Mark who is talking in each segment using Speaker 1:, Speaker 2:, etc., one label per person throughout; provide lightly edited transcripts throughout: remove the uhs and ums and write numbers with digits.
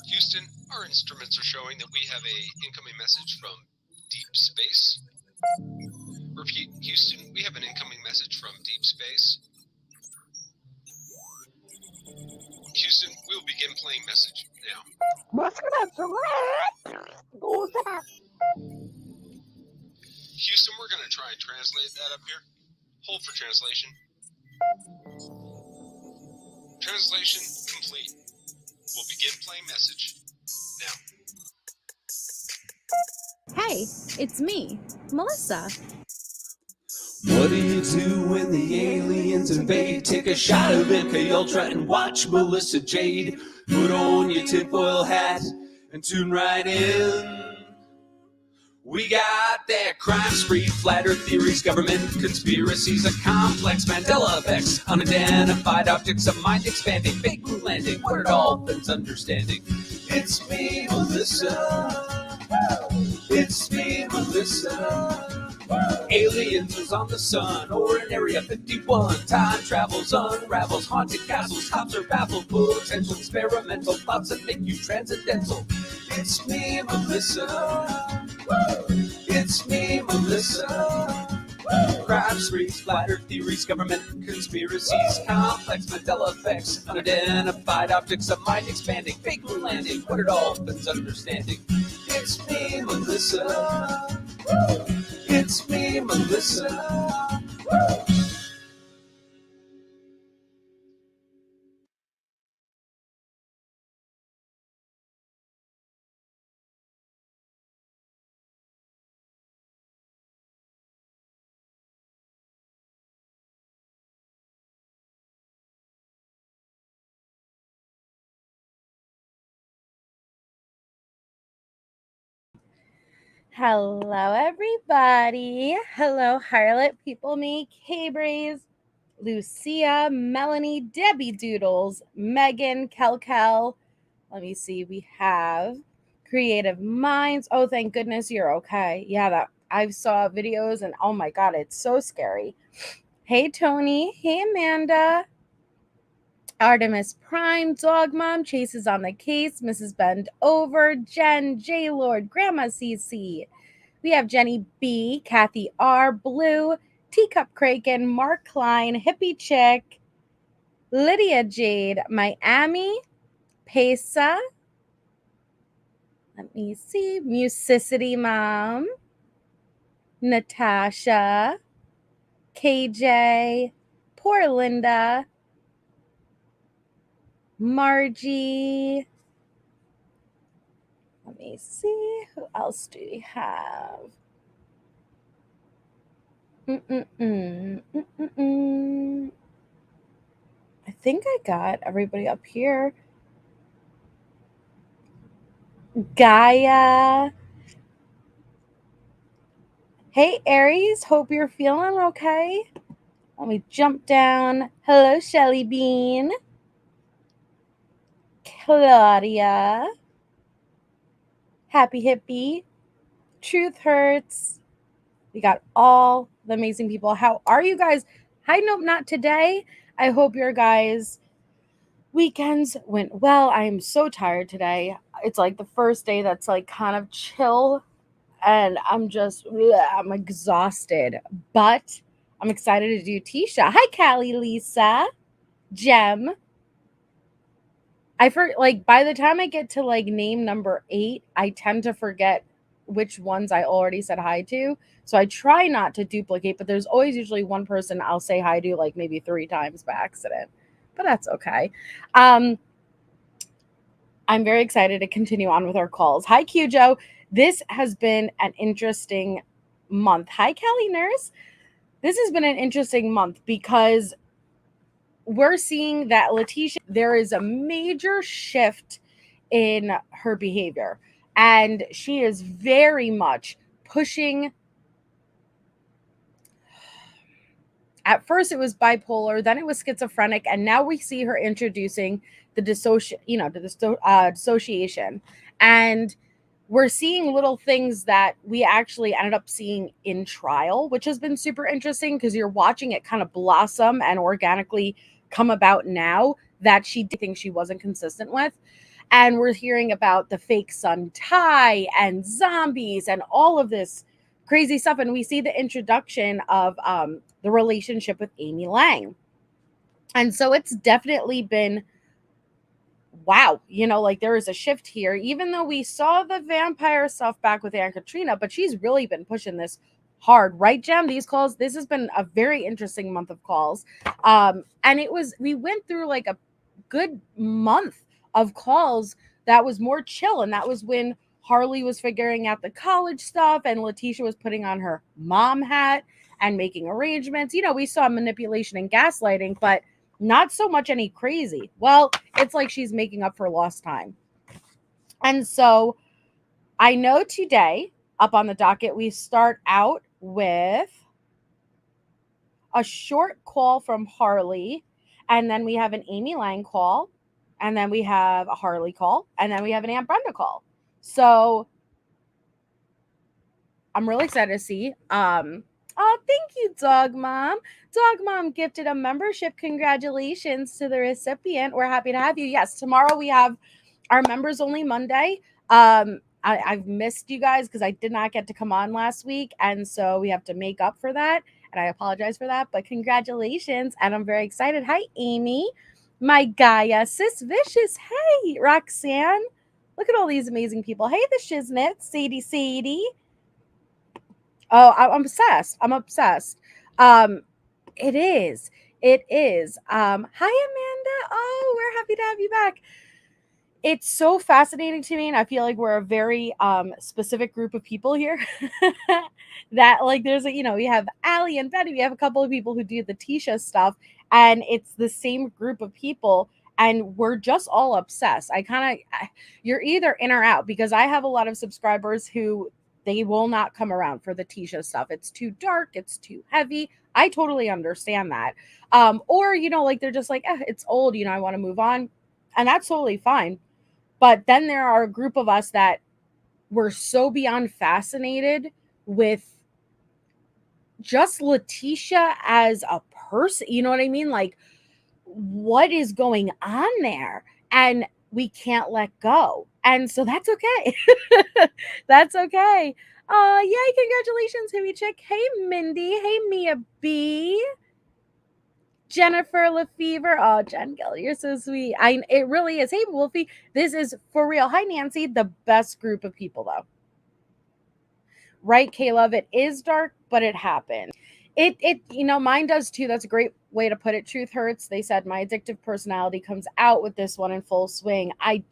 Speaker 1: Houston, our instruments are showing that we have a incoming message from deep space. Repeat, Houston, we have an incoming message from deep space. Houston, we'll begin playing message now. Houston, we're going to try and translate that up here. Hold for translation. Translation complete. We'll begin playing message now.
Speaker 2: Hey, it's me, Melissa.
Speaker 3: What do you do when the aliens invade? Take a shot of MK Ultra and watch Melissa Jade. Put on your tinfoil hat and tune right in. We got that crime spree, flat earth theories, government conspiracies, a complex Mandela effects, unidentified objects of mind expanding, fake moon landing, what are dolphins understanding? It's me, Melissa. It's me, Melissa. Aliens is on the sun or in Area 51. Time travels, unravels, haunted castles, cops are baffled, potential experimental thoughts that make you transcendental. It's me, Melissa. It's me, Melissa. Crime sprees, flat earth theories, government conspiracies, complex Mandela effects, unidentified objects of mind expanding, fake moon landing, what are dolphins understanding? It's me, Melissa. It's me, Melissa.
Speaker 2: Hello, everybody. Hello, Harlot, People Me, K-Braze, Lucia, Melanie, Debbie Doodles, Megan, Kel. Let me see. We have Creative Minds. Oh, thank goodness you're okay. Yeah, that I saw videos and oh my God, it's so scary. Hey, Tony. Hey, Amanda. Artemis Prime, Dog Mom, Chases on the Case, Mrs. Bend Over, Jen, J Lord, Grandma CC. We have Jenny B, Kathy R, Blue, Teacup Kraken, Mark Klein, Hippie Chick, Lydia Jade, Miami, Pesa. Let me see. Musicity Mom, Natasha, KJ, Poor Linda, Margie. Let me see. Who else do we have? I think I got everybody up here. Gaia. Hey, Aries. Hope you're feeling okay. Let me jump down. Hello, Shelly Bean. Claudia. Happy Hippie. Truth Hurts. We got all the amazing people. How are you guys? Hi, nope, not today. I hope your guys' weekends went well. I am so tired today. It's like the first day that's like kind of chill, and I'm exhausted. But I'm excited to do Tisha. Hi, Callie, Lisa, Jem. Like by the time I get to like name number 8, I tend to forget which ones I already said hi to. So I try not to duplicate, but there's always usually one person I'll say hi to like maybe 3 times by accident. But that's okay. Um I'm very excited to continue on with our calls. Hi Joe. This has been an interesting month. Hi Callie Nurse. This has been an interesting month because we're seeing that Letecia, there is a major shift in her behavior. And she is very much pushing. At first, it was bipolar, then it was schizophrenic, and now we see her introducing the dissociation. And we're seeing little things that we actually ended up seeing in trial, which has been super interesting because you're watching it kind of blossom and organically come about now that she did things she wasn't consistent with. And we're hearing about the fake sun tie and zombies and all of this crazy stuff. And we see the introduction of the relationship with Amy Lang. And so it's definitely been, wow, like there is a shift here, even though we saw the vampire stuff back with Anne Katrina, but she's really been pushing this hard, right, Jem? These calls, this has been a very interesting month of calls. And we went through like a good month of calls that was more chill. And that was when Harley was figuring out the college stuff and Letecia was putting on her mom hat and making arrangements. We saw manipulation and gaslighting, but not so much any crazy. Well, it's like she's making up for lost time. And so I know today, up on the docket, we start out with a short call from Harley, and then we have an Amy Lang call, and then we have a Harley call, and then we have an Aunt Brenda call. So I'm really excited to see. Oh, thank you, Dog Mom. Dog Mom gifted a membership. Congratulations to the recipient. We're happy to have you. Yes, tomorrow we have our members only Monday. I've missed you guys because I did not get to come on last week. And so we have to make up for that. And I apologize for that. But congratulations. And I'm very excited. Hi, Amy. My Gaia. Sis Vicious. Hey, Roxanne. Look at all these amazing people. Hey, the Shiznit. Sadie. Oh, I'm obsessed. It is. Hi, Amanda. Oh, we're happy to have you back. It's so fascinating to me, and I feel like we're a very specific group of people here. That like there's we have Allie and Betty. We have a couple of people who do the Tisha stuff, and it's the same group of people, and we're just all obsessed. You're either in or out, because I have a lot of subscribers who they will not come around for the Tisha stuff. It's too dark. It's too heavy. I totally understand that. Or, they're just like, it's old, I want to move on. And that's totally fine. But then there are a group of us that were so beyond fascinated with just Letecia as a person. You know what I mean? Like, what is going on there? And we can't let go. And so that's okay. That's okay. Yay, congratulations, Himmy Chick. Hey, Mindy. Hey, Mia B. Jennifer Lefevre. Oh, Jen Gill, you're so sweet. It really is. Hey, Wolfie. This is for real. Hi, Nancy. The best group of people, though. Right, K-Love? It is dark, but it happened. Mine does too. That's a great way to put it. Truth hurts. They said my addictive personality comes out with this one in full swing. I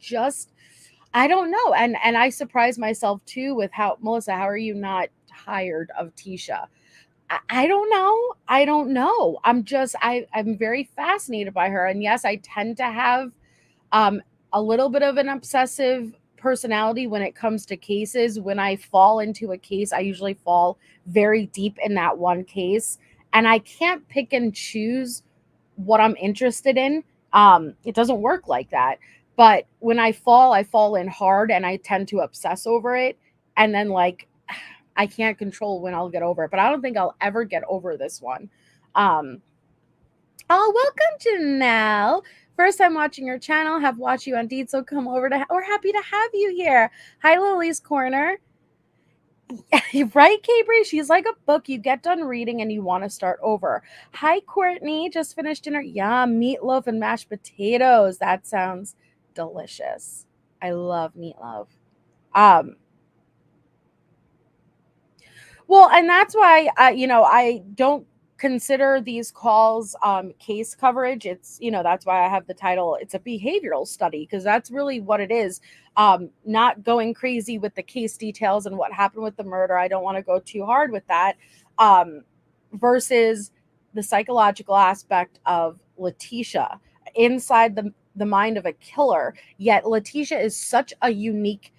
Speaker 2: don't know. And I surprised myself too with Melissa, how are you not tired of Tisha? I don't know. I'm very fascinated by her. And yes, I tend to have a little bit of an obsessive personality when it comes to cases. When I fall into a case, I usually fall very deep in that one case, and I can't pick and choose what I'm interested in. It doesn't work like that. But when I fall in hard, and I tend to obsess over it, and then I can't control when I'll get over it. But I don't think I'll ever get over this one. Oh, welcome, Janelle. First time watching your channel, have watched you on Deed, so come over we're happy to have you here. Hi, Lily's Corner. Right, Cabri? She's like a book. You get done reading and you want to start over. Hi, Courtney. Just finished dinner. Yum, meatloaf and mashed potatoes. That sounds delicious. I love meatloaf. Well, and that's why I don't consider these calls case coverage. It's that's why I have the title. It's a behavioral study, because that's really what it is. Not going crazy with the case details and what happened with the murder. I don't want to go too hard with that. Versus the psychological aspect of Letecia inside the mind of a killer. Yet Letecia is such a unique,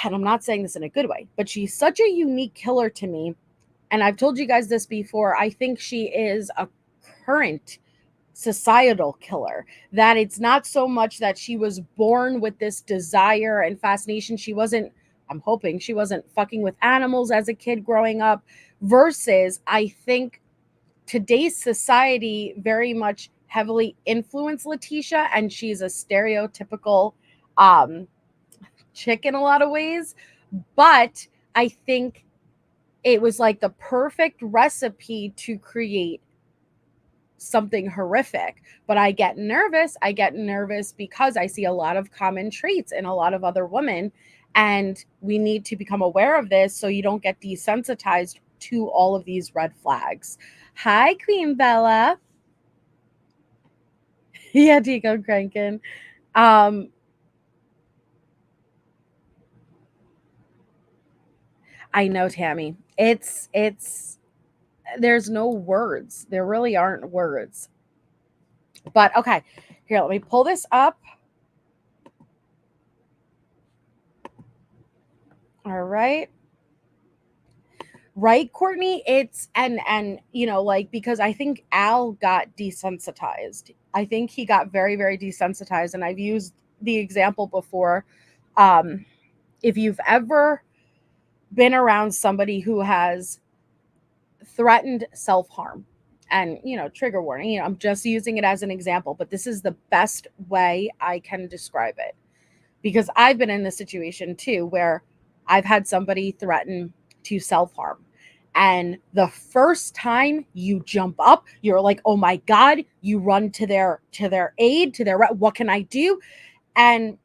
Speaker 2: and I'm not saying this in a good way, but she's such a unique killer to me. And I've told you guys this before. I think she is a current societal killer, that it's not so much that she was born with this desire and fascination. I'm hoping she wasn't fucking with animals as a kid growing up, versus I think today's society very much heavily influenced Letecia, and she's a stereotypical chick in a lot of ways, but I think it was like the perfect recipe to create something horrific. But I get nervous because I see a lot of common traits in a lot of other women, and we need to become aware of this so you don't get desensitized to all of these red flags. Hi, Queen Bella. Yeah, Tico cranking. I know, Tammy. It's there's no words. There really aren't words. But okay, here, let me pull this up. All right. Right, Courtney? It's and you know, like, because I think Al got desensitized. I think he got very, very desensitized. And I've used the example before. If you've ever been around somebody who has threatened self-harm, and trigger warning, I'm just using it as an example, but this is the best way I can describe it, because I've been in this situation too where I've had somebody threaten to self-harm, and the first time you jump up, you're like, oh my god, you run to their aid, to their what can I do? And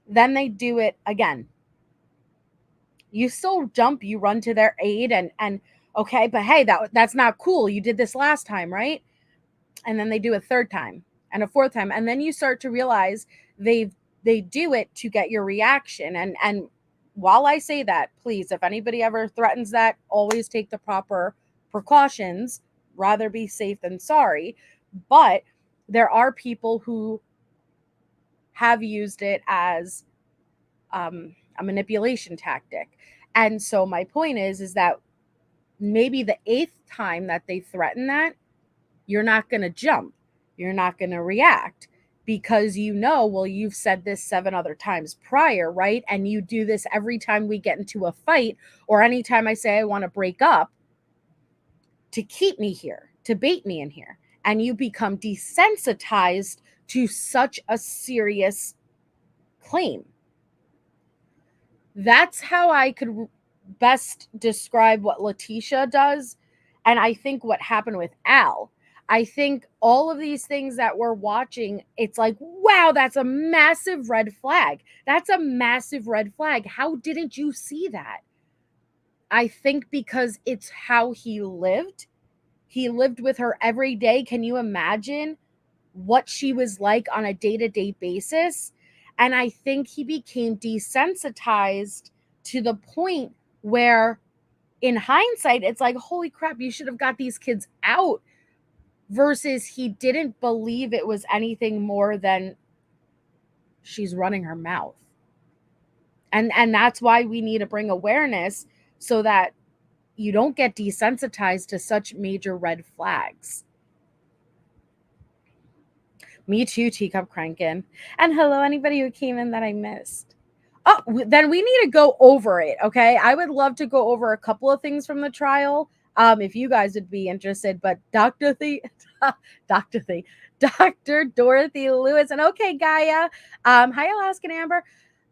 Speaker 2: then they do it again. You still jump, you run to their aid, and okay, but hey, that's not cool. You did this last time, right? And then they do a third time and a fourth time, and then you start to realize they do it to get your reaction. And while I say that, please, if anybody ever threatens that, always take the proper precautions. Rather be safe than sorry. But there are people who have used it as a manipulation tactic. And so my point is that maybe the 8th time that they threaten that, you're not going to jump. You're not going to react, because well, you've said this 7 other times prior, right? And you do this every time we get into a fight, or anytime I say I want to break up, to keep me here, to bait me in here. And you become desensitized to such a serious claim. That's how I could best describe what Letecia does. And I think what happened with Al, I think all of these things that we're watching, it's like, wow, that's a massive red flag. That's a massive red flag. How didn't you see that? I think because it's how he lived. He lived with her every day. Can you imagine what she was like on a day-to-day basis? And I think he became desensitized to the point where, in hindsight, it's like, holy crap, you should have got these kids out, versus he didn't believe it was anything more than she's running her mouth. And that's why we need to bring awareness, so that you don't get desensitized to such major red flags. Me too, teacup cranking. And hello, anybody who came in that I missed. Oh, then we need to go over it, okay? I would love to go over a couple of things from the trial, if you guys would be interested. But Dr. Dorothy Lewis, and okay, Gaia. Hi, Alaskan Amber.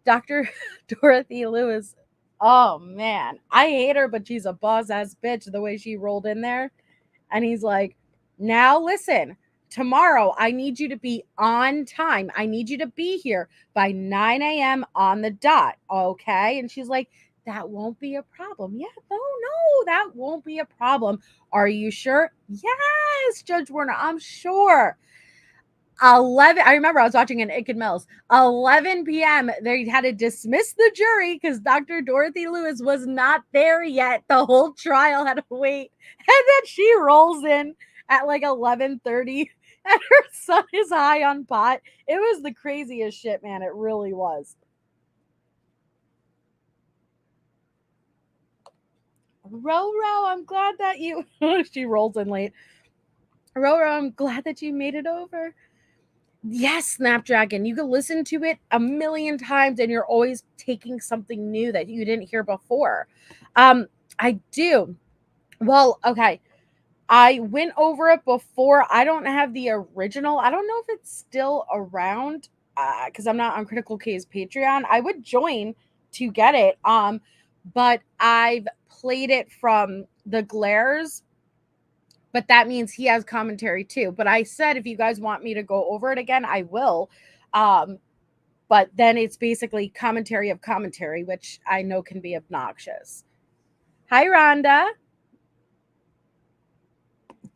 Speaker 2: Dr. Dorothy Lewis. Oh man, I hate her, but she's a boss ass bitch. The way she rolled in there, and he's like, "Now listen." Tomorrow, I need you to be on time. I need you to be here by 9 a.m. on the dot. Okay. And she's like, that won't be a problem. Yeah, no, that won't be a problem. Are you sure? Yes, Judge Warner, I'm sure. 11, I remember I was watching an Icked Mills. 11 p.m. They had to dismiss the jury because Dr. Dorothy Lewis was not there yet. The whole trial had to wait. And then she rolls in at like 11:30, and her son is high on pot. It was the craziest shit, man. It really was. Roro, I'm glad that you she rolls in late. Roro, I'm glad that you made it over. Yes, Snapdragon, you can listen to it a million times and you're always taking something new that you didn't hear before. I do. Well, okay. I went over it before. I don't have the original. I don't know if it's still around. because I'm not on Critical K's Patreon. I would join to get it. But I've played it from the glares, but that means he has commentary too. But I said, if you guys want me to go over it again, I will. But then it's basically commentary of commentary, which I know can be obnoxious. Hi, Rhonda.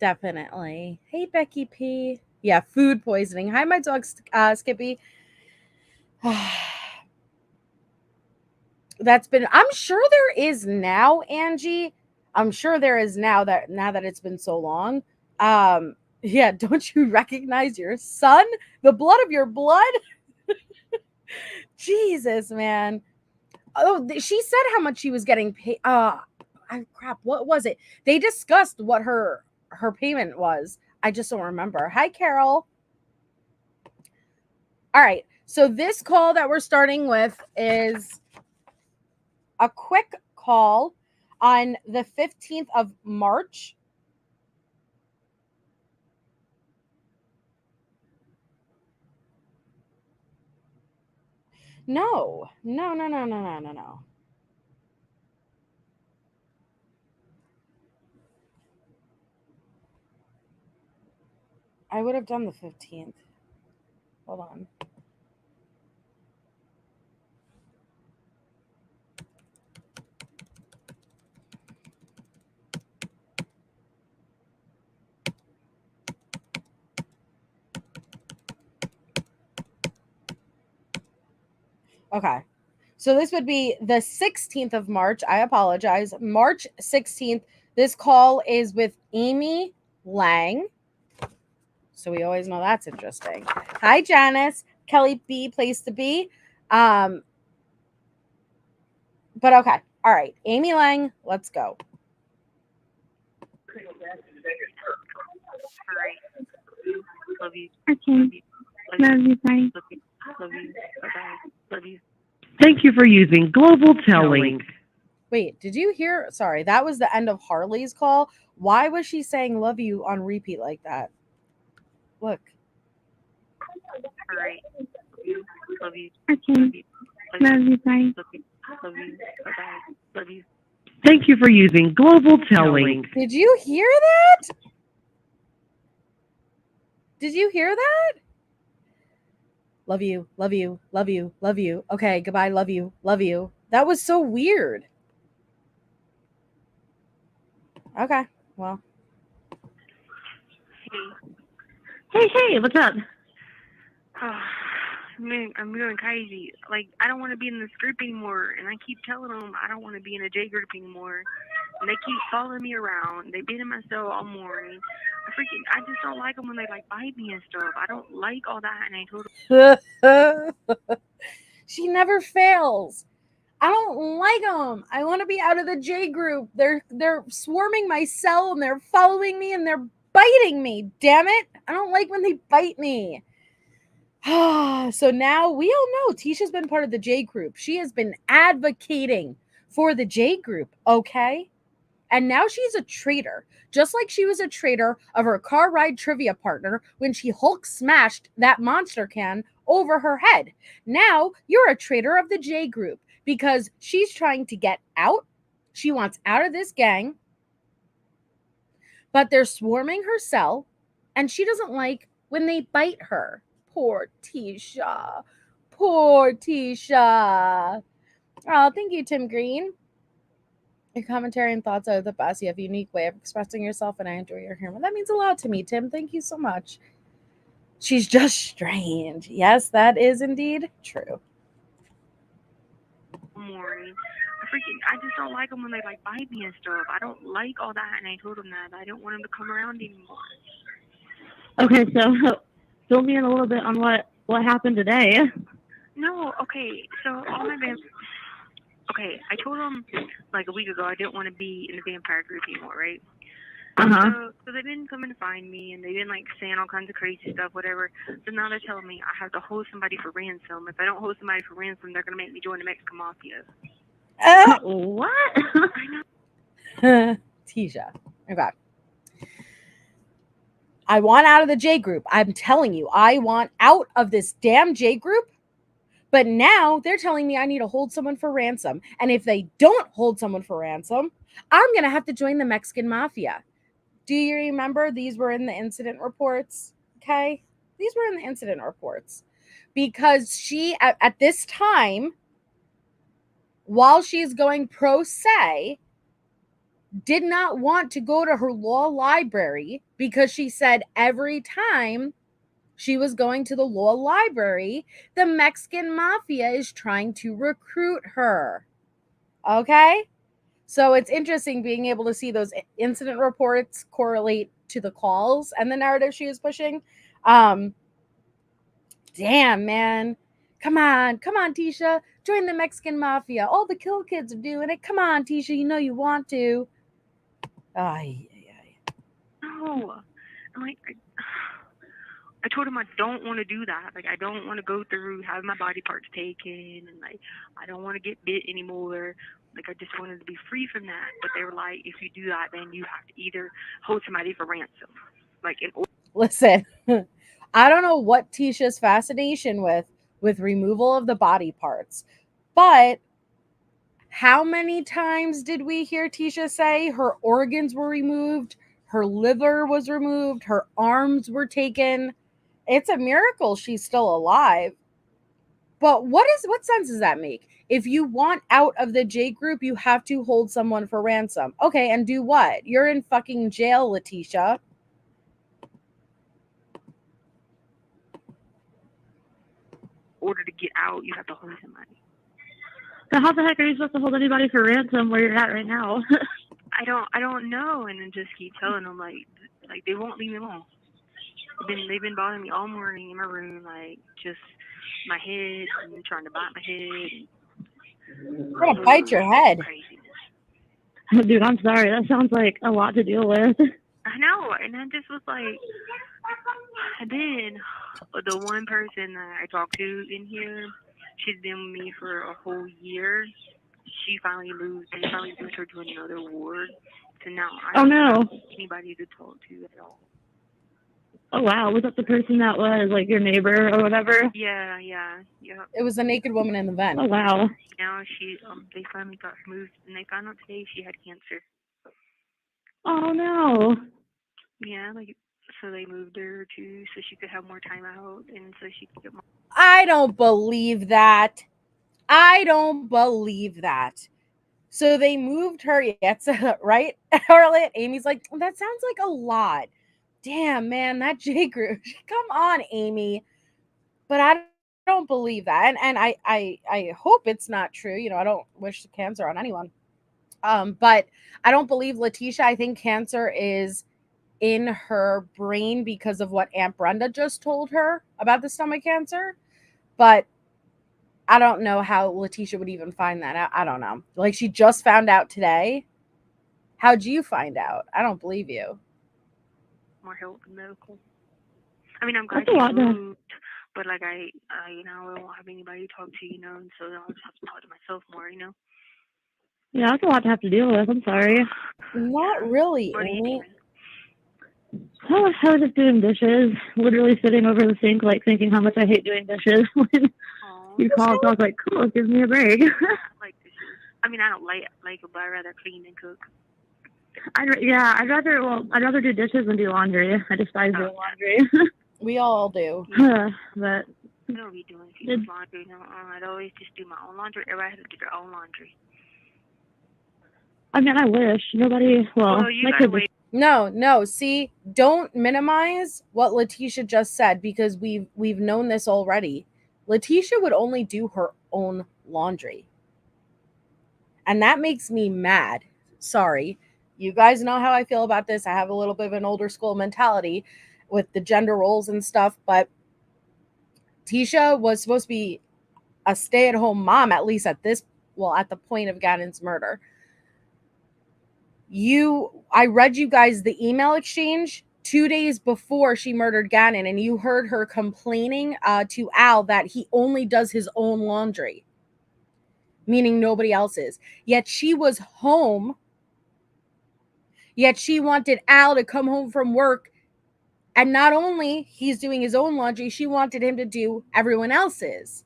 Speaker 2: Definitely. Hey, Becky P. Yeah, food poisoning. Hi, my dog, Skippy. I'm sure there is now, Angie. I'm sure there is now that it's been so long. Yeah, don't you recognize your son? The blood of your blood? Jesus, man. Oh, she said how much she was getting paid. Crap, what was it? They discussed what her payment was. I just don't remember. Hi, Carol. All right. So this call that we're starting with is a quick call on the 15th of March. No. I would have done the 15th. Hold on. Okay. So this would be the 16th of March. I apologize. March 16th. This call is with Amy Lang. So we always know that's interesting. Hi, Janice. Kelly B, place to be. But okay. All right. Amy Lang, let's go.
Speaker 4: Love you. Okay. Love you. Bye. Love you. Bye-bye. Love you. Thank you for using Global Telling.
Speaker 2: Wait, did you hear? Sorry, that was the end of Harley's call. Why was she saying love you on repeat like that? Look.
Speaker 4: All right. Love you. Okay. Love you. Bye. Love you. Bye-bye. Love you. Thank you for using Global Telling.
Speaker 2: Did you hear that? Did you hear that? Love you, love you, love you, love you. Okay, goodbye, love you, love you. That was so weird. Okay, well.
Speaker 4: Hey, what's up? Man, I'm going crazy. Like, I don't want to be in this group anymore, and I keep telling them I don't want to be in a J group anymore. And they keep following me around. They've been in my cell all morning. I just don't like them when they like bite me and stuff. I don't like all that, and I told
Speaker 2: them. She never fails. I don't like them. I want to be out of the J group. They're swarming my cell and they're following me and they're biting me. Damn it! I don't like when they bite me. So now we all know Tisha's been part of the J group. She has been advocating for the J group. Okay. And now she's a traitor, just like she was a traitor of her car ride trivia partner when she Hulk smashed that monster can over her head. Now you're a traitor of the J group because she's trying to get out. She wants out of this gang, but they're swarming her cell, and she doesn't like when they bite her. Poor Tisha. Poor Tisha. Oh, thank you, Tim Green. Your commentary and thoughts are the best. You have a unique way of expressing yourself, and I enjoy your humor. That means a lot to me, Tim. Thank you so much. She's just strange. Yes, that is indeed true.
Speaker 4: Morning. I just don't like them when they like bite me and stuff. I don't like all that, and I told them that I don't want them to come around anymore.
Speaker 5: Okay, so fill me in a little bit on what happened today.
Speaker 4: No, okay. So all my okay, I told them like a week ago I didn't want to be in the vampire group anymore, right? So they've been coming to find me, and they've been like saying all kinds of crazy stuff, whatever. So now they're telling me I have to hold somebody for ransom. If I don't hold somebody for ransom, they're gonna make me join the Mexican Mafia.
Speaker 5: What?
Speaker 2: I know. Tisha. Okay. I want out of the J group. I'm telling you, I want out of this damn J group. But now they're telling me I need to hold someone for ransom. And if they don't hold someone for ransom, I'm going to have to join the Mexican Mafia. Do you remember these were in the incident reports? Okay. These were in the incident reports because she, at this time, while she's going pro se, did not want to go to her law library because she said every time she was going to the law library, the Mexican Mafia is trying to recruit her. Okay? So it's interesting being able to see those incident reports correlate to the calls and the narrative she was pushing. Damn, man. Come on, Tisha. Join the Mexican Mafia. All the kill kids are doing it. Come on, Tisha. You know you want to.
Speaker 4: No. I'm like, I told him I don't want to do that. Like, I don't want to go through having my body parts taken, and like, I don't want to get bit anymore. Like, I just wanted to be free from that. But they were like, if you do that, then you have to either hold somebody for ransom. Like,
Speaker 2: listen, I don't know what Tisha's fascination with removal of the body parts, but how many times did we hear Tisha say her organs were removed, her liver was removed, her arms were taken? It's a miracle she's still alive. But what sense does that make? If you want out of the J group, you have to hold someone for ransom. Okay, and do what? You're in fucking jail, Letecia.
Speaker 4: order to get out, you have to hold somebody.
Speaker 5: So how the heck are you supposed to hold anybody for ransom where you're at right now?
Speaker 4: I don't know, and then just keep telling them like they won't leave me alone. They've been bothering me all morning in my room, like just my head and trying to bite my head.
Speaker 2: They're gonna bite your head.
Speaker 4: Craziness.
Speaker 5: Dude, I'm sorry. That sounds like a lot to deal with.
Speaker 4: I know, and I just was like, and then the one person that I talked to in here, she's been with me for a whole year. She finally moved. They finally moved her to another ward. So now I don't have anybody to talk to at all.
Speaker 5: Oh wow, was that the person that was like your neighbor or whatever?
Speaker 4: Yeah.
Speaker 2: It was a naked woman in the vent.
Speaker 5: Oh wow.
Speaker 4: Now they finally got her moved, and they found out today she had cancer.
Speaker 5: Oh no.
Speaker 4: Yeah, so they moved her so she could have more time out, and so she could get more.
Speaker 2: I don't believe that. So they moved her, right? Harley, Amy's like, that sounds like a lot. Damn, man, that J group. Come on, Amy. But I don't believe that. And I hope it's not true. You know, I don't wish cancer on anyone. But I don't believe Letecia. I think cancer is in her brain because of what Aunt Brenda just told her about the stomach cancer. But I don't know how Letecia would even find that out. I don't know. Like, she just found out today. How'd you find out? I don't believe you.
Speaker 4: More help in medical. I mean, I'm glad she moved, but like I don't have anybody to talk to, and so I'll just have to talk to myself more,
Speaker 5: Yeah, that's a lot to have to deal with. I'm sorry.
Speaker 2: Not really,
Speaker 4: What are you
Speaker 2: Amy.
Speaker 4: doing?
Speaker 5: I was just doing dishes, literally sitting over the sink, like thinking how much I hate doing dishes. When you called, so I was like, cool, give me a break.
Speaker 4: I like dishes. I mean, I don't like it, but I'd rather clean than cook.
Speaker 5: I'd rather do dishes than do laundry. I despise doing laundry.
Speaker 2: We all do.
Speaker 5: But
Speaker 4: I don't be doing people's laundry. No, I'd always just do my own laundry. Everybody has to do their own laundry.
Speaker 5: I mean, I wish nobody. Well,
Speaker 4: you gotta wait.
Speaker 2: No. See, don't minimize what Letecia just said, because we've known this already. Letecia would only do her own laundry, and that makes me mad. Sorry, you guys know how I feel about this. I have a little bit of an older school mentality with the gender roles and stuff, but Tisha was supposed to be a stay-at-home mom, at least at the point of Gannon's murder. I read you guys the email exchange 2 days before she murdered Gannon, and you heard her complaining to Al that he only does his own laundry, meaning nobody else's. Yet she was home. Yet she wanted Al to come home from work And not only he's doing his own laundry, she wanted him to do everyone else's.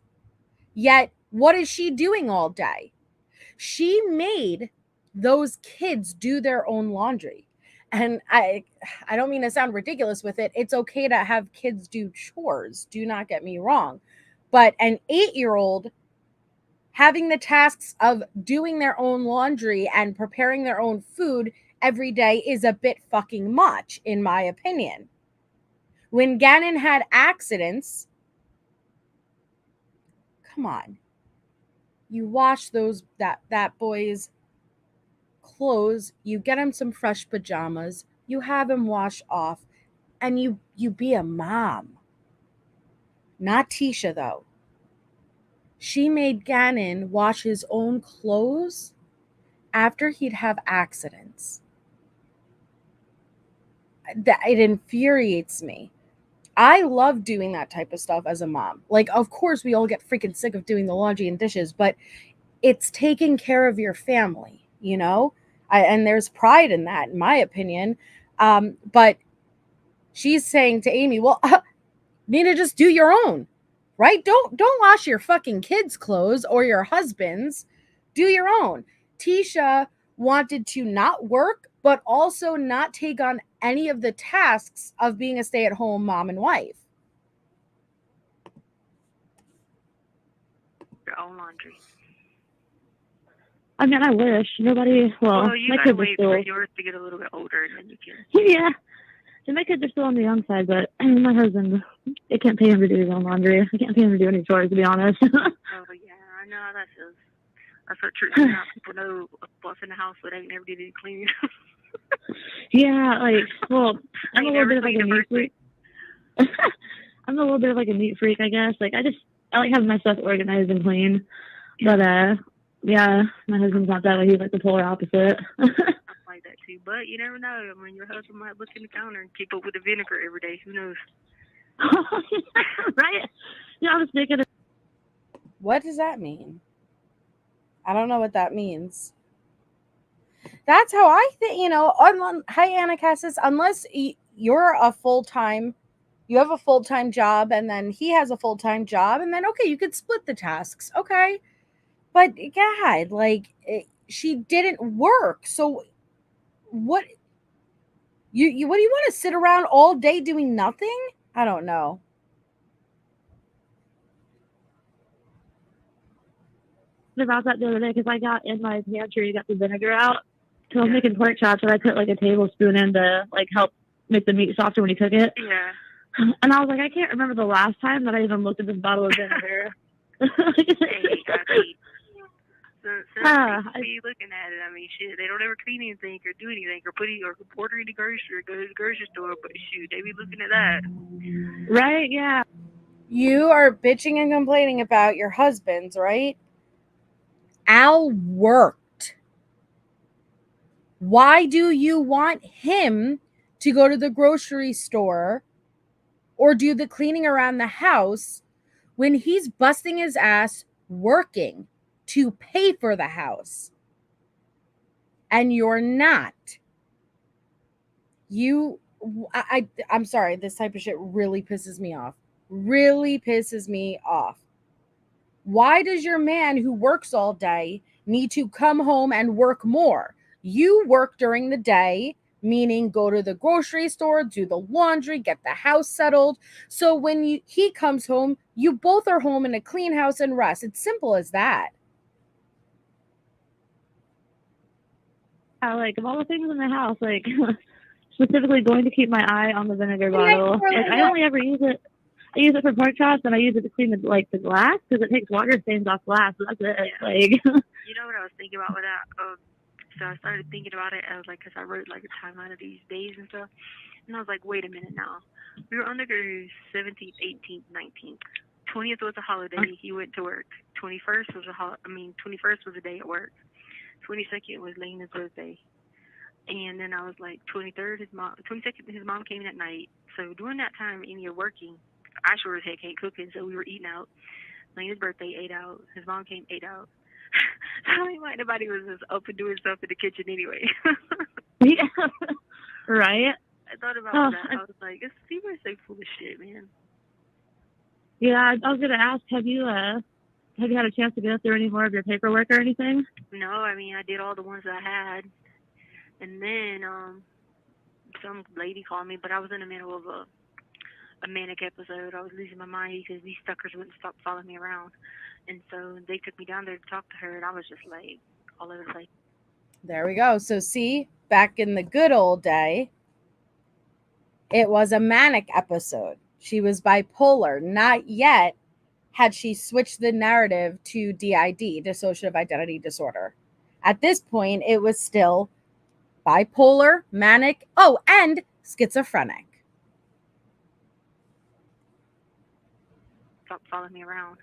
Speaker 2: Yet, what is she doing all day? She made those kids do their own laundry. And I don't mean to sound ridiculous with it. It's okay to have kids do chores. Do not get me wrong. But an 8-year-old having the tasks of doing their own laundry and preparing their own food every day is a bit fucking much, in my opinion. When Gannon had accidents, come on. You wash that boy's clothes, you get him some fresh pajamas, you have him wash off, and you be a mom. Not Tisha, though. She made Gannon wash his own clothes after he'd have accidents. It infuriates me. I love doing that type of stuff as a mom. Like, of course, we all get freaking sick of doing the laundry and dishes, but it's taking care of your family, you know? And there's pride in that, in my opinion. But she's saying to Amy, well, need to just do your own, right? Don't wash your fucking kids' clothes or your husband's. Do your own. Tisha wanted to not work, but also not take on any of the tasks of being a stay-at-home mom and wife.
Speaker 4: Your own laundry.
Speaker 5: I mean, I wish nobody. Well,
Speaker 4: you
Speaker 5: my
Speaker 4: gotta
Speaker 5: kids are
Speaker 4: wait
Speaker 5: still.
Speaker 4: for yours to get a little bit older, and then you can.
Speaker 5: Yeah, and my kids are still on the young side, but I mean, my husband, I can't pay him to do his own laundry. I can't pay him to do any chores, to be honest.
Speaker 4: Oh yeah, I know how that feels. That's what true. People know what's in the house, but they never did any cleaning.
Speaker 5: Yeah, like, well, I'm a little bit of like a
Speaker 4: cleaned
Speaker 5: neat freak. I'm a little bit of like a neat freak, I guess. Like, I like having my stuff organized and clean. But yeah, my husband's not that way. He's like the polar opposite.
Speaker 4: I'm like that too, but you never know. I mean, your husband might look in the counter and keep up with the vinegar every day. Who knows?
Speaker 5: Right? Yeah, I was thinking.
Speaker 2: What does that mean? I don't know what that means. That's how I think, you know. Hi, Anna Cassis. Unless you're a full-time, you have a full-time job, and then he has a full-time job, and then okay, you could split the tasks, okay. But God, like, she didn't work, so what? You what do you want to sit around all day doing nothing? I don't know.
Speaker 5: About that the other day because I got in my pantry, got the vinegar out. So I was making pork chops, and I put like a tablespoon in to like help make the meat softer when you cook it.
Speaker 4: Yeah.
Speaker 5: And I was like, I can't remember the last time that I even looked at this bottle of vinegar.
Speaker 4: Be looking at it. I mean, shit, they don't ever clean anything or do anything or order any grocery or go to the grocery store. But shoot, they be looking at that.
Speaker 5: Right? Yeah.
Speaker 2: You are bitching and complaining about your husband's, right? Al worked. Why do you want him to go to the grocery store or do the cleaning around the house when he's busting his ass working to pay for the house? And you're not. I'm sorry, this type of shit really pisses me off. Really pisses me off. Why does your man who works all day need to come home and work more? You work during the day, meaning go to the grocery store, do the laundry, get the house settled. So when he comes home, you both are home in a clean house and rest. It's simple as that.
Speaker 5: Like, of all the things in the house, like, specifically going to keep my eye on the vinegar bottle. Like, I only ever use it. I use it for pork chops, and I use it to clean the glass because it takes water stains off glass. So that's it.
Speaker 4: Yeah.
Speaker 5: Like,
Speaker 4: you know what I was thinking about with that? So I started thinking about it. I was like, because I wrote like a timeline of these days and stuff, and I was like, wait a minute now. We were on the cruise 17th, 18th, 19th. 20th was a holiday. He went to work. 21st was 21st was a day at work. 22nd was Lena's birthday. And then I was like, 23rd, 22nd, his mom came in at night. So during that time, and you're working, I sure as heck ain't cooking, so we were eating out. Lena's birthday, ate out. His mom came, ate out. I mean, like, nobody was just up and doing stuff in the kitchen anyway.
Speaker 5: yeah, right?
Speaker 4: I thought about that. I was like, people are so full of shit, man.
Speaker 5: Yeah, I was gonna ask, have you had a chance to go through any more of your paperwork or anything?
Speaker 4: No, I mean, I did all the ones I had, and then some lady called me, but I was in the middle of a manic episode. I was losing my mind because these suckers wouldn't stop following me around, and so they took me down there to talk to her, and I was just like all over the place.
Speaker 2: There we go. So see, back in the good old day, it was a manic episode. She was bipolar. Not yet had she switched the narrative to DID, dissociative identity disorder. At this point, it was still bipolar, manic, and schizophrenic.
Speaker 4: Stop following me around,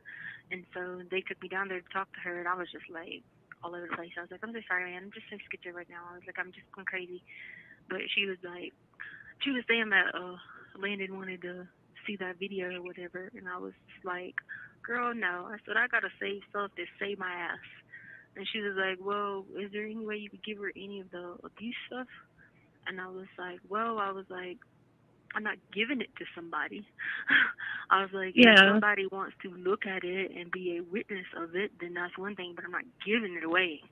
Speaker 4: and so they took me down there to talk to her, and I was just like all over the place. I was like, I'm so sorry, man. I'm just so schizo right now. I was like, I'm just going crazy. But she was saying that Landon wanted to see that video or whatever, and I was just like, girl, no. I said, I gotta save stuff to save my ass. And she was like, well, is there any way you could give her any of the abuse stuff? And I was like, I'm not giving it to somebody. I was like, if somebody wants to look at it and be a witness of it, then that's one thing, but I'm not giving it away.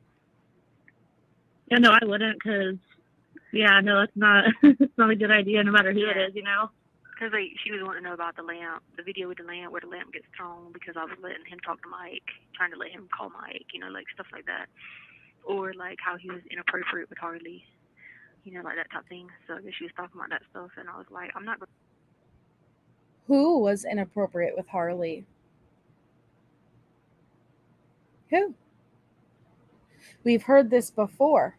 Speaker 5: Yeah, no, I wouldn't, because, that's not, it's not a good idea, no matter who it is,
Speaker 4: Because she was wanting to know about the lamp, the video with the lamp, where the lamp gets thrown, because I was letting him talk to Mike, trying to let him call Mike, stuff like that. Or, how he was inappropriate with Harley, like that type of thing. So I guess she was talking about that stuff, and I was like, I'm not going to.
Speaker 2: Who was inappropriate with Harley? Who? We've heard this before.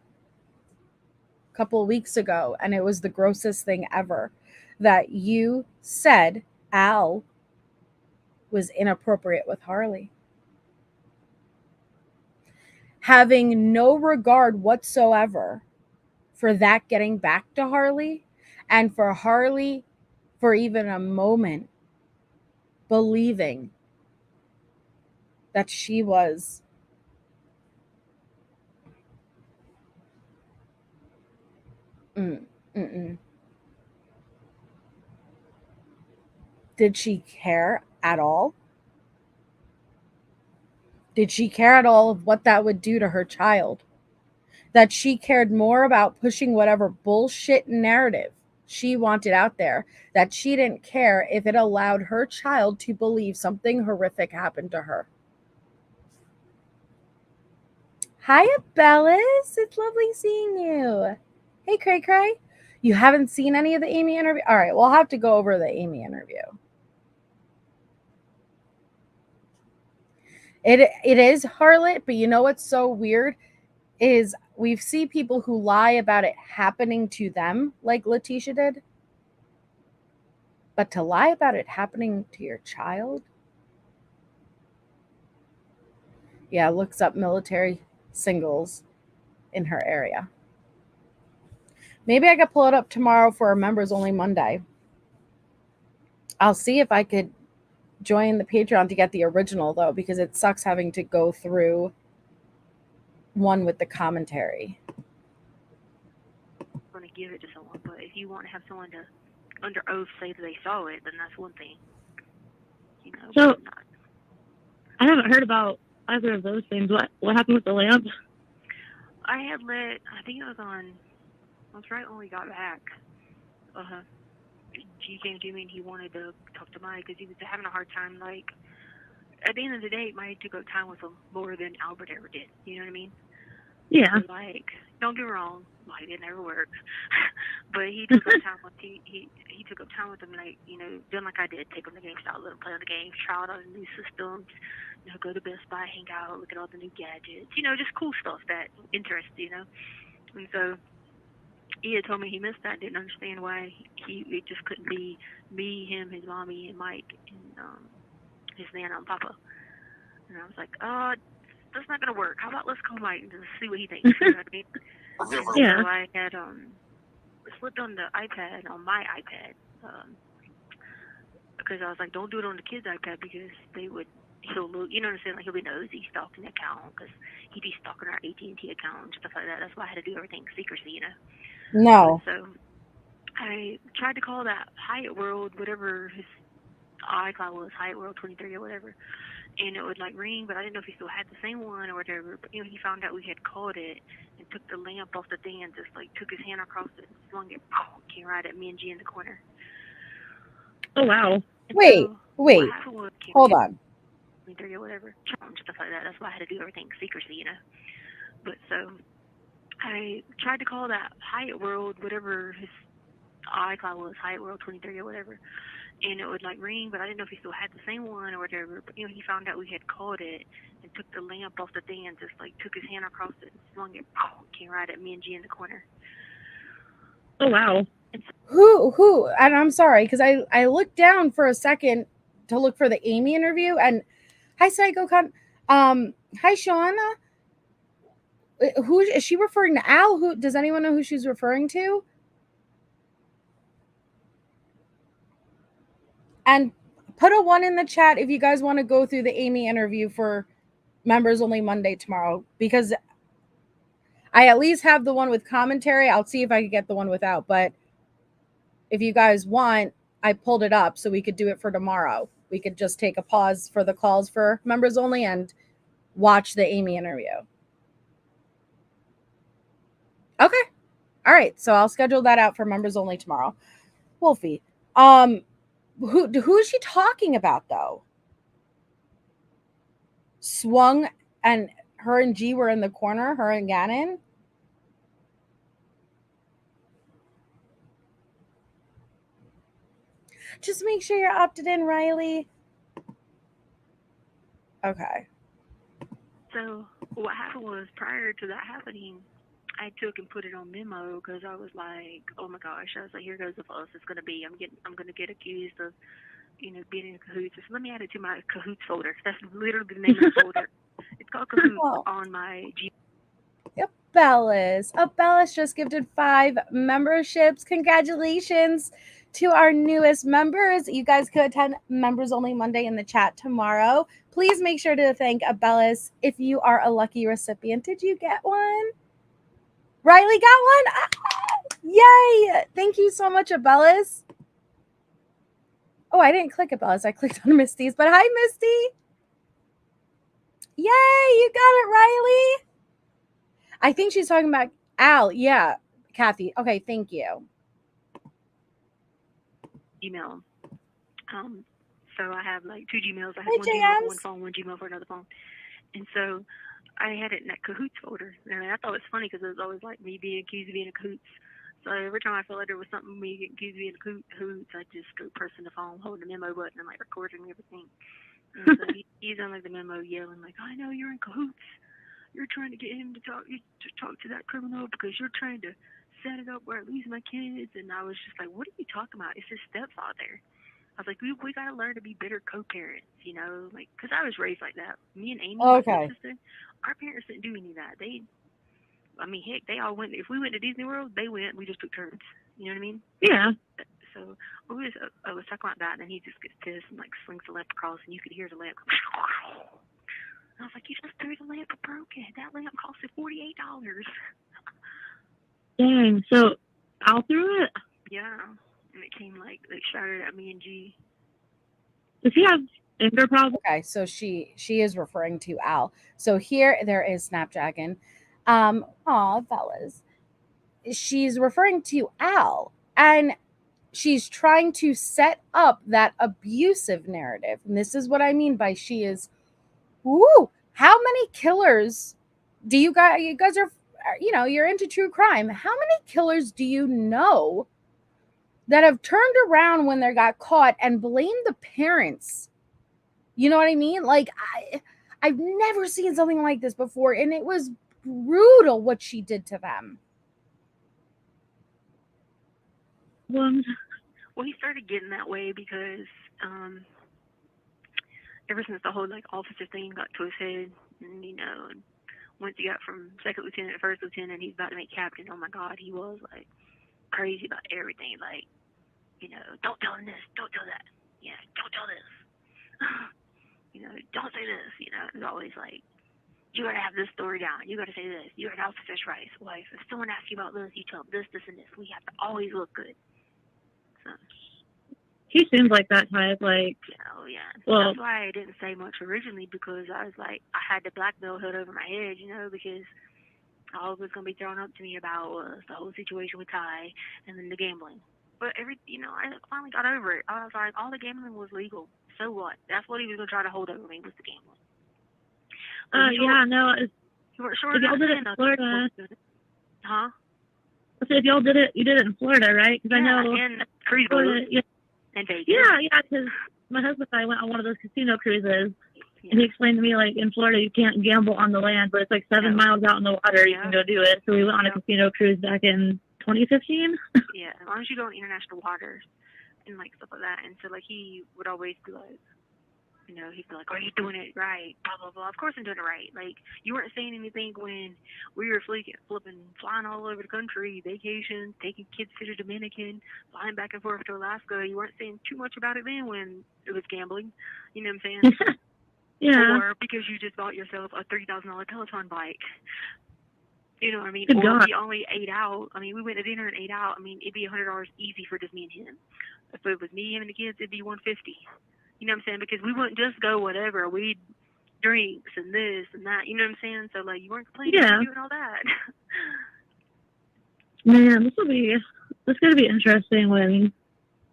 Speaker 2: A couple of weeks ago, and it was the grossest thing ever, that you said Al was inappropriate with Harley. Having no regard whatsoever for that getting back to Harley, and for Harley, for even a moment, believing that she was Did she care at all? Did she care at all of what that would do to her child? That she cared more about pushing whatever bullshit narrative she wanted out there, that she didn't care if it allowed her child to believe something horrific happened to her. Hiya, Bellis. It's lovely seeing you. Hey, Cray Cray. You haven't seen any of the Amy interview? All right, we'll have to go over the Amy interview. It is harlot, but you know what's so weird is we've seen people who lie about it happening to them, like Letecia did. But to lie about it happening to your child? Yeah, looks up military singles in her area. Maybe I could pull it up tomorrow for a members only Monday. I'll see if I could join the Patreon to get the original, though, because it sucks having to go through one with the commentary.
Speaker 4: I'm going to give it to someone, but if you want to have someone to under oath say that they saw it, then that's one thing.
Speaker 5: So I haven't heard about either of those things. What happened with the lamp?
Speaker 4: I think it was right when we got back. He came to me and he wanted to talk to Mike because he was having a hard time. At the end of the day, Mike took up time with him more than Albert ever did. You know what I mean?
Speaker 5: Yeah.
Speaker 4: So, don't get me wrong, it never worked. But he took up time with he took up time with him, doing like I did, take him to GameStop, let him play on the games, try out all the new systems, go to Best Buy, hang out, look at all the new gadgets, just cool stuff that interests, And so he had told me he missed that, didn't understand why it just couldn't be me, him, his mommy, and Mike, and his Nana and Papa. And I was like, that's not going to work. How about let's call Mike and just see what he thinks, you know what I mean?
Speaker 5: Yeah.
Speaker 4: So I had slipped on the iPad, on my iPad, because I was like, don't do it on the kid's iPad because he'll look, you know what I'm saying, he'll be nosy stalking the account because he'd be stalking our AT&T account and stuff like that. That's why I had to do everything secrecy,
Speaker 2: No.
Speaker 4: So I tried to call that Hyatt World, whatever his iCloud was, Hyatt World 23 or whatever, and it would like ring, but I didn't know if he still had the same one or whatever. But he found out we had called it and took the lamp off the thing and just like took his hand across it and swung it, came right at me and G in the corner.
Speaker 5: Oh wow!
Speaker 4: And
Speaker 2: Wait,
Speaker 4: so
Speaker 2: wait,
Speaker 4: what happened was,
Speaker 2: hold on.
Speaker 4: 23 or whatever, stuff like that. That's why I had to do everything secrecy, But so I tried to call that Hyatt World, whatever his iCloud was, Hyatt World 23 or whatever, and it would like ring, but I didn't know if he still had the same one or whatever. But he found out we had called it and took the lamp off the thing and just like took his hand across it and swung it, came right at me and G in the corner.
Speaker 5: Oh wow!
Speaker 2: Who? And I'm sorry because I looked down for a second to look for the Amy interview, and hi Psycho Con, hi Shauna. Who is she referring to? Al? Who does anyone know who she's referring to? And put a 1 in the chat if you guys want to go through the Amy interview for members only Monday tomorrow, because I at least have the one with commentary. I'll see if I can get the one without, but if you guys want, I pulled it up so we could do it for tomorrow. We could just take a pause for the calls for members only and watch the Amy interview. Okay. All right. So I'll schedule that out for members only tomorrow. Wolfie. Who is she talking about though? Swung and her and G were in the corner, her and Gannon. Just make sure you're opted in, Riley. Okay.
Speaker 4: So what happened was, prior to that happening, I took and put it on memo because I was like, oh my gosh, I was like, here goes the fuss it's gonna be. I'm gonna get accused of, being in cahoots. So let me add it to my cahoots folder. That's literally the name of the folder. It's called cahoots on my G.
Speaker 2: Yep, Bellis. Oh, Bellis just gifted 5 memberships. Congratulations to our newest members. You guys could attend members only Monday in the chat tomorrow. Please make sure to thank Bellis if you are a lucky recipient. Did you get one? Riley got one? Ah, yay! Thank you so much, Bellis. Oh, I didn't click Bellis. I clicked on Misty's, but hi, Misty. Yay, you got it, Riley. I think she's talking about Al. Yeah, Kathy. Okay, thank you.
Speaker 4: Email. So I have like 2 Gmails. I have
Speaker 2: Hey,
Speaker 4: one Gmail for
Speaker 2: JMs.
Speaker 4: one phone, one Gmail for another phone. And so I had it in that cahoots folder. And I thought it was funny because it was always like me being accused of being a cahoots. So every time I felt like there was something me getting accused of being a cahoots, I just go pressing the phone, holding the memo button, and like recording everything. And so he's on like the memo yelling like, I know you're in cahoots. You're trying to get him to talk to that criminal because you're trying to set it up where I lose my kids. And I was just like, what are you talking about? It's his stepfather. I was like, we got to learn to be better co-parents, like, because I was raised like that. Me and Amy, my sister, our parents didn't do any of that. Heck, they all went. If we went to Disney World, they went. We just took turns. You know what I mean?
Speaker 5: Yeah.
Speaker 4: So I was talking about that, and then he just gets pissed and like slings the lamp across, and you could hear the lamp. I was like, you just threw the lamp and broke it. That lamp costed $48.
Speaker 5: Dang. So Al threw it?
Speaker 4: Yeah. And it came like shouted at me and G.
Speaker 5: Does he have anger problems?
Speaker 2: Okay, so she is referring to Al. So here there is Snapdragon. Fellas. She's referring to Al, and she's trying to set up that abusive narrative. And this is what I mean by she is. Woo! How many killers do you guys? You guys are, you're into true crime. How many killers do you know that have turned around when they got caught and blamed the parents? You know what I mean? Like I've never seen something like this before, and it was brutal what she did to them.
Speaker 4: Well, he started getting that way because ever since the whole like officer thing got to his head, and and once he got from second lieutenant to first lieutenant, he's about to make captain. Oh my God, he was like crazy about everything. Like, don't tell him this, don't tell that. Yeah, don't tell this. Don't say this. It's always like, you gotta have this story down. You gotta say this. You're an officer's wife. If someone asks you about this, you tell them this, this, and this. We have to always look good.
Speaker 5: he seems like that type. Like,
Speaker 4: oh yeah.
Speaker 5: Well,
Speaker 4: that's why I didn't say much originally, because I was like, I had the blackmail held over my head, because all was gonna be thrown up to me about was the whole situation with Ty and then the gambling. But I finally got over it. I was like, all the gambling was legal. So what? That's what he was gonna try to hold over me, was the gambling.
Speaker 5: yeah, no.
Speaker 4: Sure,
Speaker 5: if y'all did it in Florida,
Speaker 4: huh?
Speaker 5: So if y'all did it, you did it in Florida, right? Because I know
Speaker 4: and cruise
Speaker 5: Florida,
Speaker 4: boat and Vegas.
Speaker 5: Yeah, because my husband and I went on one of those casino cruises, and he explained to me, like, in Florida you can't gamble on the land, but it's like 7 miles out in the water you can go do it. So we went on a casino cruise back in 2015.
Speaker 4: Yeah, as long as you go in international waters and like stuff like that. And so like he would always be like, he'd be like, "Are you doing it right?" Blah blah blah. Of course I'm doing it right. Like, you weren't saying anything when we were flying all over the country, vacations, taking kids to the Dominican, flying back and forth to Alaska. You weren't saying too much about it then when it was gambling. You know what I'm saying?
Speaker 5: Yeah.
Speaker 4: Or because you just bought yourself a $3,000 Peloton bike. You know what I mean?
Speaker 5: Good
Speaker 4: or
Speaker 5: God.
Speaker 4: we only ate out. I mean, we went to dinner and ate out. I mean, it'd be $100 easy for just me and him. If it was me, him, and the kids, it'd be $150. You know what I'm saying? Because we wouldn't just go whatever. We'd drinks and this and that. You know what I'm saying? So like, you weren't complaining about doing all that.
Speaker 5: Man, this is gonna be interesting when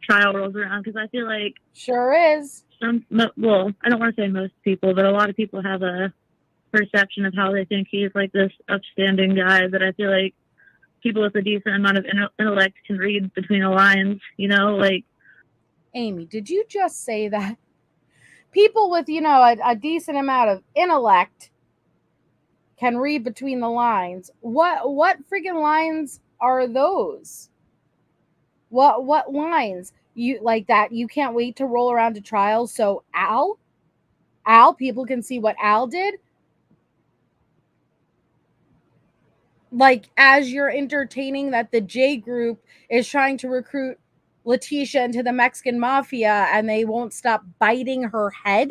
Speaker 5: trial rolls around, because I feel like
Speaker 2: sure is.
Speaker 5: I don't want to say most people, but a lot of people have a perception of how they think he's like this upstanding guy, but I feel like people with a decent amount of intellect can read between the lines, like.
Speaker 2: Amy, did you just say that? People with, a decent amount of intellect can read between the lines. What freaking lines are those? What lines? You like that you can't wait to roll around to trial so Al, people can see what Al did? Like, as you're entertaining that the J group is trying to recruit Letecia into the Mexican Mafia and they won't stop biting her head?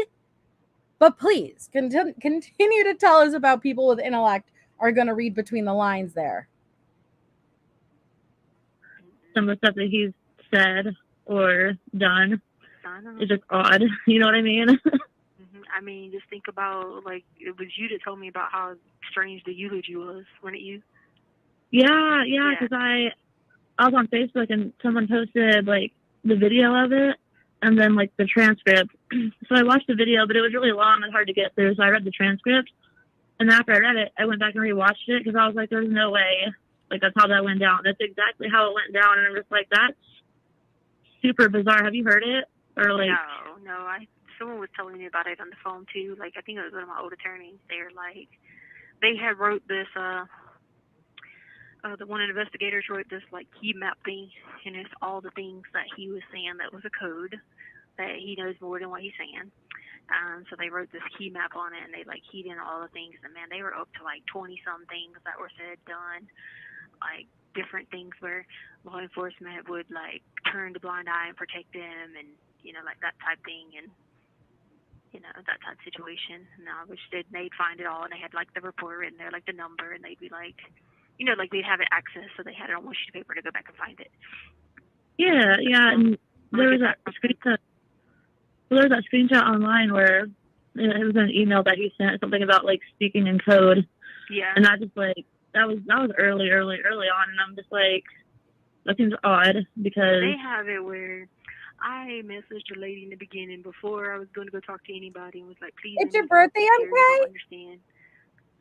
Speaker 2: But please, continue to tell us about people with intellect are going to read between the lines there.
Speaker 5: Some of the stuff that he's said or done is just odd. You know what I mean?
Speaker 4: I mean, just think about, like, it was you that told me about how strange the eulogy was, wasn't it you?
Speaker 5: Yeah, because I was on Facebook and someone posted, like, the video of it and then, like, the transcript. So I watched the video, but it was really long and hard to get through, so I read the transcript. And after I read it, I went back and rewatched it because I was like, there's no way, like, that's how that went down. That's exactly how it went down, and I'm just like, that's super bizarre. Have you heard it? Or, like...
Speaker 4: No, someone was telling me about it on the phone, too. Like, I think it was one of my old attorneys. They were like, they had wrote this, the one investigators wrote this, like, key map thing, and it's all the things that he was saying that was a code, that he knows more than what he's saying. So they wrote this key map on it, and they, like, keyed in all the things, and, man, they were up to, like, 20-some things that were said, done, like, different things where law enforcement would, like, turn the blind eye and protect them, and, like, that type thing, and, that type of situation. And which they'd find it all, and they had, like, the report written there, like, the number, and they'd be like, like, they'd have it access, so they had it on one sheet of paper to go back and find it.
Speaker 5: Yeah, and there was that screenshot. Well, there was that screenshot online where it was an email that he sent, something about, like, speaking in code.
Speaker 4: Yeah.
Speaker 5: And I just, like, that was early on, and I'm just like, that seems odd, because...
Speaker 4: They have it where I messaged a lady in the beginning before I was going to go talk to anybody and was like, please...
Speaker 2: It's your birthday,
Speaker 4: MK? You don't understand.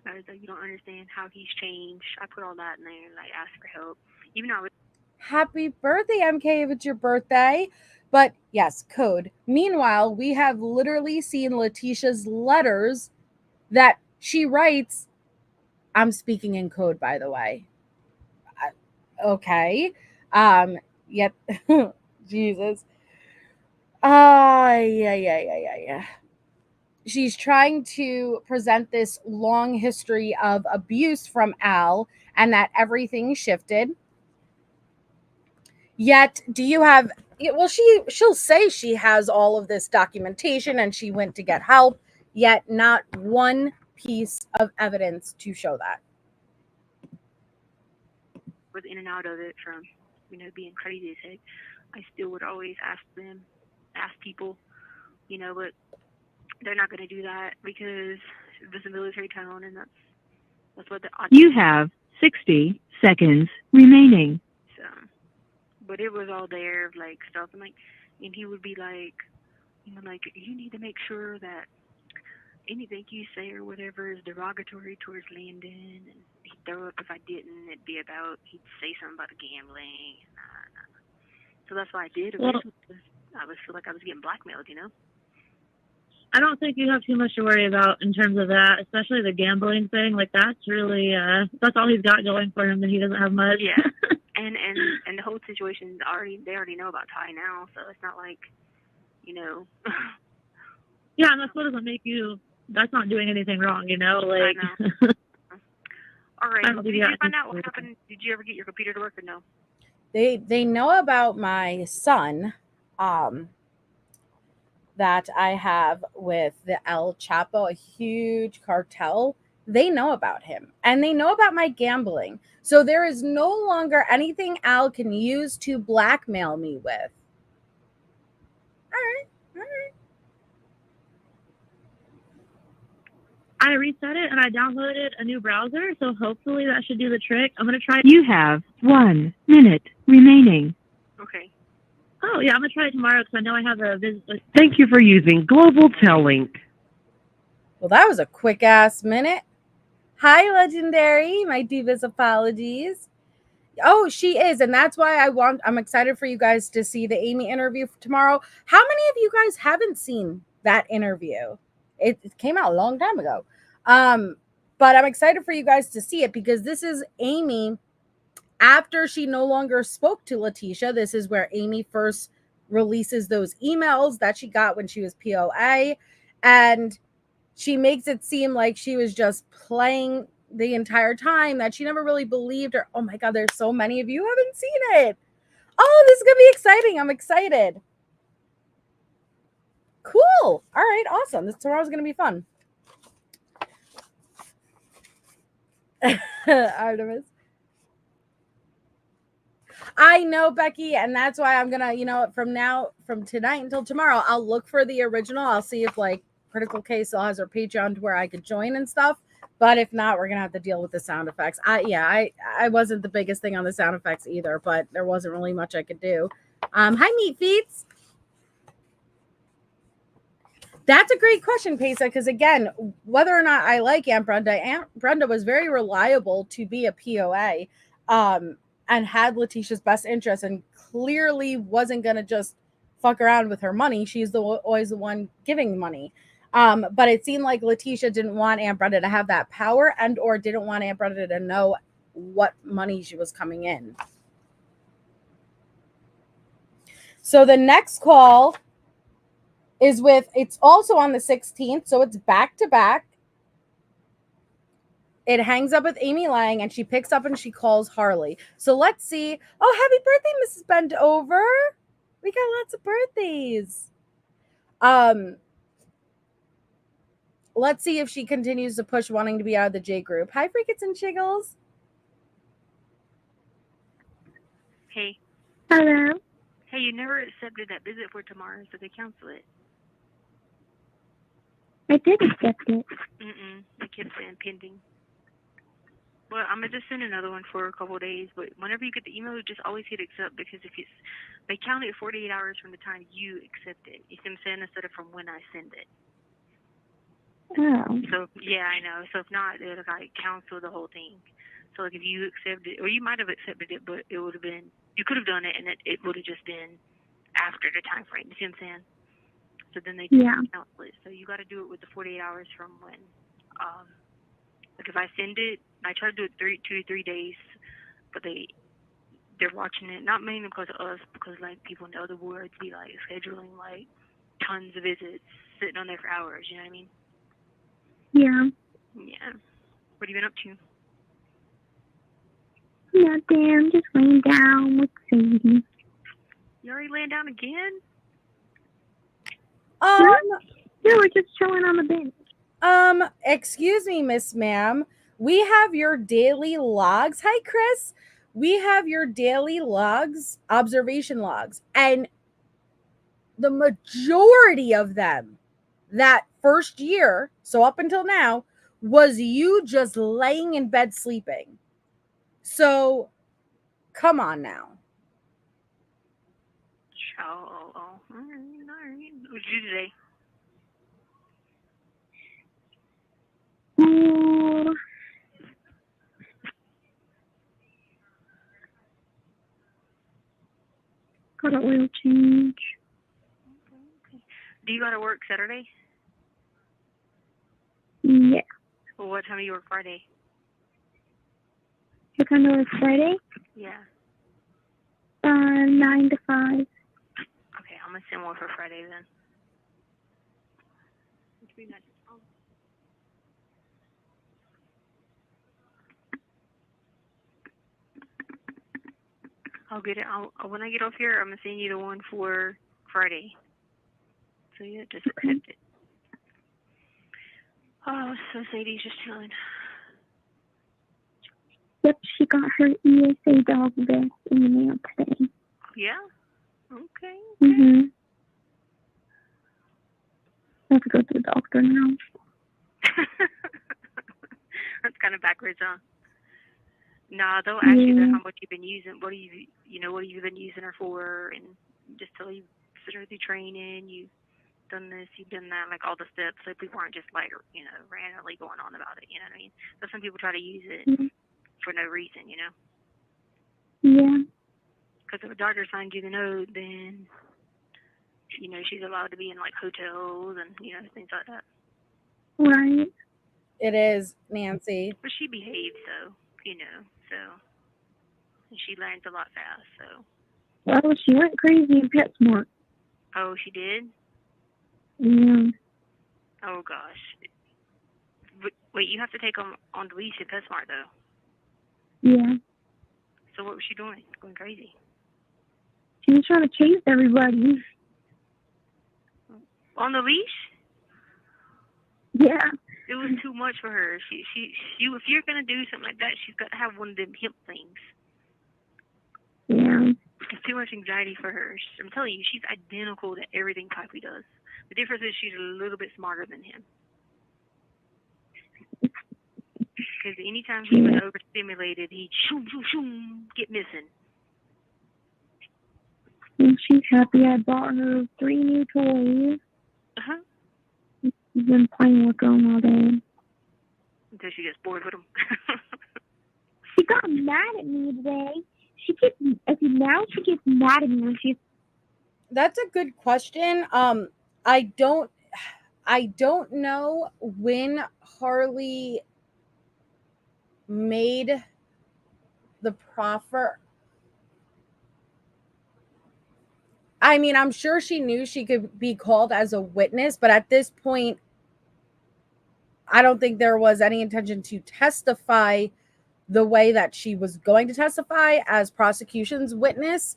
Speaker 4: I was like, you don't understand how he's changed. I put all that in there, like, ask for help. Even though I was...
Speaker 2: Happy birthday, MK, if it's your birthday. But yes, code. Meanwhile, we have literally seen Letecia's letters that she writes. I'm speaking in code, by the way. Okay. Yet, Jesus. Yeah. She's trying to present this long history of abuse from Al and that everything shifted. Yet, do you have... Well, she'll say she has all of this documentation and she went to get help, yet not one piece of evidence to show that.
Speaker 4: Was in and out of it from, being crazy as heck. I still would always ask them ask people, you know, but they're not going to do that because there's a military tone, and that's what the
Speaker 6: You have 60 seconds remaining.
Speaker 4: So, but it was all there, like stuff, and like, and he would be like, you know, like you need to make sure that anything you say or whatever is derogatory towards Landon, and he'd throw up if I didn't. It'd be about, he'd say something about the gambling. So that's why I did eventually. I was feel like I was getting blackmailed, you know.
Speaker 5: I don't think you have too much to worry about in terms of that, especially the gambling thing. Like that's really that's all he's got going for him, and he doesn't have much.
Speaker 4: Yeah, and the whole situation they already know about Ty now, so it's not like, you know.
Speaker 5: Yeah, and that's what doesn't make you. That's not doing anything wrong, you know. Like.
Speaker 4: I know. All right. Did you find out what happened? Did you ever get your computer to work or no?
Speaker 2: They know about my son, that I have with the El Chapo, a huge cartel. They know about him, and they know about my gambling. So there is no longer anything Al can use to blackmail me with. All right.
Speaker 5: I reset it and I downloaded a new browser, so hopefully that should do the trick. I'm gonna try.
Speaker 6: You have 1 minute remaining.
Speaker 4: Okay.
Speaker 5: Oh yeah, I'm gonna try it tomorrow because I know I have a visit.
Speaker 6: Thank you for using Global Tellink.
Speaker 2: Well, that was a quick ass minute. Hi, Legendary. My diva's apologies. Oh, she is, and that's why I'm excited for you guys to see the Amy interview tomorrow. How many of you guys haven't seen that interview? It came out a long time ago. But I'm excited for you guys to see it because this is Amy after she no longer spoke to Letecia. This is where Amy first releases those emails that she got when she was POA, and she makes it seem like she was just playing the entire time, that she never really believed her. Oh my God, there's so many of you who haven't seen it. Oh, this is going to be exciting. I'm excited. Cool. All right, awesome. Tomorrow's going to be fun. Artemis. I know, Becky, and that's why I'm gonna, from tonight until tomorrow, I'll look for the original. I'll see if like Critical Case still has her Patreon to where I could join and stuff. But if not, we're gonna have to deal with the sound effects. I wasn't the biggest thing on the sound effects either, but there wasn't really much I could do. Hi, Meat Feets. That's a great question, Pesa, because again, whether or not I like Aunt Brenda was very reliable to be a POA, and had Leticia's best interest, and clearly wasn't going to just fuck around with her money. She's always the one giving money. But it seemed like Letecia didn't want Aunt Brenda to have that power, and or didn't want Aunt Brenda to know what money she was coming in. So the next call is it's also on the 16th, so it's back to back. It hangs up with Amy Lang, and she picks up and she calls Harley. So let's see. Oh, happy birthday, Mrs. Bendover. We got lots of birthdays. Let's see if she continues to push wanting to be out of the J group. Hi, Freakets and Chiggles.
Speaker 4: Hey.
Speaker 5: Hello.
Speaker 4: Hey, you never accepted that visit for tomorrow, so they cancel it.
Speaker 5: I did accept it.
Speaker 4: They kept saying pending. Well, I'm gonna just send another one for a couple of days, but whenever you get the email, just always hit accept, because they count it 48 hours from the time you accept it. You see what I'm saying? Instead of from when I send it.
Speaker 5: Oh.
Speaker 4: So yeah, I know. So if not, it'll like cancel the whole thing. So like if you accept it, or you might have accepted it, but it would have been, you could have done it, and it would have just been after the time frame. You see what I'm saying? So then they cancel it. So you got to do it with the 48 hours from when. Like if I send it, I try to do it 2 to 3 days, but they're watching it. Not mainly because of us, because like people in the other wards be like scheduling like tons of visits, sitting on there for hours. You know what I mean?
Speaker 5: Yeah.
Speaker 4: Yeah. What have you been up to?
Speaker 5: Nothing. I'm just laying down with Sadie.
Speaker 4: You already laying down again?
Speaker 5: No, we're just chilling on the bench.
Speaker 2: Excuse me, Miss Ma'am. We have your daily logs. Hi, Chris. We have your daily logs, observation logs, and the majority of them that first year, so up until now, was you just laying in bed sleeping. So come on now.
Speaker 4: Oh. All right. What did you do today?
Speaker 5: Ooh. Got an oil change.
Speaker 4: Okay. Do you go to work Saturday?
Speaker 5: Yeah.
Speaker 4: Well, what time do you work Friday?
Speaker 5: What time do I work Friday?
Speaker 4: Yeah.
Speaker 5: 9 to 5.
Speaker 4: Okay, I'm gonna send one for Friday then. I'll get it. When I get off here, I'm gonna send you the one for Friday. So yeah, just accept it. Oh, so Sadie's just chilling.
Speaker 5: Yep, she got her ESA dog vest in the mail today.
Speaker 4: Yeah? Okay.
Speaker 5: Mhm. I have to go to the doctor now.
Speaker 4: That's kind of backwards, huh? Nah, they'll ask you how much you've been using. What have you been using her for, and just tell you sit her through training. You've done this, you've done that, like all the steps. So people aren't just like randomly going on about it. You know what I mean? So some people try to use it for no reason.
Speaker 5: Yeah.
Speaker 4: Because if a doctor signs you the note, then she's allowed to be in like hotels and things like that.
Speaker 5: Right.
Speaker 2: It is, Nancy.
Speaker 4: But she behaves, so and she learns a lot fast. So.
Speaker 5: Well, she went crazy in PetSmart.
Speaker 4: Oh, she did?
Speaker 5: Yeah.
Speaker 4: Oh gosh. Wait, you have to take them on the leash at PetSmart though.
Speaker 5: Yeah.
Speaker 4: So what was she doing? Going crazy?
Speaker 5: She was trying to chase everybody.
Speaker 4: On the leash?
Speaker 5: Yeah.
Speaker 4: It was too much for her. She if you're gonna do something like that, she's got to have one of them hip things.
Speaker 5: Yeah.
Speaker 4: It's too much anxiety for her. I'm telling you, she's identical to everything Pipey does. The difference is she's a little bit smarter than him. Because anytime he was overstimulated, he'd shoom, get missing.
Speaker 5: And she's happy I bought her 3 new toys.
Speaker 4: Uh-huh.
Speaker 5: She's been playing with them all day.
Speaker 4: Until she gets bored with them.
Speaker 5: She got mad at me today. Now she gets mad at me when she's...
Speaker 2: That's a good question. I don't know when Harley made the proffer. I mean, I'm sure she knew she could be called as a witness, but at this point, I don't think there was any intention to testify the way that she was going to testify as prosecution's witness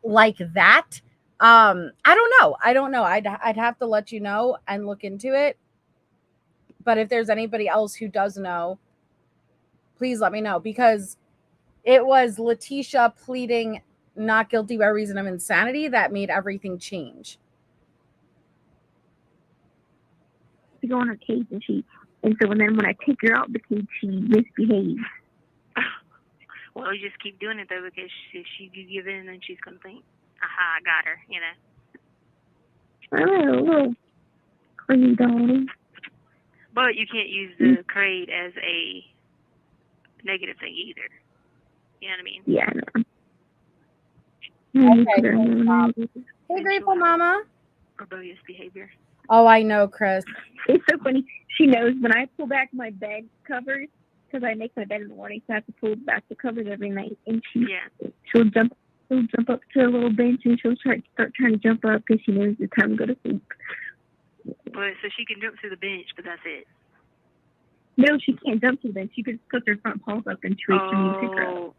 Speaker 2: like that. I don't know. I'd have to let you know and look into it. But if there's anybody else who does know, please let me know, because it was Letecia pleading not guilty by reason of insanity that made everything change.
Speaker 5: To go in her cage and so then when I take her out the cage, she misbehaves.
Speaker 4: Well, you just keep doing it though, because if she give in, then she's gonna think, "Aha, I got her,"
Speaker 5: Oh, a little crazy dog.
Speaker 4: But you can't use the crate as a negative thing either. You know what I mean?
Speaker 5: Yeah, I know.
Speaker 2: Okay, hey, Grateful Mama.
Speaker 4: Rebellious behavior.
Speaker 2: Oh, I know, Chris.
Speaker 5: It's so funny. She knows when I pull back my bed covers, because I make my bed in the morning, so I have to pull back the covers every night. And she'll jump up to a little bench, and she'll start trying to jump up because she knows it's time to go to sleep.
Speaker 4: But so she can jump to the bench, but that's it.
Speaker 5: No, she can't jump to the bench. She could put her front paws up and reach for me to pick her up.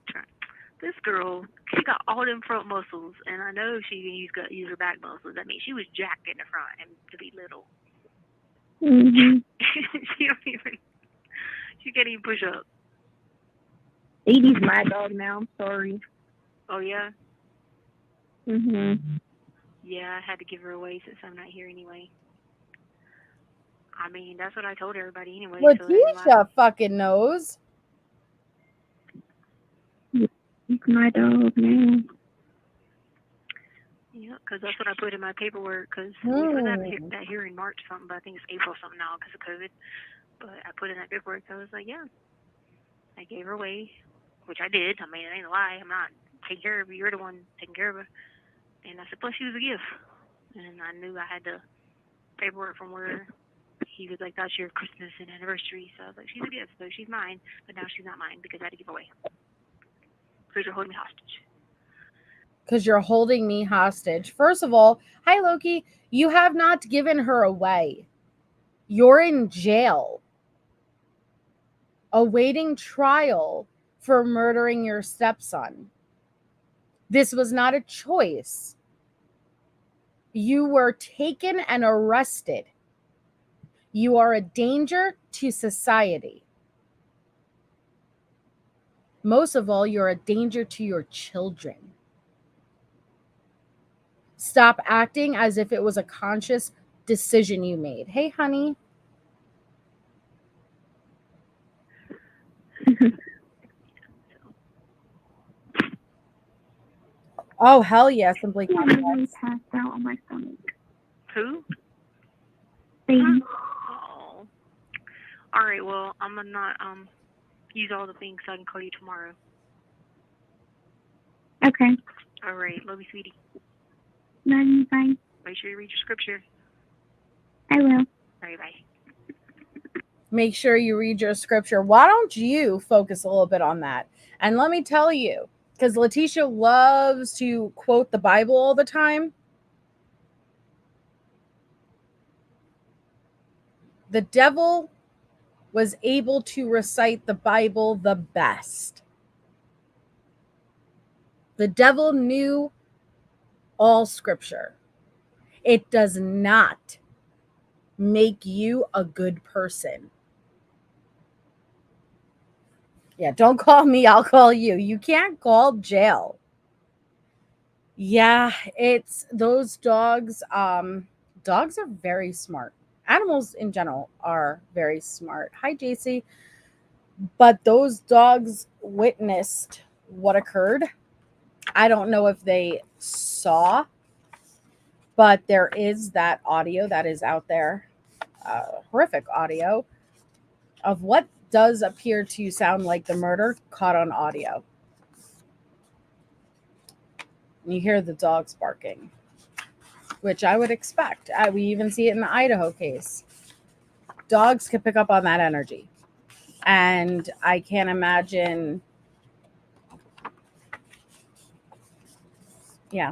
Speaker 4: This girl, she got all them front muscles, and I know she can use her back muscles. I mean, she was jacked in the front and to be little.
Speaker 5: Mm-hmm.
Speaker 4: She can't even push up.
Speaker 5: Edie's my dog now. I'm sorry.
Speaker 4: Oh, yeah?
Speaker 5: Mm-hmm.
Speaker 4: Yeah, I had to give her away since I'm not here anyway. I mean, that's what I told everybody anyway. So it ain't like,
Speaker 2: Letecia fucking knows.
Speaker 5: It's my dog now.
Speaker 4: yeah, because that's what I put in my paperwork. Because we put that here in March something, but I think it's April something now because of COVID. But I put in that paperwork. So I was like, yeah, I gave her away, which I did. I mean, it ain't a lie. I'm not taking care of her. You're the one taking care of her. And I said, plus she was a gift. And I knew I had the paperwork from where he was like, that's your Christmas and anniversary. So I was like, she's a gift, so she's mine. But now she's not mine because I had to give her away. Because you're holding me hostage.
Speaker 2: Because you're holding me hostage. First of all, hi Loki, you have not given her away. You're in jail, awaiting trial for murdering your stepson. This was not a choice. You were taken and arrested. You are a danger to society. Most of all, you're a danger to your children. Stop acting as if it was a conscious decision you made. Hey, honey. Oh, hell yeah. Simply
Speaker 5: I'm really passed out on my stomach.
Speaker 4: Who?
Speaker 5: Baby.
Speaker 4: Oh. All right, well, I'm going to not use all the things so I can call you tomorrow.
Speaker 5: Okay.
Speaker 4: All right, love you, sweetie.
Speaker 5: Love you. Bye.
Speaker 4: Make sure you read your scripture.
Speaker 5: I will.
Speaker 4: All right, bye.
Speaker 2: Make sure you read your scripture. Why don't you focus a little bit on that? And let me tell you, because Letecia loves to quote the Bible all the time. The devil was able to recite the Bible the best. The devil knew all scripture. It does not make you a good person. Yeah, don't call me, I'll call you. You can't call jail. Yeah, it's those dogs. Dogs are very smart. Animals in general are very smart. Hi, JC. But those dogs witnessed what occurred. I don't know if they saw, but there is that audio that is out there, horrific audio of what does appear to sound like the murder caught on audio. And you hear the dogs barking, which I would expect. We even see it in the Idaho case. Dogs can pick up on that energy. And I can't imagine. Yeah.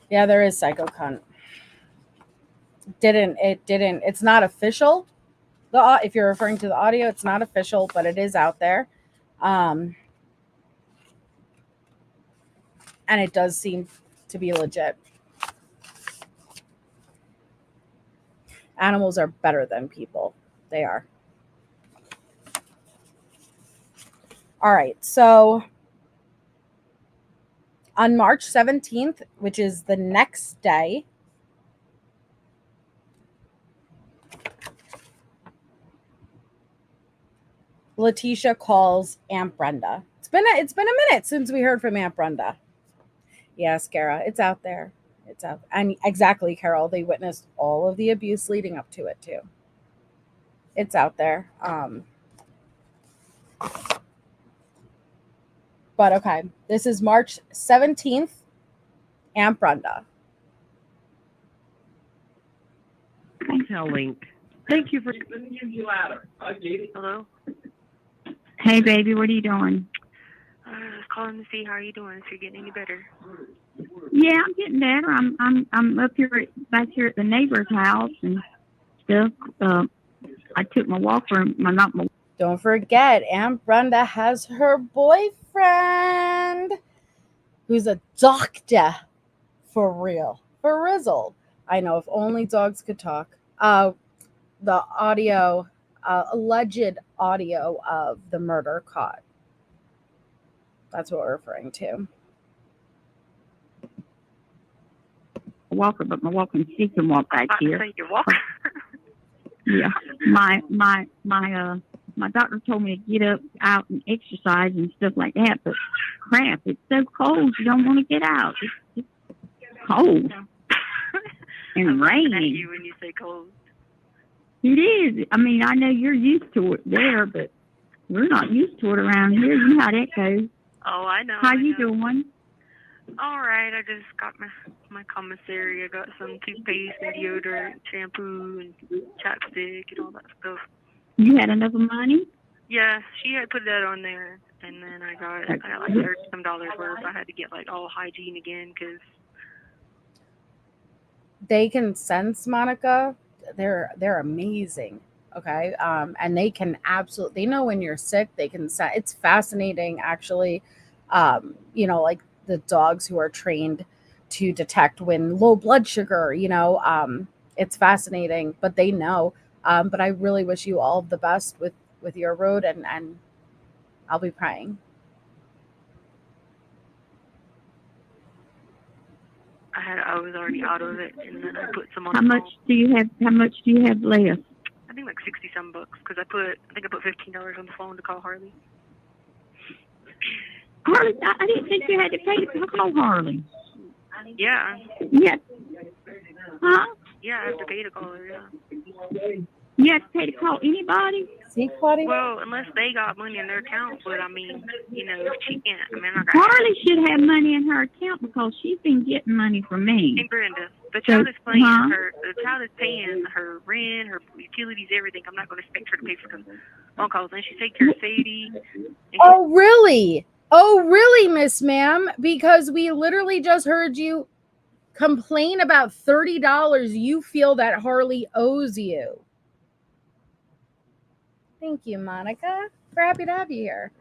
Speaker 2: Yeah, there is psycho cunt. It's not official. If you're referring to the audio, it's not official, but it is out there. And it does seem to be legit. Animals are better than people. They are. All right. So on March 17th, which is the next day, Letecia calls Aunt Brenda. It's been a minute since we heard from Aunt Brenda. Yes, Kara, it's out there. It's out. And exactly, Carol, they witnessed all of the abuse leading up to it too. It's out there. But okay, this is March 17th. Aunt Brenda.
Speaker 7: Tell link. Thank you for letting you louder. Hi, Jade.
Speaker 4: Hello?
Speaker 5: Hey, baby. What are you doing?
Speaker 4: Calling to see how you doing, if you're getting any better.
Speaker 5: Yeah, I'm getting better. I'm up here back here at the neighbor's house and stuff. I took my walk for not my.
Speaker 2: Don't forget, Aunt Brenda has her boyfriend, who's a doctor, for real, for Rizzle. I know, if only dogs could talk. The audio, alleged audio of the murder caught. That's what we're referring to.
Speaker 8: walker, but my walking stick can walk back here.
Speaker 4: I your walker.
Speaker 8: Yeah, my doctor told me to get up, out, and exercise and stuff like that. But crap, it's so cold. You don't want to get out. It's cold and raining.
Speaker 4: At you when you say cold.
Speaker 8: It is. I mean, I know you're used to it there, but we're not used to it around here. You know how that goes.
Speaker 4: Oh, I know.
Speaker 8: How you doing?
Speaker 4: All right. I just got my commissary. I got some toothpaste and deodorant, shampoo and chapstick and all that stuff.
Speaker 8: You had enough money?
Speaker 4: Yeah, she had put that on there, and then I got like $30 worth. I had to get like all hygiene again because
Speaker 2: they can sense, Monica. They're amazing. Okay, and they can absolutely. They know when you're sick. They can sense. It's fascinating, actually. You know, like the dogs who are trained to detect when low blood sugar. You know, it's fascinating, but they know. But I really wish you all the best with your road, and I'll be praying.
Speaker 4: I was already out of it, and then I put some on.
Speaker 8: How much do you have left?
Speaker 4: I think like $60 because I think I put $15 on the phone to call Harley.
Speaker 8: Harley, I didn't think you had to pay to call Harley.
Speaker 4: Yeah.
Speaker 8: Yeah. Huh?
Speaker 4: Yeah, I have to pay to call her. Yeah.
Speaker 8: You have to pay to call anybody?
Speaker 2: See, Claudia?
Speaker 4: Well, unless they got money in their account, but I mean, you know, she can't. I mean,
Speaker 8: Harley should have money in her account because she's been getting money from me.
Speaker 4: Hey, Brenda, the child is paying the child is paying her rent, her utilities, everything. I'm not going to expect her to pay for the phone calls. And she takes care of Sadie.
Speaker 2: Oh, really? Oh, really, Miss Ma'am? Because we literally just heard you complain about $30 you feel that Harley owes you. Thank you, Monica. We're happy to have you here.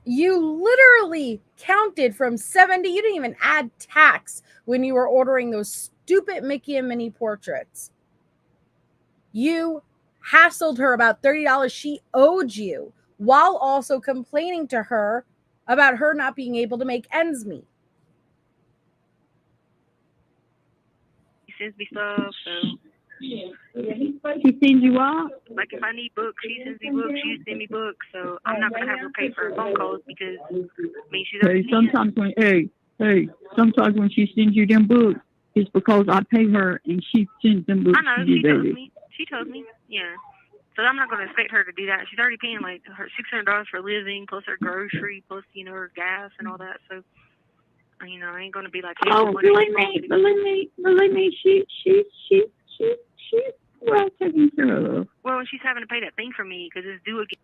Speaker 2: You literally counted from 70. You didn't even add tax when you were ordering those stupid Mickey and Minnie portraits. You hassled her about $30 she owed you while also complaining to her about her not being able to make ends meet.
Speaker 4: She sends me stuff, so...
Speaker 8: She sends you off?
Speaker 4: Like if I need books, she sends me books. She sends me books, so I'm not gonna have her pay for her phone calls because I mean she's already
Speaker 8: sometimes when she sends you them books, it's because I pay her and she sends them books.
Speaker 4: I know,
Speaker 8: to you,
Speaker 4: she tells me, yeah. So I'm not gonna expect her to do that. She's already paying like her $600 for living, plus her grocery, plus her gas and all that. So you know, I ain't gonna be like, hey,
Speaker 8: believe me, she's well taken care of.
Speaker 4: Well, she's having to pay that thing for me because it's due again.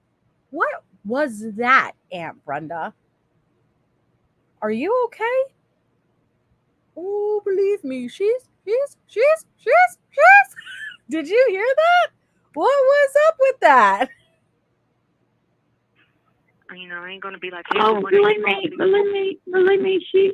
Speaker 2: What was that, Aunt Brenda? Are you okay? Oh, believe me, she's. Did you hear that? What was up with that?
Speaker 4: You know, I ain't gonna be like, hey,
Speaker 8: believe me, she's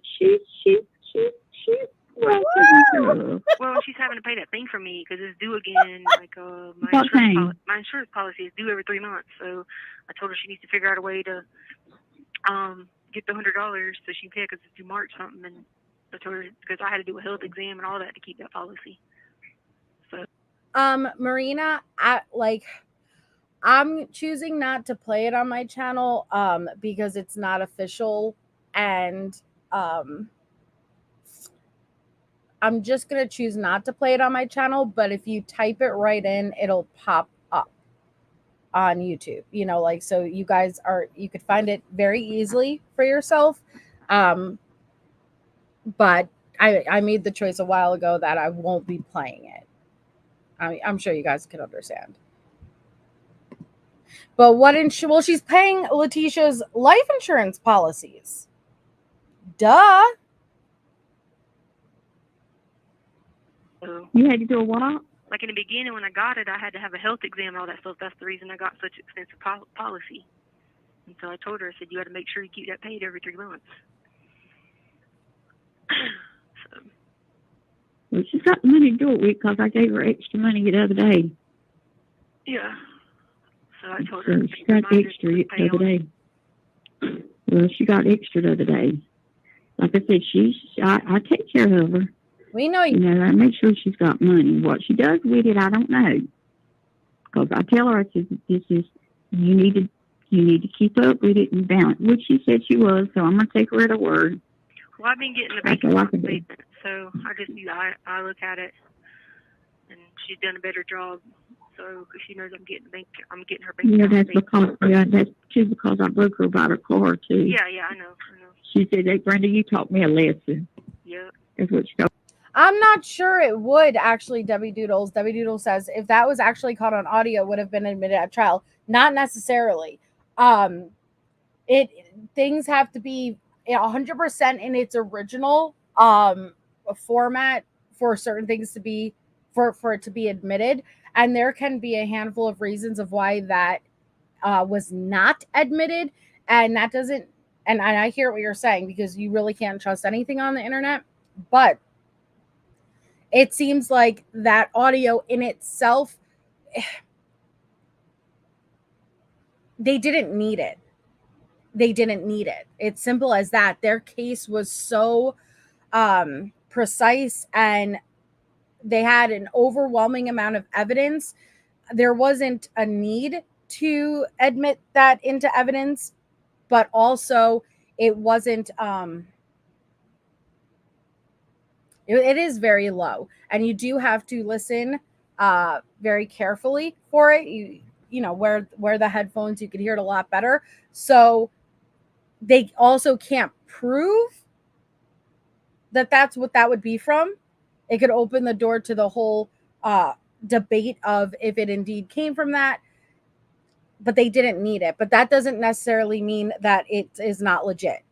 Speaker 8: well taken care of.
Speaker 4: Well, she's having to pay that thing for me because it's due again. Like my insurance policy is due every 3 months, so I told her she needs to figure out a way to get the $100 so she can pay because it's due March something. And I told her because I had to do a health exam and all that to keep that policy. So,
Speaker 2: Marina, I'm choosing not to play it on my channel because it's not official, and I'm just going to choose not to play it on my channel, but if you type it right in, it'll pop up on YouTube, you know, like, so you could find it very easily for yourself. But I made the choice a while ago that I won't be playing it. I'm sure you guys can understand. But well, she's paying Letecia's life insurance policies. Duh.
Speaker 8: You had to do a what?
Speaker 4: Like in the beginning when I got it, I had to have a health exam and all that stuff. That's the reason I got such expensive policy. And so I told her, I said, you got to make sure you keep that paid every 3 months. So.
Speaker 8: Well, she's got the money to do it with because I gave her extra money the other day.
Speaker 4: Yeah. So I told her.
Speaker 8: She got extra the other day. Well, she got extra the other day. like I said, I take care of her.
Speaker 2: We know you.
Speaker 8: You know, I make sure she's got money. What she does with it, I don't know. Because I tell her, I said, this is, you need to keep up with it and balance, which she said she was, so I'm going to take her at her word.
Speaker 4: Well, I've been getting the bank account statement, so I look at it, and she's done a better job. So she knows I'm getting her bank account statement.
Speaker 8: That's too because I broke her about her car too.
Speaker 4: Yeah, I know.
Speaker 8: She said, "Hey, Brenda, you taught me a lesson."
Speaker 4: Yeah.
Speaker 8: That's what she told.
Speaker 2: I'm not sure it would actually, Debbie Doodles. Debbie Doodles says if that was actually caught on audio, it would have been admitted at trial. Not necessarily. Things have to be 100% in its original format for certain things to be for it to be admitted, and there can be a handful of reasons of why that was not admitted, and that doesn't. And I hear what you're saying because you really can't trust anything on the internet, but it seems like that audio in itself, they didn't need it. It's simple as that. Their case was so precise and they had an overwhelming amount of evidence. There wasn't a need to admit that into evidence, but also it wasn't, it is very low, and you do have to listen very carefully for it. You know, wear the headphones, you can hear it a lot better. So they also can't prove that that's what that would be from. It could open the door to the whole debate of if it indeed came from that, but they didn't need it. But that doesn't necessarily mean that it is not legit.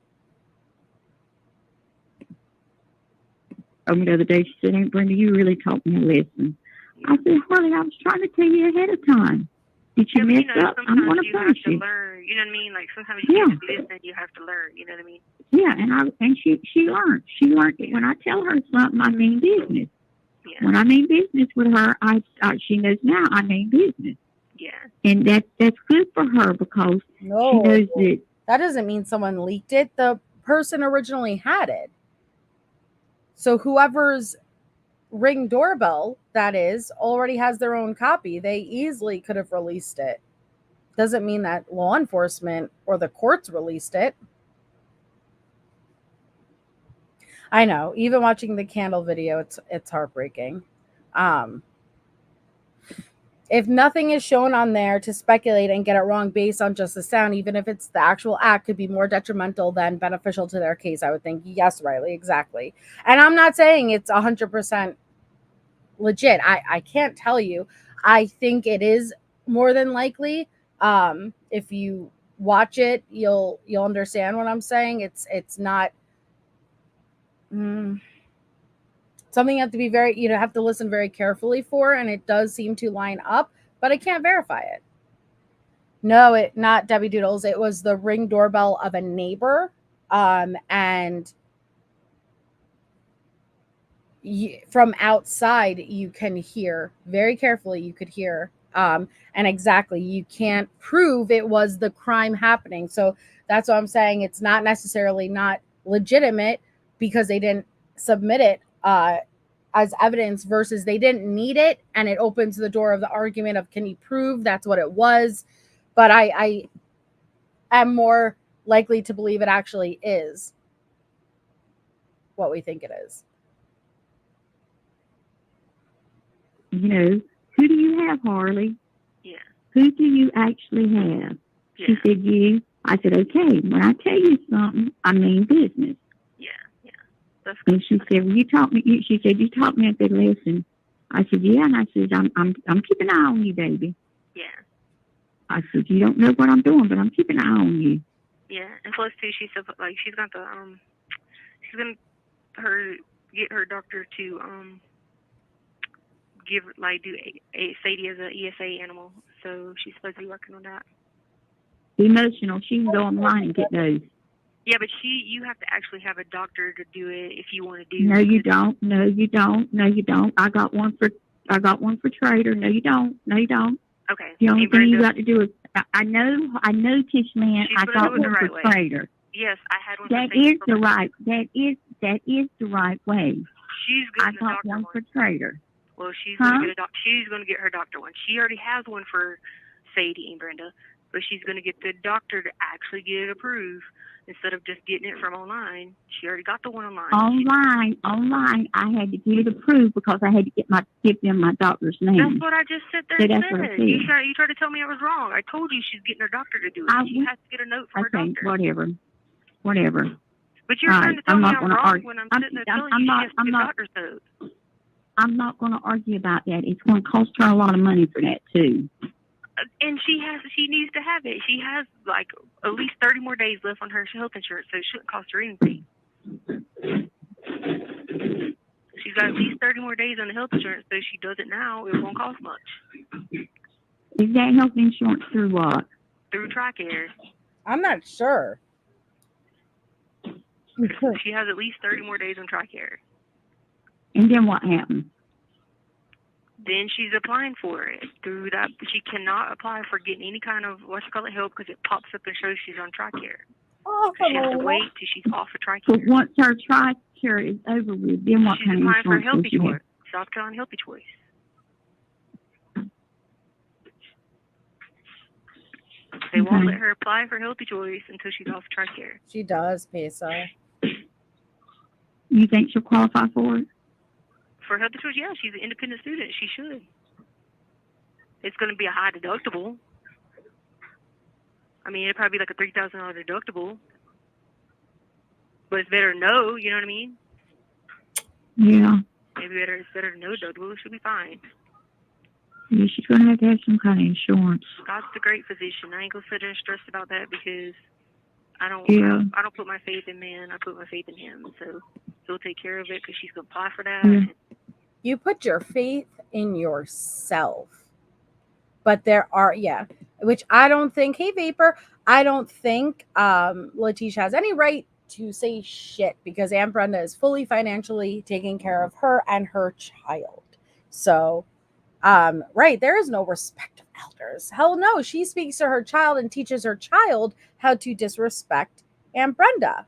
Speaker 8: The other day, she said, "Aunt Brenda, you really taught me a lesson." I said, "Harley, I was trying to tell you ahead of time. Did you mess up? I'm going to punish you."
Speaker 4: Learn, you know what I mean? Like sometimes you have to listen, you have to learn. You know what I mean?
Speaker 8: Yeah, and she learned. She learned it. When I tell her something, I mean business. Yeah. When I mean business with her, she knows now I mean business.
Speaker 4: Yeah.
Speaker 8: And that's good for her because she knows
Speaker 2: that doesn't mean someone leaked it. The person originally had it. So whoever's Ring doorbell, that is, already has their own copy. They easily could have released it. Doesn't mean that law enforcement or the courts released it. I know. Even watching the candle video, it's heartbreaking. If nothing is shown on there to speculate and get it wrong based on just the sound, even if it's the actual act, could be more detrimental than beneficial to their case, I would think. Yes, Riley, exactly. And I'm not saying it's 100% legit. I can't tell you. I think it is more than likely. If you watch it, you'll understand what I'm saying. It's not something you have to be have to listen very carefully for, and it does seem to line up, but I can't verify it. No, not Debbie Doodles. It was the Ring doorbell of a neighbor, and from outside you can hear very carefully. You could hear, and exactly, you can't prove it was the crime happening. So that's what I'm saying. It's not necessarily not legitimate because they didn't submit it as evidence versus they didn't need it, and it opens the door of the argument of can you prove that's what it was. But I am more likely to believe it actually is what we think it is.
Speaker 8: You know, who do you have, Harley?
Speaker 4: Yeah.
Speaker 8: Who do you actually have? Yeah. She said, you. I said, okay, when I tell you something, I mean business. And she said, "Well, you taught me." She said, "You taught me a good lesson." I said, "Yeah," and I said, "I'm keeping an eye on you, baby."
Speaker 4: Yeah.
Speaker 8: I said, "You don't know what I'm doing, but I'm keeping an eye on you."
Speaker 4: Yeah, and plus too, she said like she's got the she's gonna get her doctor to do Sadie as a ESA animal, so she's supposed to be working on that.
Speaker 8: Emotional. She can go online and get those.
Speaker 4: Yeah, but you have to actually have a doctor to do it if you want to do.
Speaker 8: No, you don't. No, you don't. No, you don't. I got one for Trader. No, you don't. No, you don't.
Speaker 4: Okay.
Speaker 8: The only thing you got to do is I know, Tish, man. I got one for Trader.
Speaker 4: Yes, I had one.
Speaker 8: That is the right. That is the right way.
Speaker 4: She's
Speaker 8: I
Speaker 4: getting the
Speaker 8: got
Speaker 4: doctor
Speaker 8: one
Speaker 4: one.
Speaker 8: for Trader.
Speaker 4: Well, she's gonna get her doctor one. She already has one for Sadie and Brenda, but she's gonna get the doctor to actually get it approved instead of just getting it from online. She already got the one online.
Speaker 8: Online. I had to get it approved because I had to give them my doctor's name.
Speaker 4: That's what I just said there
Speaker 8: So
Speaker 4: and
Speaker 8: that's what I
Speaker 4: said.
Speaker 8: said.
Speaker 4: You tried to tell me I was wrong. I told you she's getting her doctor to do it. She has to get a note from her doctor.
Speaker 8: Whatever.
Speaker 4: But you're trying to tell me I'm wrong when I'm sitting there telling you she has to get a doctor's note.
Speaker 8: I'm not going to argue about that. It's going to cost her a lot of money for that too.
Speaker 4: And she needs to have it. She has like at least 30 more days left on her health insurance, so it shouldn't cost her anything. She's got at least 30 more days on the health insurance, so if she does it now, it won't cost much.
Speaker 8: Is that health insurance through what?
Speaker 4: Through TRICARE.
Speaker 2: I'm not sure.
Speaker 4: She has at least 30 more days on TRICARE.
Speaker 8: And then what happens?
Speaker 4: Then she's applying for it through that. She cannot apply for getting any kind of help because it pops up and shows she's on TRICARE.
Speaker 2: Oh,
Speaker 4: she has to wait till she's off of TRICARE.
Speaker 8: So once her TRICARE is over with, then what kind of insurance? She's applying for
Speaker 4: Healthy Choice, South Carolina Healthy Choice. They won't let her apply for Healthy Choice until she's off TRICARE.
Speaker 2: She does, Pesa.
Speaker 8: You think she'll qualify for it?
Speaker 4: For Healthy Choice, yeah, she's an independent student. She should. It's going to be a high deductible. I mean, it'd probably be like a $3,000 deductible. But it's better to know, you know what I mean?
Speaker 8: Yeah.
Speaker 4: Maybe it's better to know deductible. It should be fine.
Speaker 8: Yeah, she's going to have some kind of insurance.
Speaker 4: God's the great physician. I ain't going to sit there and stress about that because I don't put my faith in man. I put my faith in him. So he'll take care of it because she's going to apply for that.
Speaker 8: Yeah.
Speaker 2: You put your faith in yourself. But there are, which I don't think, hey, Vapor, I don't think Letecia has any right to say shit because Aunt Brenda is fully financially taking care of her and her child. So, right, there is no respect of elders. Hell no, she speaks to her child and teaches her child how to disrespect Aunt Brenda.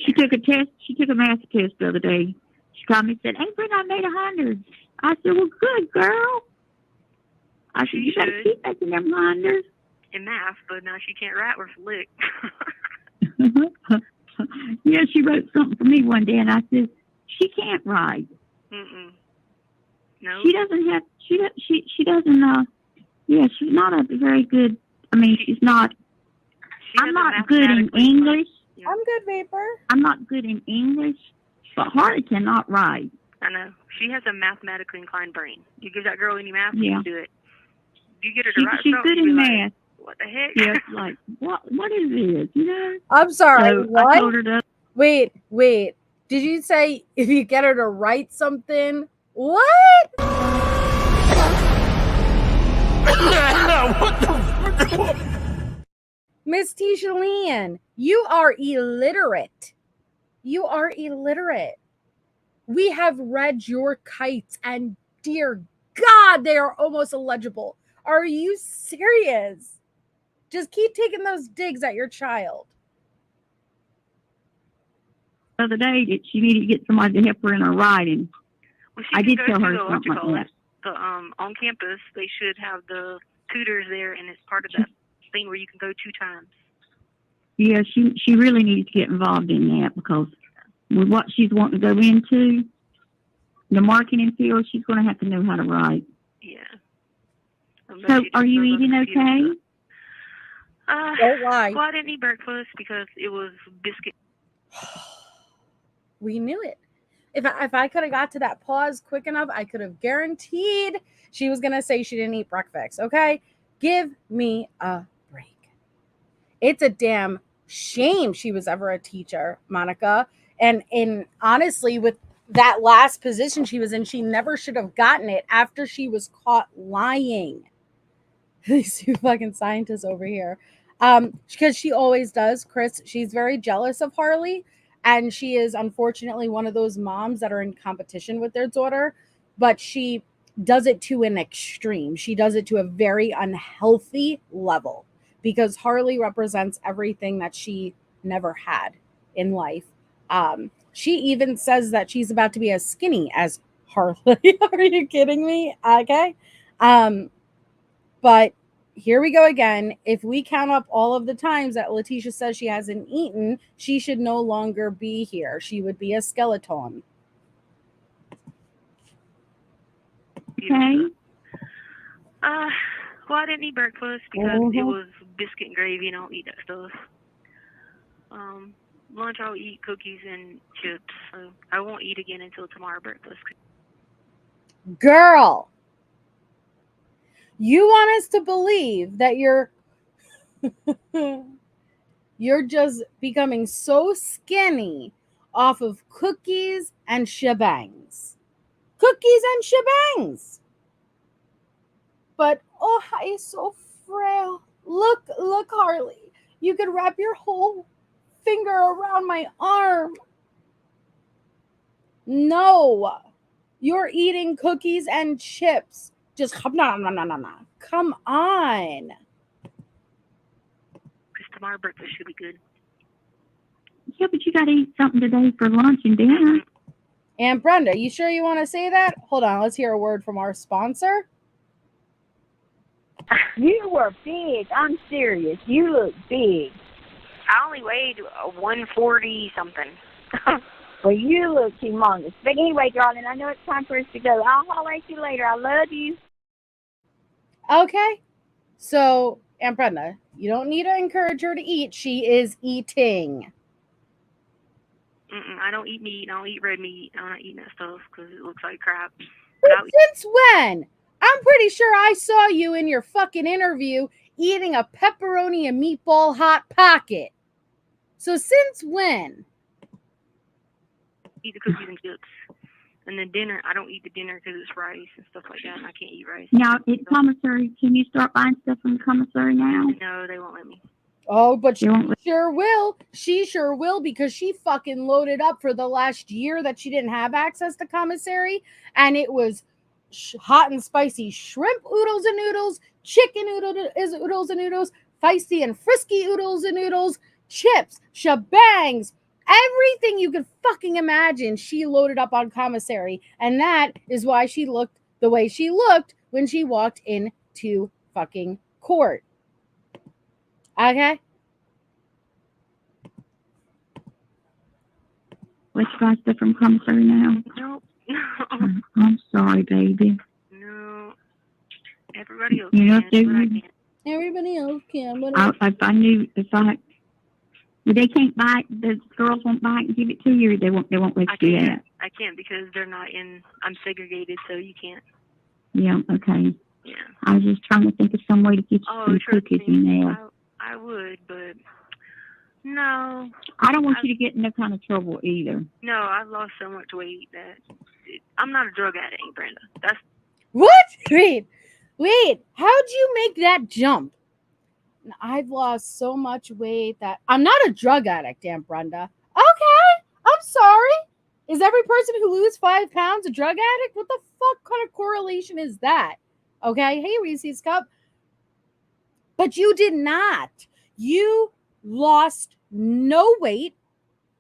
Speaker 8: She took a test. She took a math test the other day. She called me and said, "Hey, Brenda, I made 100." I said, "Well, good girl." I said, "You got to keep making them 100s."
Speaker 4: In math, but now she can't write or lick.
Speaker 8: Yeah, she wrote something for me one day, and I said, "She can't write."
Speaker 4: No.
Speaker 8: She doesn't have. She doesn't. Yeah, she's not a very good. I mean, she's not. I'm not good in English.
Speaker 4: Yeah.
Speaker 2: I'm good, Vapor.
Speaker 8: I'm not good in English, but Harley cannot write.
Speaker 4: I know. She has a mathematically inclined brain. You give that girl any math, she can do it. You get her to write
Speaker 8: She's
Speaker 4: something,
Speaker 8: good in math.
Speaker 4: Like, what the heck?
Speaker 8: Yes, like, what is this, you know?
Speaker 2: I'm sorry,
Speaker 8: so
Speaker 2: what?
Speaker 8: I told her to...
Speaker 2: Wait. Did you say if you get her to write something? What?
Speaker 3: What the...
Speaker 2: Miss Tisha Leanne, you are illiterate. You are illiterate. We have read your kites, and dear God, they are almost illegible. Are you serious? Just keep taking those digs at your child.
Speaker 8: The other day that she needed to get somebody to help her in her writing.
Speaker 4: Well,
Speaker 8: I did tell her something like that.
Speaker 4: On campus, they should have the tutors there, and it's part of that thing where you can go 2 times.
Speaker 8: Yeah, she really needs to get involved in that because with what she's wanting to go into, the marketing field, she's going to have to know how to write.
Speaker 4: Yeah.
Speaker 8: So, are you eating okay?
Speaker 2: Don't lie.
Speaker 4: Well, I didn't eat breakfast because it was biscuit.
Speaker 2: We knew it. If I could have got to that pause quick enough, I could have guaranteed she was going to say she didn't eat breakfast. Okay? Give me a break. It's a damn shame she was ever a teacher, Monica. And honestly, with that last position she was in, she never should have gotten it after she was caught lying. These two fucking scientists over here. Because she always does, Chris. She's very jealous of Harley. And she is unfortunately one of those moms that are in competition with their daughter, but she does it to an extreme. She does it to a very unhealthy level because Harley represents everything that she never had in life. She even says that she's about to be as skinny as Harley. Are you kidding me? Okay. But here we go again. If we count up all of the times that Letecia says she hasn't eaten, she should no longer be here. She would be a skeleton.
Speaker 8: Okay.
Speaker 4: Well, I didn't eat breakfast because it was biscuit and gravy, and I don't eat that stuff. Lunch, I'll eat cookies and chips. So I won't eat again until tomorrow breakfast.
Speaker 2: Girl, you want us to believe that you're just becoming so skinny off of cookies and shebangs. Cookies and shebangs. But oh, he's so frail. Look, Harley. You could wrap your whole finger around my arm. No, you're eating cookies and chips. Just come on.
Speaker 4: Because tomorrow breakfast should be good.
Speaker 8: Yeah, but you got to eat something today for lunch and dinner.
Speaker 2: And Brenda, you sure you want to say that? Hold on, let's hear a word from our sponsor.
Speaker 9: You were big. I'm serious. You look big.
Speaker 4: I only weighed 140 something.
Speaker 9: Well, you look humongous. But anyway, darling, I know it's time for us to go. I'll holler at you later. I love you.
Speaker 2: Okay. So, Aunt Brenda, you don't need to encourage her to eat. She is eating.
Speaker 4: I don't eat meat. I don't eat red meat. I'm not eating that stuff because it looks like crap.
Speaker 2: Since when? I'm pretty sure I saw you in your fucking interview eating a pepperoni and meatball hot pocket. So since when?
Speaker 4: Eat the cookies and chips. And then dinner, I don't eat the dinner because it's rice and stuff like that, and I can't eat rice.
Speaker 8: Now, it's commissary. Can you start buying stuff from the commissary now?
Speaker 4: No, they won't let me.
Speaker 2: Oh, but she sure will. She sure will because she fucking loaded up for the last year that she didn't have access to commissary. And it was hot and spicy shrimp oodles and noodles, chicken oodles and noodles, feisty and frisky oodles and noodles, chips, shebangs, everything you could fucking imagine. She loaded up on commissary. And that is why she looked the way she looked when she walked into fucking court. Okay.
Speaker 8: Let's buy stuff from commissary now.
Speaker 4: Nope.
Speaker 8: I'm sorry, baby.
Speaker 4: No. Everybody else
Speaker 8: you know,
Speaker 4: can.
Speaker 2: Everybody else can. But
Speaker 8: they can't buy it, the girls won't buy it and give it to you, or they won't let you do that.
Speaker 4: I can't because they're not in. I'm segregated, so you can't.
Speaker 8: Yeah. Okay.
Speaker 4: Yeah.
Speaker 8: I was just trying to think of some way to get you some cookies in there.
Speaker 4: I would, but no.
Speaker 8: I don't want you to get in no kind of trouble either.
Speaker 4: No, I've lost so much weight that I'm not a drug addict, Brenda. That's
Speaker 2: what? Wait. How'd you make that jump? I've lost so much weight that I'm not a drug addict, Aunt Brenda. Okay, I'm sorry. Is every person who loses 5 pounds a drug addict? What the fuck kind of correlation is that? Okay, hey, Reese's Cup. But you did not. You lost no weight.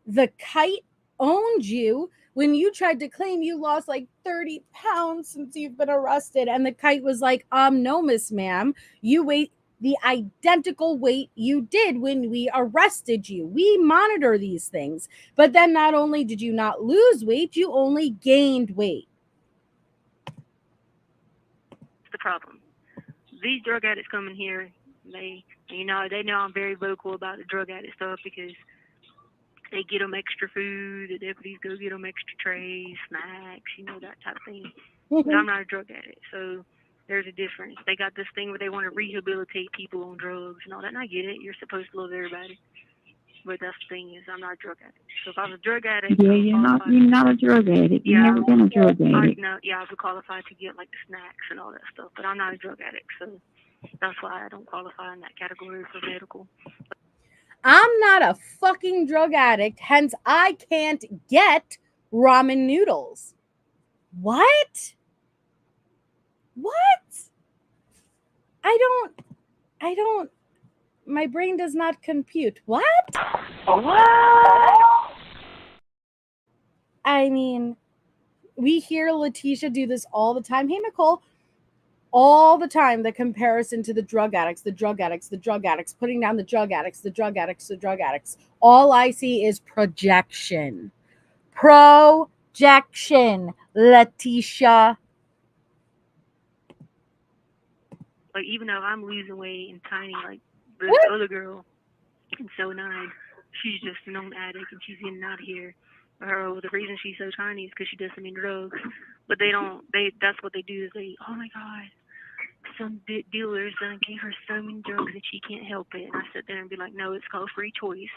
Speaker 2: The kite owned you when you tried to claim you lost like 30 pounds since you've been arrested. And the kite was like, no, Miss Ma'am, you weigh the identical weight you did when we arrested you. We monitor these things. But then not only did you not lose weight, you only gained weight.
Speaker 4: The problem. These drug addicts come in here, they know I'm very vocal about the drug addict stuff because they get them extra food, the deputies go get them extra trays, snacks, that type of thing. But I'm not a drug addict, so there's a difference. They got this thing where they want to rehabilitate people on drugs and all that, and I get it. You're supposed to love everybody. But that's the thing is, I'm not a drug addict. So if I was a drug addict...
Speaker 8: Yeah, you're not a drug addict. You've never been a drug addict.
Speaker 4: I would qualify to get, like, the snacks and all that stuff. But I'm not a drug addict, so that's why I don't qualify in that category for medical.
Speaker 2: I'm not a fucking drug addict, hence I can't get ramen noodles. What? I don't, my brain does not compute. What? I mean, we hear Letecia do this all the time. Hey, Nicole. All the time, the comparison to the drug addicts, putting down the drug addicts. All I see is projection. Letecia.
Speaker 4: Like, even though I'm losing weight and tiny, like this other girl, and so nine, she's just a known addict and she's getting out of here. The reason she's so tiny is because she does so many drugs. But that's what they do is oh my God, some dealers gave her so many drugs that she can't help it. And I sit there and be like, no, it's called free choice.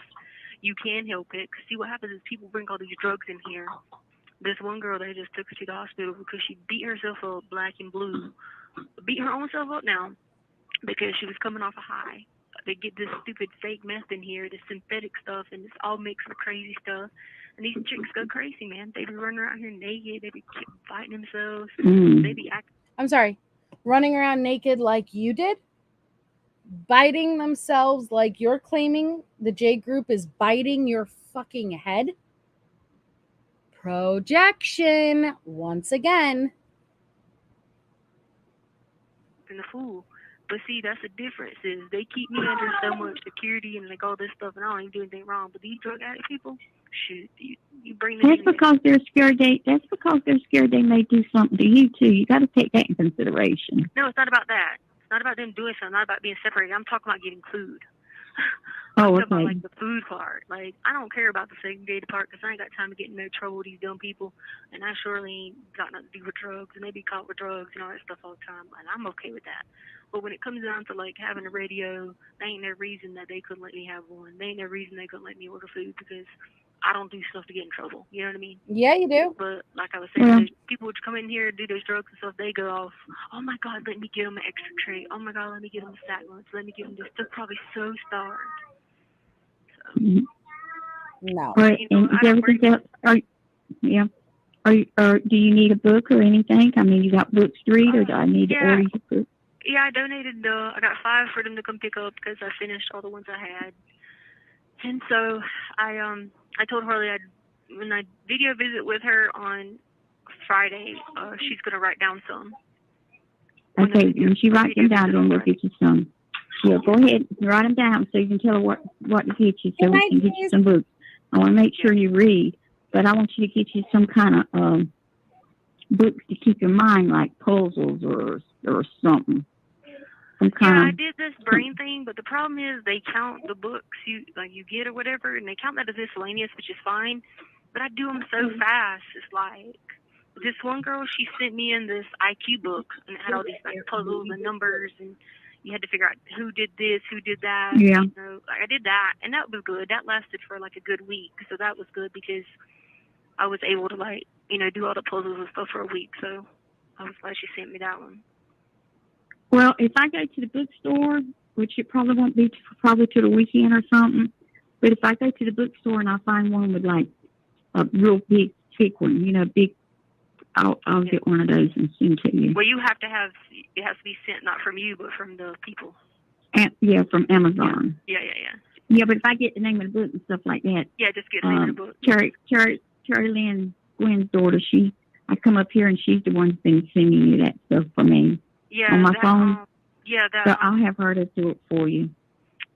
Speaker 4: You can help it. Because see, what happens is people bring all these drugs in here. This one girl, they just took her to the hospital because she beat herself up black and blue. Beat her own self up now because she was coming off a high. They get this stupid fake meth in here, this synthetic stuff, and it's all mixed with crazy stuff. And these chicks go crazy, man. They be running around here naked. They be fighting themselves. They be acting.
Speaker 2: I'm sorry. Running around naked like you did? Biting themselves like you're claiming the Jade group is biting your fucking head? Projection. Once again.
Speaker 4: And the fool. But see, that's the difference is they keep me under so much security and like all this stuff, and I don't even do anything wrong. But these drug addict people, shoot, you bring them.
Speaker 8: That's because they're scared. They may do something to you too. You got to take that in consideration.
Speaker 4: No, it's not about that. It's not about them doing something. Not about being separated. I'm talking about getting food.
Speaker 8: I'm
Speaker 4: talking about like the food part. Like, I don't care about the segregated part because I ain't got time to get in no trouble with these dumb people, and I surely ain't got nothing to do with drugs, and they be caught with drugs and all that stuff all the time, and I'm okay with that. But when it comes down to like having a radio, there ain't no reason that they couldn't let me have one. There ain't no reason they couldn't let me order food because I don't do stuff to get in trouble. You know what I mean?
Speaker 2: Yeah, you do.
Speaker 4: But like I was saying, people would come in here and do those drugs and stuff. They go off, oh my God, let me get them an extra tray. Oh my God, let me get them a sack lunch. Let me give them this. They're probably so starved. So,
Speaker 2: no.
Speaker 8: Right. And is everything else? Do you need a book or anything? I mean, you got books to read, or do I need to order you a book?
Speaker 4: Yeah, I donated. I got 5 for them to come pick up because I finished all the ones I had. And so I told Harley when I video visit with her on Friday, she's gonna write down some.
Speaker 8: Okay, when she writes them down, then we'll get you some. Yeah, go ahead and write them down so you can tell her what to get you, so we can get you some books. I want to make sure you read, but I want you to get you some kind of books to keep your mind, like puzzles or something.
Speaker 4: I did this brain thing, but the problem is they count the books you get or whatever, and they count that as miscellaneous, which is fine. But I do them so fast. It's like this one girl, she sent me in this IQ book, and it had all these like puzzles and numbers, and you had to figure out who did this, who did that.
Speaker 8: Yeah.
Speaker 4: You know, I did that, and that was good. That lasted for like a good week, so that was good because I was able to do all the puzzles and stuff for a week. So I was glad she sent me that one.
Speaker 8: Well, if I go to the bookstore, which it probably won't be probably to the weekend or something, but if I go to the bookstore and I find one with like a real big, thick one, I'll get one of those and send to you.
Speaker 4: Well, it has to be sent not from you, but from the people.
Speaker 8: Yeah, from Amazon.
Speaker 4: Yeah.
Speaker 8: Yeah, but if I get the name of the book and stuff like that.
Speaker 4: Yeah, just get the name of the book.
Speaker 8: Terry Lynn, Gwen's daughter, I come up here and she's the one that's been sending you that stuff for me.
Speaker 4: Yeah,
Speaker 8: on my phone. So I'll have her to do it for you.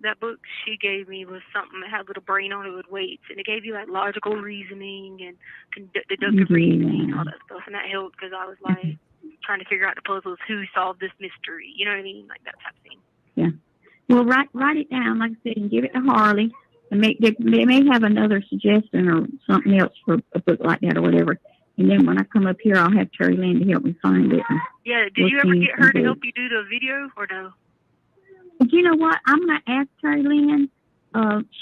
Speaker 4: That book she gave me was something that had a little brain on it with weights, and it gave you like logical reasoning and deductive reasoning and all that stuff, and that helped because I was like trying to figure out the puzzles, who solved this mystery, you know what I mean, like that type of thing.
Speaker 8: Yeah. Well, write it down, like I said, and give it to Harley, and they may have another suggestion or something else for a book like that or whatever. And then when I come up here, I'll have Terry Lynn to help me find it.
Speaker 4: Yeah, did you ever get her to help you do the video or no?
Speaker 8: You know what? I'm going to ask Terry Lynn.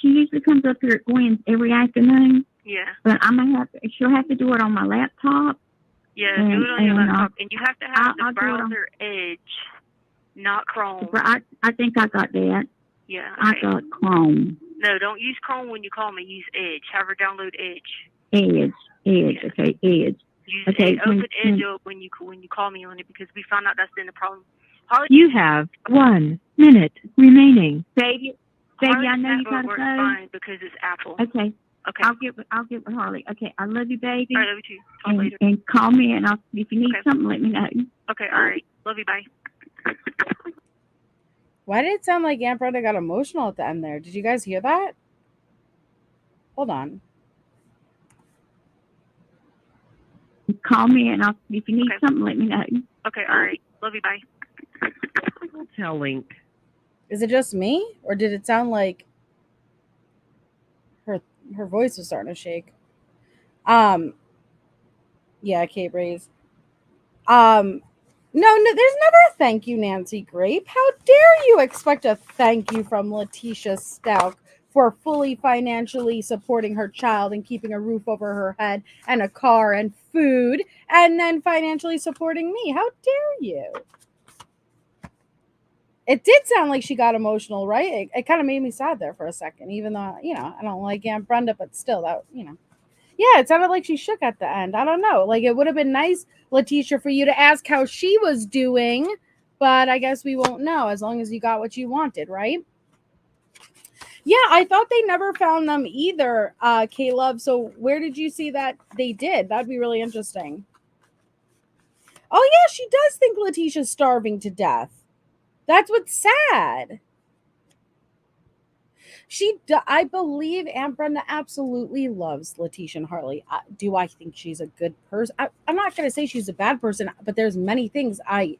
Speaker 8: She usually comes up here at Gwen's every afternoon.
Speaker 4: Yeah.
Speaker 8: But she'll have to do it on my laptop.
Speaker 4: Yeah, do it on your laptop. And you have to have the browser Edge, not Chrome.
Speaker 8: I think I got that.
Speaker 4: Yeah. Okay.
Speaker 8: I got Chrome.
Speaker 4: No, don't use Chrome when you call me. Use Edge. Have her download Edge.
Speaker 8: Edge. Okay, Edge.
Speaker 4: Use
Speaker 8: Okay,
Speaker 4: Edge. Open Edge up when you call me on it because we found out that's been the problem. Harley,
Speaker 6: You have 1 minute remaining.
Speaker 8: Baby, I know you got to
Speaker 4: works
Speaker 8: go.
Speaker 4: fine because it's Apple.
Speaker 8: Okay.
Speaker 4: Okay.
Speaker 8: I'll get with Harley. Okay, I love you, baby.
Speaker 4: All right, love you too. Talk later.
Speaker 8: And call me, and if you need something, let me know.
Speaker 4: Okay, all right. Love you. Bye.
Speaker 2: Why did it sound like Aunt Brenda got emotional at the end there? Did you guys hear that? Hold on.
Speaker 8: Call me, and if you need something, let me know.
Speaker 4: Okay, all right. Love you. Bye.
Speaker 7: Tell Link.
Speaker 2: Is it just me, or did it sound like her voice was starting to shake? Yeah, Kate Braze. No, there's never a thank you, Nancy Grape. How dare you expect a thank you from Letecia Stauch for fully financially supporting her child and keeping a roof over her head and a car and food, and then financially supporting me? How dare you? It did sound like she got emotional, right? It kind of made me sad there for a second, even though, I don't like Aunt Brenda, but still, that, Yeah, it sounded like she shook at the end. I don't know. Like, it would have been nice, Letecia, for you to ask how she was doing, but I guess we won't know as long as you got what you wanted, right? Yeah, I thought they never found them either, Caleb. So where did you see that they did? That'd be really interesting. Oh, yeah, she does think Letecia's starving to death. That's what's sad. I believe Aunt Brenda absolutely loves Letecia and Harley. Do I think she's a good person? I'm not going to say she's a bad person, but there's many things I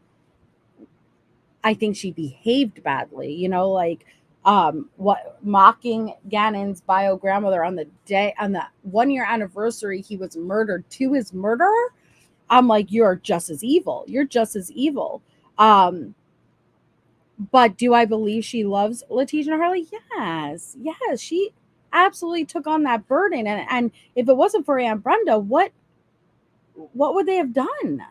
Speaker 2: think she behaved badly. Like mocking Gannon's bio grandmother on the 1 year anniversary he was murdered to his murderer. I'm like, you're just as evil. You're just as evil. But do I believe she loves Letecia and Harley? Yes. She absolutely took on that burden. And if it wasn't for Aunt Brenda, what would they have done?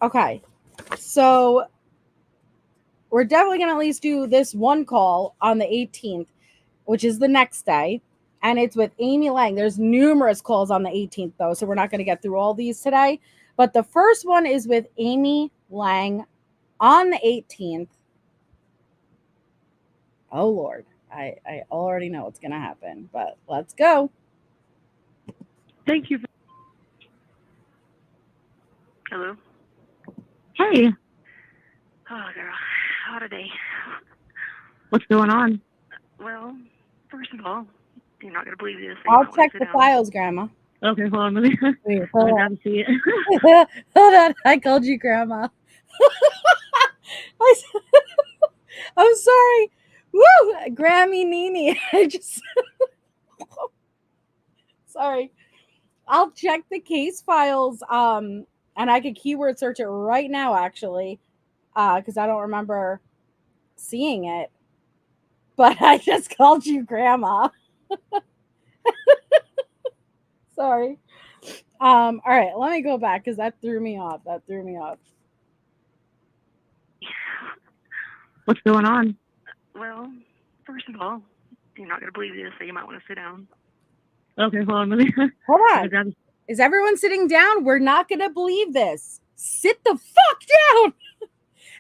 Speaker 2: Okay. So we're definitely going to at least do this one call on the 18th, which is the next day. And it's with Amy Lang. There's numerous calls on the 18th, though, so we're not going to get through all these today. But the first one is with Amy Lang on the 18th. Oh, Lord. I already know what's going to happen, but let's go.
Speaker 7: Thank you.
Speaker 4: Hello?
Speaker 8: Hey.
Speaker 4: Oh, girl. How today?
Speaker 8: What's going on?
Speaker 4: Well, first of all, you're not going to believe this.
Speaker 2: I'll check the files, Grandma.
Speaker 8: Okay, hold on.
Speaker 2: Wait, hold on.
Speaker 8: I gotta see it.
Speaker 2: Hold on. I called you Grandma. I'm sorry. Woo! Grammy Nini. Sorry. I'll check the case files. And I could keyword search it right now, actually. Because I don't remember seeing it. But I just called you Grandma. Sorry. All right, let me go back because that threw me off.
Speaker 8: What's going on?
Speaker 4: Well, first of all, you're not going to believe this, so you might want to sit down.
Speaker 8: Okay, hold on.
Speaker 2: Hold on. Is everyone sitting down? We're not going to believe this. Sit the fuck down.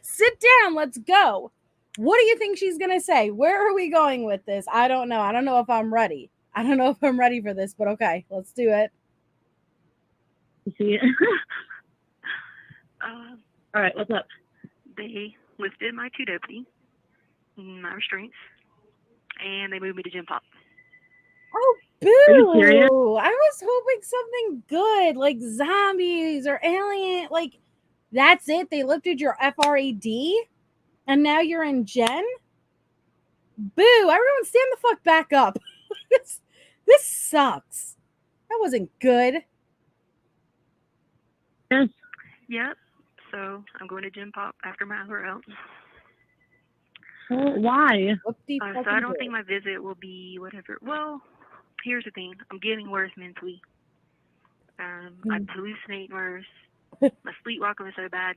Speaker 2: Sit down. Let's go. What do you think she's going to say? Where are we going with this? I don't know. I don't know if I'm ready. For this, but okay, let's do it.
Speaker 8: You see it? All right, what's up?
Speaker 4: They lifted my 2 deputy, my restraints, and they moved me to Gym Pop.
Speaker 2: Oh, boo!
Speaker 8: Are you serious?
Speaker 2: I was hoping something good, like zombies or alien. Like, that's it? They lifted your FRAD, and now you're in Gen? Boo! Everyone stand the fuck back up. This sucks. That wasn't good.
Speaker 8: Yes.
Speaker 4: Yep. So I'm going to Gym Pop after my hour out.
Speaker 8: Well, why?
Speaker 4: So I don't think my visit will be whatever. Well, here's the thing. I'm getting worse mentally. I hallucinate worse. My sleepwalking was so bad,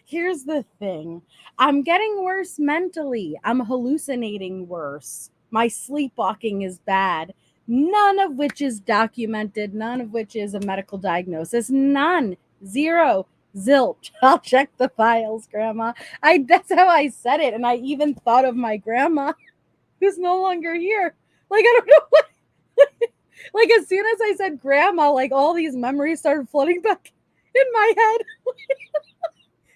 Speaker 2: Here's the thing. I'm getting worse mentally. I'm hallucinating worse. My sleepwalking is bad. None of which is documented. None of which is a medical diagnosis. None. Zero. Zilch. I'll check the files, Grandma. That's how I said it. And I even thought of my grandma who's no longer here. Like, I don't know what. Like, as soon as I said grandma, like, all these memories started flooding back in my head.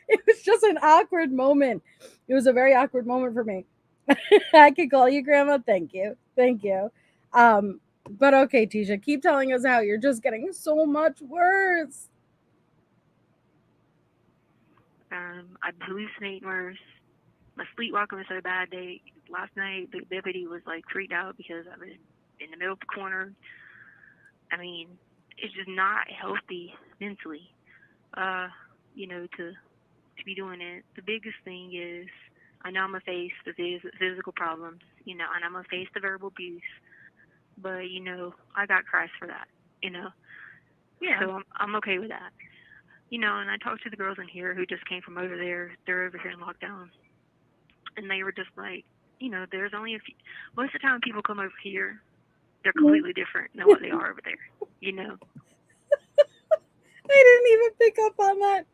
Speaker 2: It was just an awkward moment. It was a very awkward moment for me. I could call you grandma. Thank you. Thank you. But okay, Tisha, keep telling us how you're just getting so much worse.
Speaker 4: I'd hallucinate worse. My sleepwalking was so bad. Last night, the deputy was like freaked out because I was in the middle of the corner. I mean, it's just not healthy mentally, to be doing it. The biggest thing is I know I'm going to face the physical problems, and I'm going to face the verbal abuse, but, I got Christ for that,
Speaker 2: Yeah.
Speaker 4: So I'm okay with that. And I talked to the girls in here who just came from over there. They're over here in lockdown. And they were just like, there's only a few. Most of the time people come over here, they're completely different than what they are over there,
Speaker 2: I didn't even pick up on that.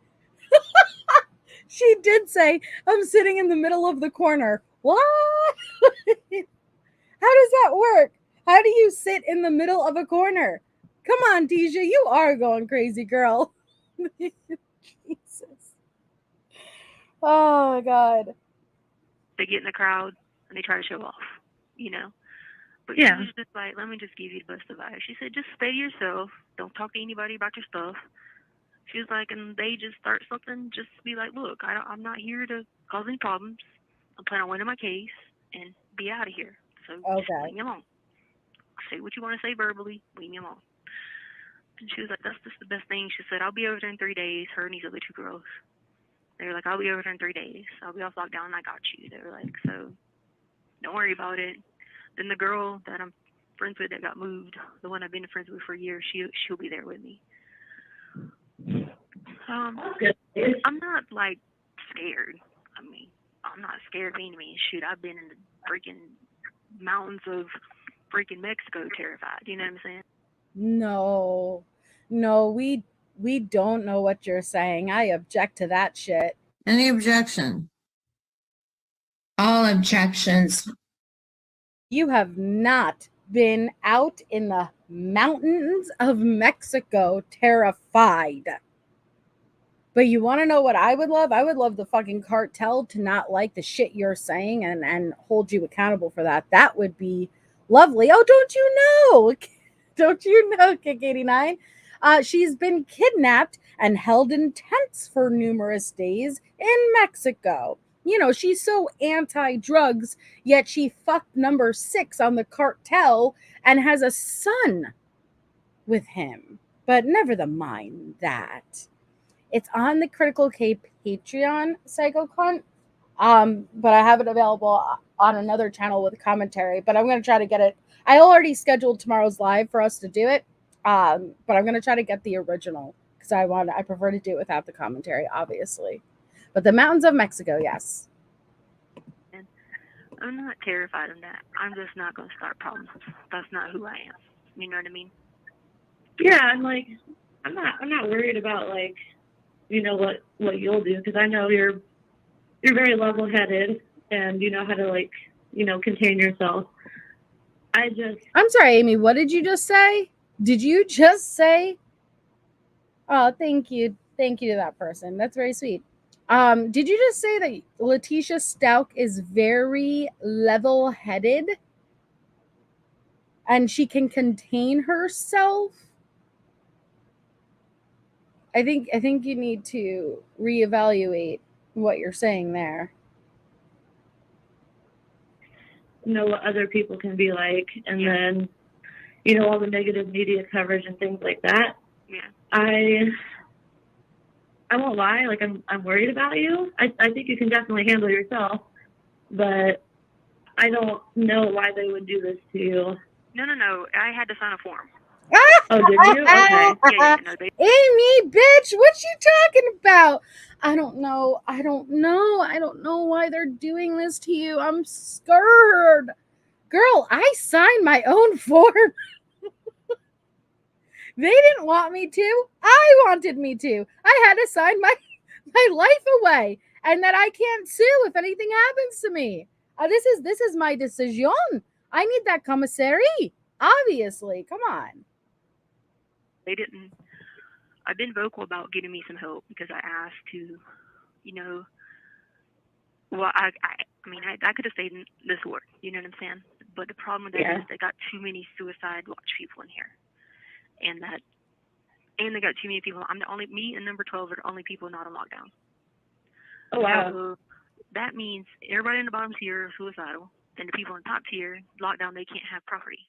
Speaker 2: She did say, I'm sitting in the middle of the corner. What? How does that work? How do you sit in the middle of a corner? Come on, Tisha, you are going crazy, girl. Jesus. Oh, my God.
Speaker 4: They get in the crowd and they try to show off, But
Speaker 2: Yeah.
Speaker 4: she was just like, let me just give you the best advice. She said, just stay to yourself. Don't talk to anybody about your stuff. She was like, and they just start something, just be like, look, I'm not here to cause any problems. I'm planning on winning my case and be out of here. So just leave me alone. Say what you want to say verbally. Leave me alone. And she was like, that's just the best thing. She said, I'll be over there in 3 days. Her and these other 2 girls. They were like, I'll be over there in 3 days. I'll be off lockdown and I got you. They were like, so don't worry about it. Then the girl that I'm friends with that got moved, the one I've been friends with for a year, she'll be there with me. I'm not like scared. I mean, I'm not scared of any means. Shoot, I've been in the freaking mountains of freaking Mexico terrified. You know what I'm saying?
Speaker 2: No, we don't know what you're saying. I object to that shit.
Speaker 10: Any objection? All objections.
Speaker 2: You have not been out in the mountains of Mexico terrified. But you want to know what I would love? I would love the fucking cartel to not like the shit you're saying and hold you accountable for that. That would be lovely. Oh, don't you know? Don't you know, Kick 89? She's been kidnapped and held in tents for numerous days in Mexico. She's so anti-drugs, yet she fucked number 6 on the cartel and has a son with him. But never mind that. It's on the Critical K Patreon, Psycho Cunt. But I have it available on another channel with a commentary. But I'm going to try to get it. I already scheduled tomorrow's live for us to do it. But I'm going to try to get the original because I prefer to do it without the commentary, obviously. But the mountains of Mexico, yes.
Speaker 4: And I'm not terrified of that. I'm just not going to start problems. That's not who I am. You know what I mean?
Speaker 5: Yeah, and like I'm not worried about like what you'll do because I know you're very level-headed and you know how to like contain yourself. I'm
Speaker 2: sorry, Amy, what did you just say? Did you just say? Oh, thank you to that person. That's very sweet. Did you just say that Letecia Stauch is very level-headed and she can contain herself? I think you need to reevaluate what you're saying there.
Speaker 5: Know what other people can be like, and then all the negative media coverage and things like that.
Speaker 4: Yeah.
Speaker 5: I won't lie, like I'm worried about you. I think you can definitely handle yourself, but I don't know why they would do this to you.
Speaker 4: No. I had to sign a form.
Speaker 5: Oh, did you? Okay.
Speaker 4: Yeah, no, they
Speaker 2: Amy, bitch, what you talking about? I don't know why they're doing this to you. I'm scared. Girl, I signed my own form. They didn't want me to. I wanted me to. I had to sign my life away, and that I can't sue if anything happens to me. This is my decision. I need that commissary. Obviously, come on.
Speaker 4: didn't. I've been vocal about getting me some help because I asked to, well, I mean, I could have stayed in this ward, you know what I'm saying? But the problem with that is they got too many suicide watch people in here, and they got too many people. Me and number 12 are the only people not on lockdown.
Speaker 5: Oh, wow.
Speaker 4: So that means everybody in the bottom tier is suicidal, and the people in the top tier, lockdown, they can't have property.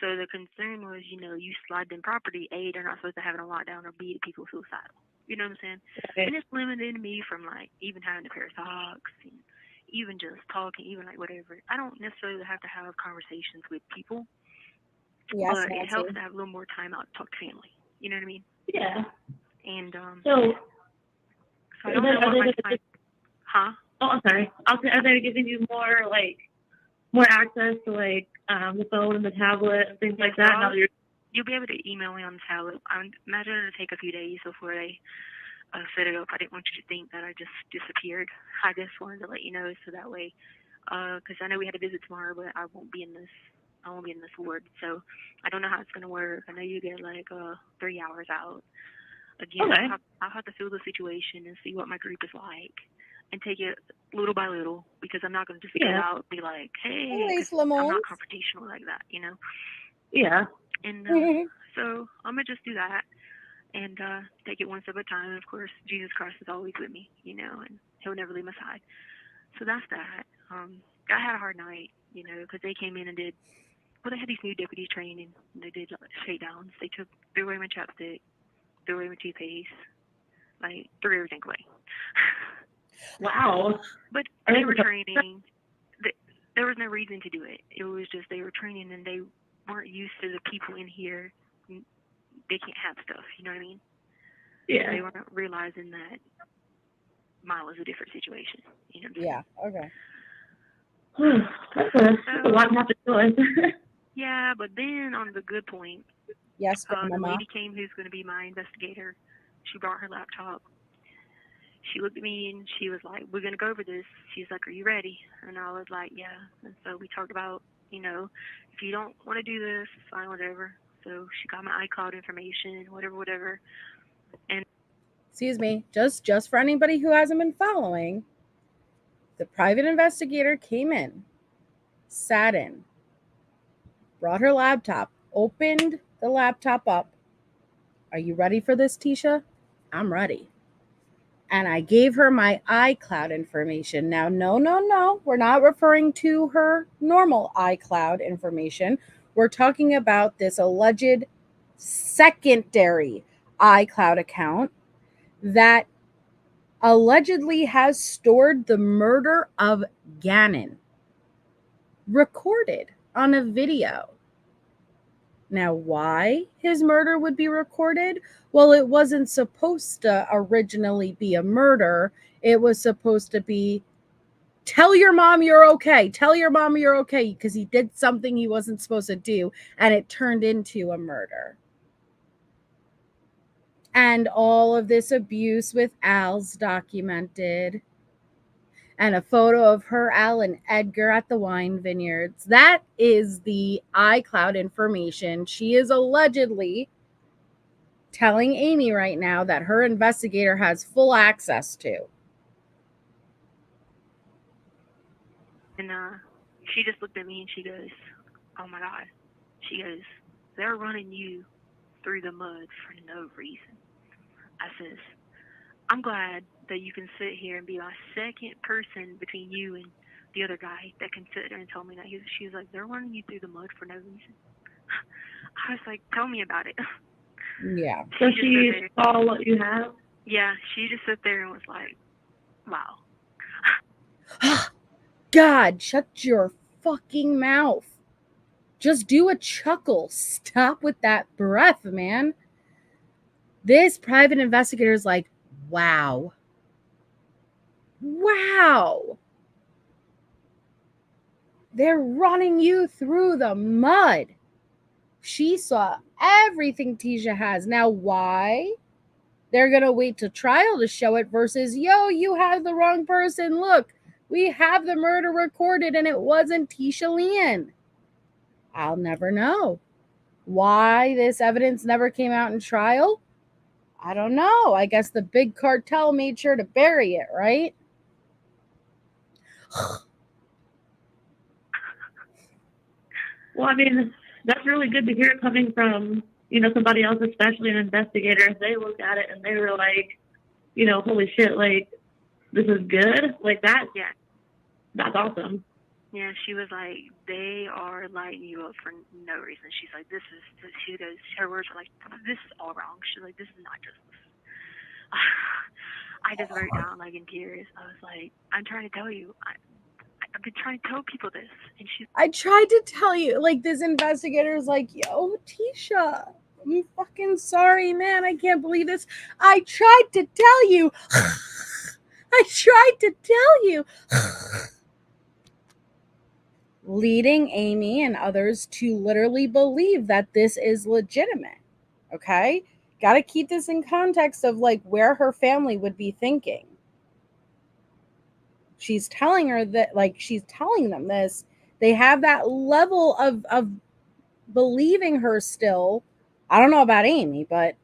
Speaker 4: So the concern was, you slide them property, A, they're not supposed to have it on lockdown, or B, the people suicidal. You know what I'm saying? Okay. And it's limited me from, even having a pair of socks, and even just talking, even, whatever. I don't necessarily have to have conversations with people, but it helps to have a little more time out to talk to family. You know what I mean?
Speaker 5: Yeah.
Speaker 4: And,
Speaker 5: so
Speaker 4: I don't know what my time... Huh?
Speaker 5: Oh, I'm sorry. Are they giving you more, more access to, the phone and the tablet and things like that?
Speaker 4: You'll be able to email me on the tablet. I imagine it'll take a few days before they set it up. I didn't want you to think that I just disappeared. I just wanted to let you know so that way, because I know we had a visit tomorrow, but I won't be in this ward. So I don't know how it's going to work. I know you get 3 hours out. Again, okay. I'll have to feel the situation and see what my group is like and take it little by little, because I'm not going to just get out and be like, hey, I'm not confrontational like that,
Speaker 5: Yeah.
Speaker 4: And so I'm going to just do that and take it one step at a time. And of course, Jesus Christ is always with me, and he'll never leave my side. So that's that. I had a hard night, because they came in and they had these new deputies training, and they did shakedowns. They threw away my chapstick, threw away my toothpaste, threw everything away.
Speaker 5: Wow.
Speaker 4: But they were training. There was no reason to do it. It was just they were training, and they weren't used to the people in here. They can't have stuff, you know what I mean?
Speaker 5: Yeah.
Speaker 4: They weren't realizing that mine was a different situation, you know what I'm saying?
Speaker 5: Yeah, okay. That's a lot to have to do with.
Speaker 4: Yeah, but then on the good point,
Speaker 2: yes,
Speaker 4: the lady came who's going to be my investigator. She brought her laptop. She looked at me and she was like, we're going to go over this. She's like, are you ready? And I was like, yeah. And so we talked about, if you don't want to do this, fine, whatever. So she got my iCloud information, whatever. And
Speaker 2: excuse me, just for anybody who hasn't been following, the private investigator came in, sat in, brought her laptop, opened the laptop up. Are you ready for this, Tisha? I'm ready. And I gave her my iCloud information. Now, no, we're not referring to her normal iCloud information. We're talking about this alleged secondary iCloud account that allegedly has stored the murder of Gannon, recorded on a video. Now, why his murder would be recorded? Well, it wasn't supposed to originally be a murder. It was supposed to be, tell your mom you're okay. Tell your mom you're okay, because he did something he wasn't supposed to do, and it turned into a murder. And all of this abuse with Al's documented. And a photo of her, Al, and Edgar at the wine vineyards. That is the iCloud information she is allegedly telling Amy right now that her investigator has full access to.
Speaker 4: And she just looked at me and she goes, oh my God. She goes, they're running you through the mud for no reason. I says, I'm glad that you can sit here and be my second person between you and the other guy that can sit there and tell me that. She was like, they're running you through the mud for no reason. I was like, tell me about it.
Speaker 2: Yeah.
Speaker 5: So she saw what you have?
Speaker 4: Yeah, she just sat there and was like, wow.
Speaker 2: God, shut your fucking mouth. Just do a chuckle. Stop with that breath, man. This private investigator is like, wow. Wow. They're running you through the mud. She saw everything Tisha has. Now, why? They're going to wait to trial to show it versus, yo, you have the wrong person. Look, we have the murder recorded and it wasn't Tisha Leanne. I'll never know. Why this evidence never came out in trial? I don't know. I guess the big cartel made sure to bury it, right?
Speaker 5: Well, I mean, that's really good to hear coming from, you know, somebody else, especially an investigator. If they looked at it and they were like, you know, holy shit, like, this is good. Like that,
Speaker 4: Yeah.
Speaker 5: that's awesome.
Speaker 4: Yeah, she was like, they are lighting you up for no reason. She's like, she goes, her words are like, this is all wrong. She's like, this is not justice. I just broke down like in tears. I was like, I'm trying to tell you, I've been trying to tell people this. And
Speaker 2: I tried to tell you, like, this investigator is like, yo, Tisha, I'm fucking sorry, man. I can't believe this. I tried to tell you. I tried to tell you. Leading Amy and others to literally believe that this is legitimate. Okay? Got to keep this in context of like where her family would be thinking. She's telling her that, like, she's telling them this. They have that level of believing her still. I don't know about Amy, but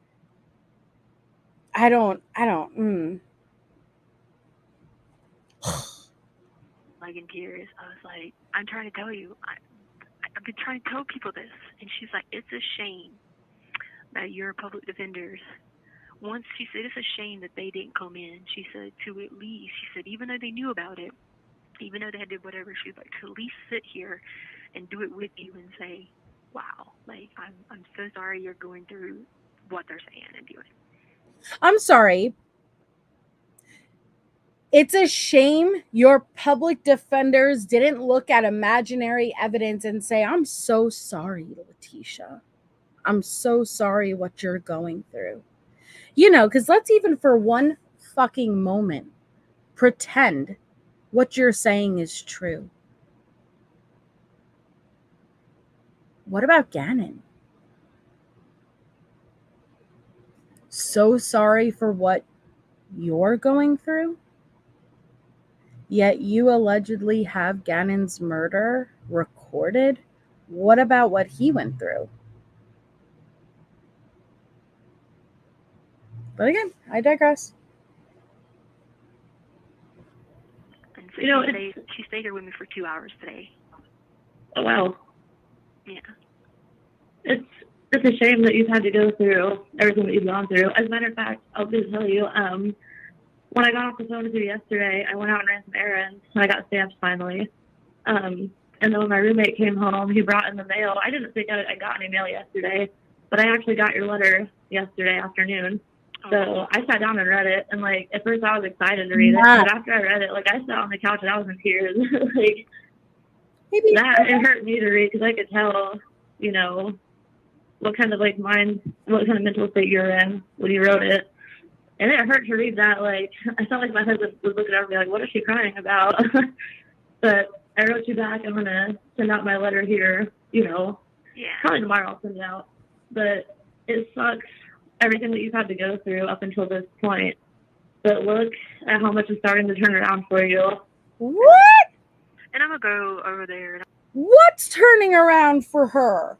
Speaker 2: I don't.
Speaker 4: like in tears, I was like, I'm trying to tell you, I've been trying to tell people this. And she's like, it's a shame that your public defenders, once she said, it's a shame that they didn't come in. She said, to at least, she said, even though they knew about it, even though they did whatever, she's like, to at least sit here and do it with you and say, wow, like, I'm so sorry you're going through what they're saying and doing.
Speaker 2: I'm sorry. It's a shame your public defenders didn't look at imaginary evidence and say, I'm so sorry, Letecia. I'm so sorry what you're going through. You know, because let's even for one fucking moment pretend what you're saying is true. What about Gannon? So sorry for what you're going through? Yet you allegedly have Gannon's murder recorded? What about what he went through? But again, I digress.
Speaker 4: And so
Speaker 5: You know,
Speaker 4: she stayed here with me for 2 hours today.
Speaker 5: Oh, wow.
Speaker 4: Yeah.
Speaker 5: It's a shame that you've had to go through everything that you've gone through. As a matter of fact, I'll just tell you, when I got off the phone with you yesterday, I went out and ran some errands, and I got stamps finally. And then when my roommate came home, he brought in the mail. I didn't think I got any mail yesterday, but I actually got your letter yesterday afternoon. So I sat down and read it, and, like, at first I was excited to read it, but after I read it, like, I sat on the couch and I was in tears. Like, it hurt me to read because I could tell, you know, what kind of mental state you're in when you wrote it. And it hurt to read that. Like, I felt like my husband was looking over me like, what is she crying about? But I wrote you back. I'm going to send out my letter here, you know.
Speaker 4: Yeah.
Speaker 5: Probably tomorrow I'll send it out. But it sucks, everything that you've had to go through up until this point. But look at how much is starting to turn around for you.
Speaker 2: What?
Speaker 4: And I'm going to go over there.
Speaker 2: What's turning around for her?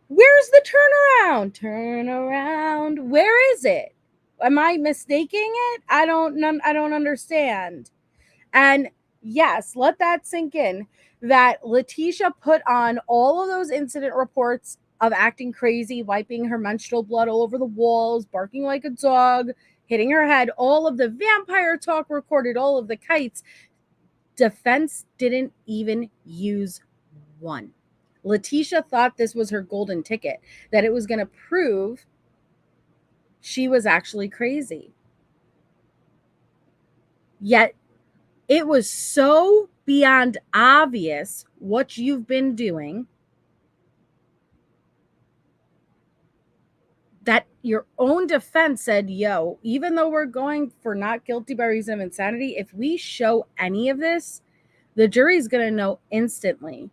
Speaker 2: Where's the turnaround? Turn around. Where is it? Am I mistaking it? I don't understand. And yes, let that sink in that Letecia put on all of those incident reports of acting crazy, wiping her menstrual blood all over the walls, barking like a dog, hitting her head, all of the vampire talk recorded, all of the kites. Defense didn't even use one. Letecia thought this was her golden ticket, that it was going to prove she was actually crazy. Yet it was so beyond obvious what you've been doing that your own defense said, yo, even though we're going for not guilty by reason of insanity, if we show any of this, the jury's going to know instantly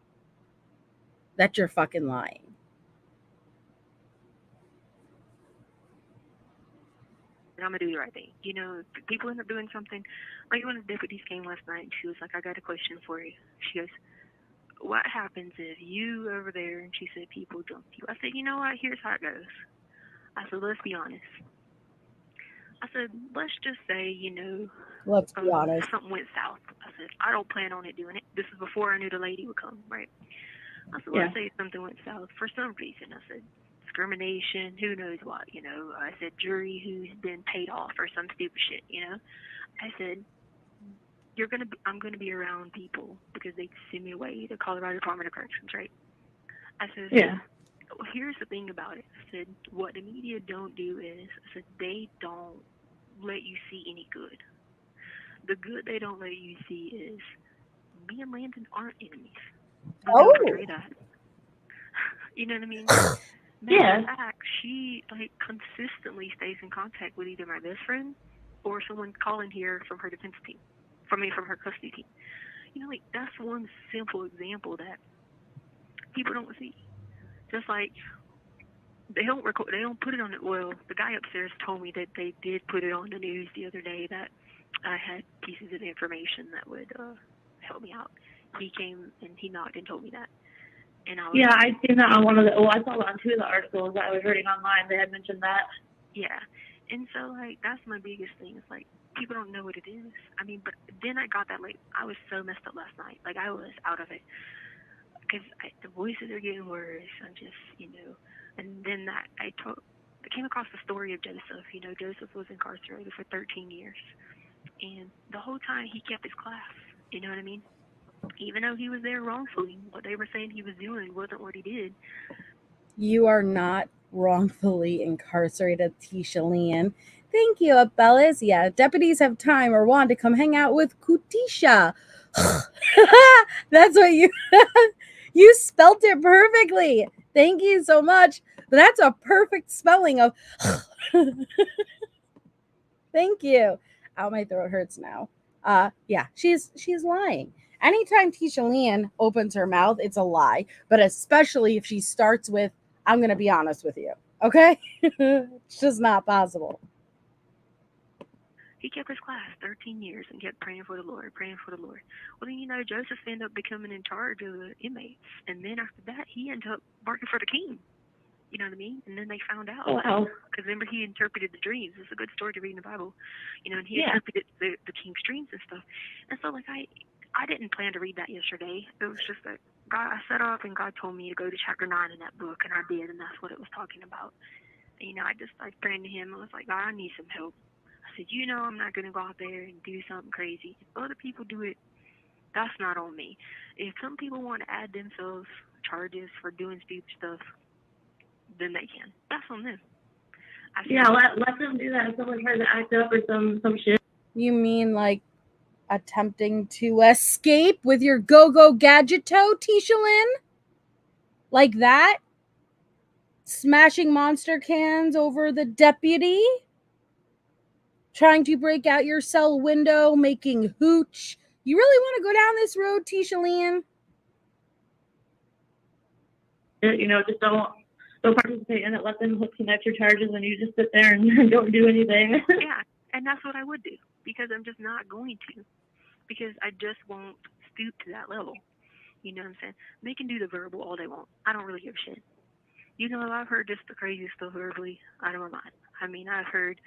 Speaker 2: that you're fucking lying.
Speaker 4: And I'm going to do the right thing. You know, people end up doing something. Like one of the deputies came last night and she was like, I got a question for you. She goes, what happens if you over there, and she said people dump you. I said, you know what, here's how it goes. I said, let's be honest. I said, let's just say, you know,
Speaker 2: let's be honest,
Speaker 4: something went south. I said, I don't plan on it doing it. This is before I knew the lady would come, right? I said, let's say something went south for some reason. I said, discrimination, who knows what, you know. I said, jury who's been paid off or some stupid shit, you know. I said, I'm gonna be around people because they send me away to Colorado Department of Corrections, right? I said, well, here's the thing about it. I said, what the media don't do is, I said, they don't let you see any good. The good they don't let you see is me and Landon aren't enemies. We don't portray that. You know what I mean? Matter of fact, she like consistently stays in contact with either my best friend or someone calling here from her defense team, from her custody team. You know, like that's one simple example that people don't see. Just like they don't put it on it. Well, the guy upstairs told me that they did put it on the news the other day that I had pieces of information that would help me out. He came and he knocked and told me that. And I was
Speaker 5: I'd seen that on I saw that on 2 of the articles that I was reading online. They had mentioned that.
Speaker 4: Yeah. And so, like, that's my biggest thing. It's like, people don't know what it is. I mean, but then I got that, like, I was so messed up last night. Like, I was out of it. Because the voices are getting worse. I'm just, you know. And then I came across the story of Joseph. You know, Joseph was incarcerated for 13 years. And the whole time he kept his class. You know what I mean? Even though he was there wrongfully, what they were saying he was doing wasn't what he did.
Speaker 2: You are not wrongfully incarcerated, Tisha Leanne. Thank you, Abellis. Yeah, deputies have time or want to come hang out with Kutisha. That's what you you spelt it perfectly. Thank you so much. But that's a perfect spelling of thank you. Ow, my throat hurts now. Yeah, she's lying. Anytime Tisha Leanne opens her mouth, it's a lie. But especially if she starts with, I'm going to be honest with you. Okay? It's just not possible.
Speaker 4: He kept his class 13 years and kept praying for the Lord, praying for the Lord. Well, then, you know, Joseph ended up becoming in charge of the inmates. And then after that, he ended up working for the king. You know what I mean? And then they found out.
Speaker 5: Oh, wow.
Speaker 4: Because remember, he interpreted the dreams. It's a good story to read in the Bible. You know, and he interpreted the king's dreams and stuff. And so, like, I didn't plan to read that yesterday. It was just that I set up and God told me to go to chapter 9 in that book, and I did, and that's what it was talking about. And, you know, I just like praying to him. I was like, God, I need some help. I said, you know, I'm not going to go out there and do something crazy. If other people do it, that's not on me. If some people want to add themselves charges for doing stupid stuff, then they can. That's on them.
Speaker 5: Let them do that if someone tries to act up or some shit.
Speaker 2: You mean like attempting to escape with your go-go gadgeto, Tisha Lynn? Like that? Smashing monster cans over the deputy? Trying to break out your cell window, making hooch? You really want to go down this road, Tisha Lynn?
Speaker 5: You know, just don't participate in it. Let them connect your charges and you just sit there and don't do anything.
Speaker 4: Yeah, and that's what I would do because I'm just not going to. Because I just won't stoop to that level. You know what I'm saying? They can do the verbal all they want. I don't really give a shit. You know, I've heard just the craziest stuff verbally out of my mind. I mean, I've heard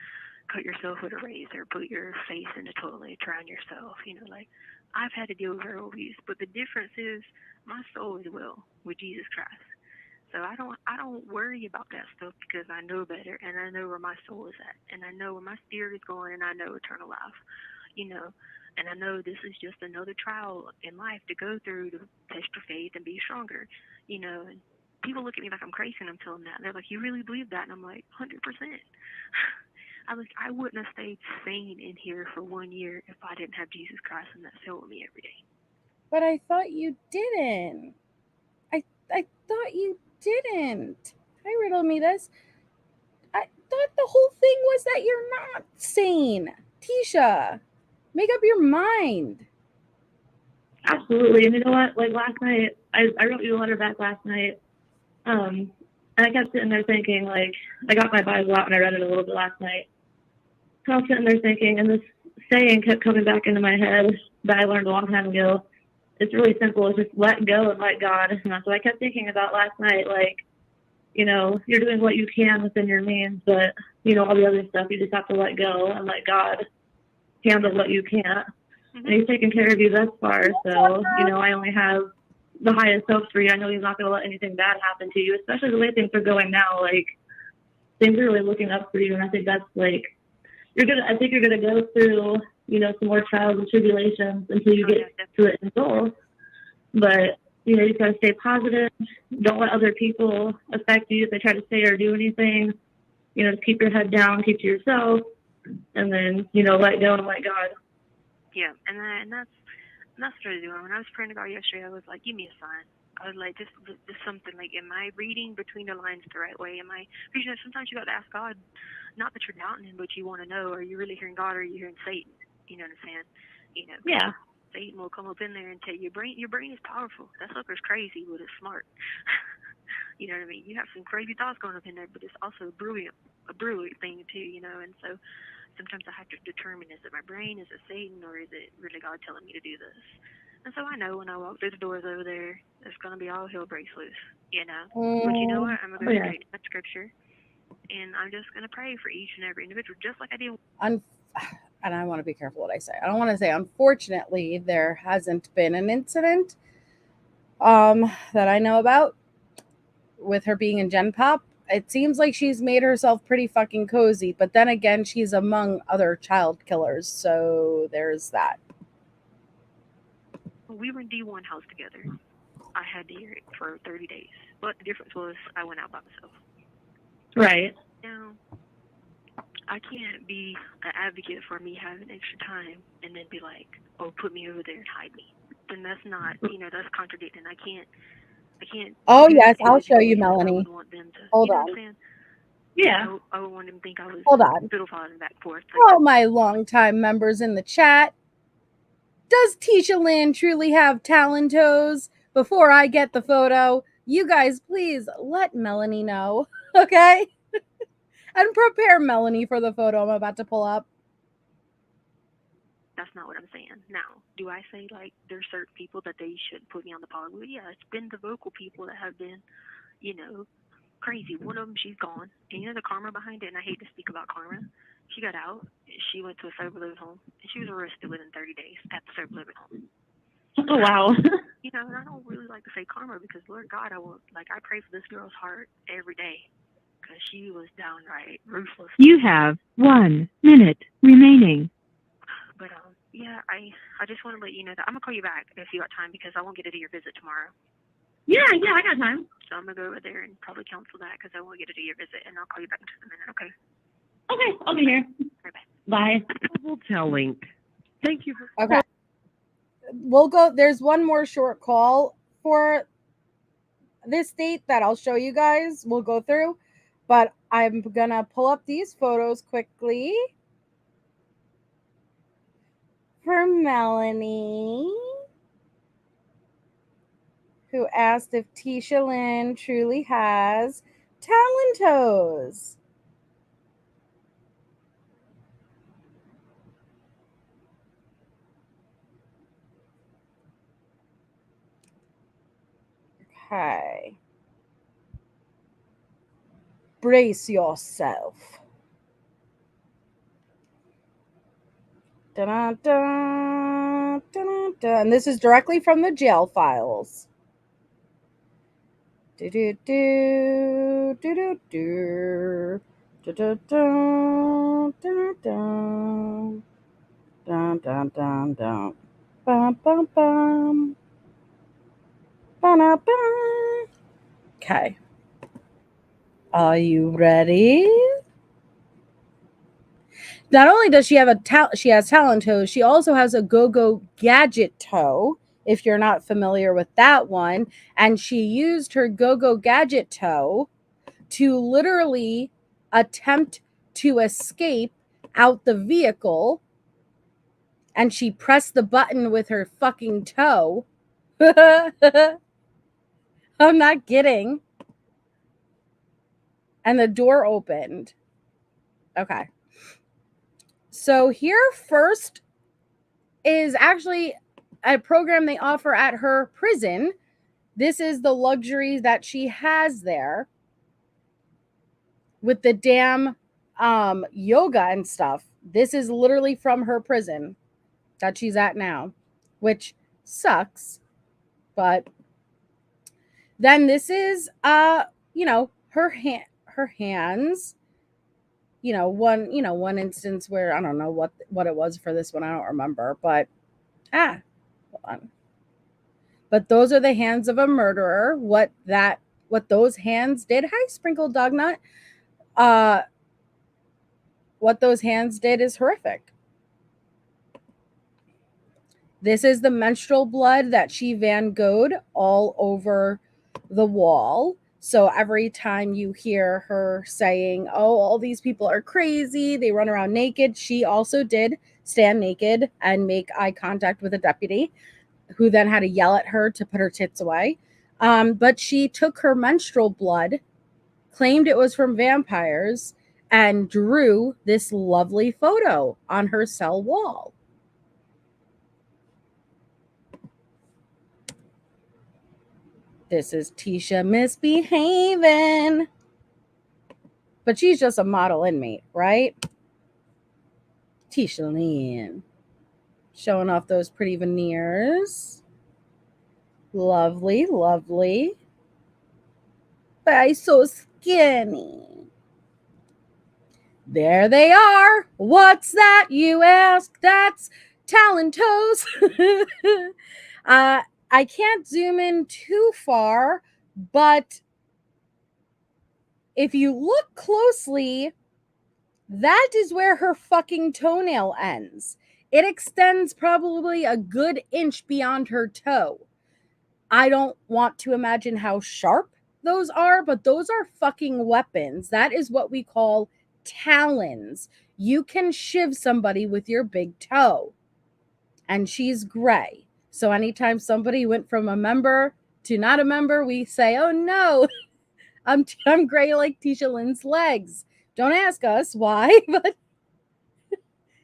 Speaker 4: cut yourself with a razor, put your face in the toilet, drown yourself. You know, like, I've had to deal with verbal abuse. But the difference is my soul is well with Jesus Christ. So I don't worry about that stuff because I know better and I know where my soul is at and I know where my spirit is going and I know eternal life. You know, and I know this is just another trial in life to go through to test your faith and be stronger, you know. And people look at me like I'm crazy and I'm telling them that. And they're like, you really believe that? And I'm like, 100%. I wouldn't have stayed sane in here for 1 year if I didn't have Jesus Christ in that cell with me every day.
Speaker 2: But I thought you didn't. I thought you didn't. Hi, Riddle Me This. thought the whole thing was that you're not sane. Tisha, make up your mind.
Speaker 5: Absolutely. And you know what? Like last night, I wrote you a letter back last night. And I kept sitting there thinking, like, I got my Bible out and I read it a little bit last night. So I was sitting there thinking, and this saying kept coming back into my head that I learned a long time ago. It's really simple. It's just let go and let God. And that's what I kept thinking about last night. Like, you know, you're doing what you can within your means, but, you know, all the other stuff, you just have to let go and let God handle what you can't. And he's taking care of you thus far. So, you know, I only have the highest hopes for you. I know he's not going to let anything bad happen to you, especially the way things are going now. Like, things are really looking up for you. And I think that's like, I think you're going to go through, you know, some more trials and tribulations until you get to the end goal. But, you know, you got to stay positive. Don't let other people affect you if they try to say or do anything. You know, just keep your head down, keep to yourself, and then, you know, let go and let God.
Speaker 4: Yeah, and that's what I was doing. When I was praying to God yesterday, I was like, give me a sign. I was like, just something. Like, am I reading between the lines the right way? Because, you know, sometimes you got to ask God, not that you're doubting him, but you want to know, are you really hearing God or are you hearing Satan? You know what I'm saying? You know,
Speaker 5: yeah.
Speaker 4: Satan will come up in there and tell you, your brain is powerful. That sucker's crazy, but it's smart. You know what I mean? You have some crazy thoughts going up in there, but it's also a brilliant thing too, you know. And so sometimes I have to determine, is it my brain, is it Satan, or is it really God telling me to do this? And so I know when I walk through the doors over there, it's going to be all hell breaks loose, you know. But you know what? I'm going to go straight to that scripture, and I'm just going to pray for each and every individual, just like I did.
Speaker 2: And I want to be careful what I say. I don't want to say, unfortunately, there hasn't been an incident that I know about with her being in Gen Pop. It seems like she's made herself pretty fucking cozy, but then again, she's among other child killers, so there's that.
Speaker 4: We were in D1 house together. I had to hear it for 30 days, but the difference was I went out by myself.
Speaker 5: Right.
Speaker 4: Now, I can't be an advocate for me having extra time and then be like, oh, put me over there and hide me. Then that's not, you know, that's contradicting. I can't.
Speaker 2: Oh, yes, I'll show you, Melanie. Hold on.
Speaker 5: Yeah.
Speaker 4: I would want them to think I was fiddle-fadding back and forth.
Speaker 2: All my longtime members in the chat, does Tisha Lynn truly have talentos? Before I get the photo, you guys please let Melanie know, okay? And prepare Melanie for the photo I'm about to pull up.
Speaker 4: That's not what I'm saying. Now, do I say, like, there's certain people that they shouldn't put me on the pod? Well, yeah, it's been the vocal people that have been, you know, crazy. One of them, she's gone. And you know the karma behind it, and I hate to speak about karma. She got out. She went to a sober living home, and she was arrested within 30 days at the sober living home.
Speaker 5: Oh, wow.
Speaker 4: You know, and I don't really like to say karma because, Lord God, I pray for this girl's heart every day because she was downright ruthless.
Speaker 6: You have 1 minute remaining.
Speaker 4: But, yeah, I just want to let you know that I'm going to call you back if you got time because I won't get to do your visit tomorrow.
Speaker 5: Yeah, I got time.
Speaker 4: So I'm going to go over there and probably cancel that because I won't get to do your visit, and I'll call you back in just a minute, okay?
Speaker 5: Okay, I'll be here. Bye.
Speaker 7: We'll tell Link. Thank you for...
Speaker 2: Okay. We'll go. There's one more short call for this date that I'll show you guys. We'll go through, but I'm going to pull up these photos quickly for Melanie, who asked if Tisha Lynn truly has talentos. Okay. Brace yourself. Da-da-da, da-da-da. And this is directly from the jail files. Do-do-do, do-do-do, do-do-do, do-do-do. Dun, dun, dun, dun. Bum, bum, bum. Ba-da-bum. Okay. Are you ready? Not only does she have she has talent toe, she also has a go-go gadget toe, if you're not familiar with that one. And she used her go-go gadget toe to literally attempt to escape out the vehicle, and she pressed the button with her fucking toe. I'm not kidding. And the door opened. Okay. So here first is actually a program they offer at her prison. This is the luxury that she has there with the damn yoga and stuff. This is literally from her prison that she's at now, which sucks. But then this is her hands. One instance where I don't know what it was for this one. I don't remember, but hold on. But those are the hands of a murderer. What those hands did. Hi, Sprinkled Dog Nut. What those hands did is horrific. This is the menstrual blood that she Van Gogh'd all over the wall. So every time you hear her saying, oh, all these people are crazy, they run around naked, she also did stand naked and make eye contact with a deputy who then had to yell at her to put her tits away. But she took her menstrual blood, claimed it was from vampires, and drew this lovely photo on her cell wall. This is Tisha misbehaving. But she's just a model inmate, right? Tisha Lynn. Showing off those pretty veneers. Lovely, lovely. But I'm so skinny. There they are. What's that, you ask? That's Talon Toes. I can't zoom in too far, but if you look closely, that is where her fucking toenail ends. It extends probably a good inch beyond her toe. I don't want to imagine how sharp those are, but those are fucking weapons. That is what we call talons. You can shiv somebody with your big toe. And she's gray. So anytime somebody went from a member to not a member, we say, oh no, I'm gray like Tisha Lynn's legs. Don't ask us why, but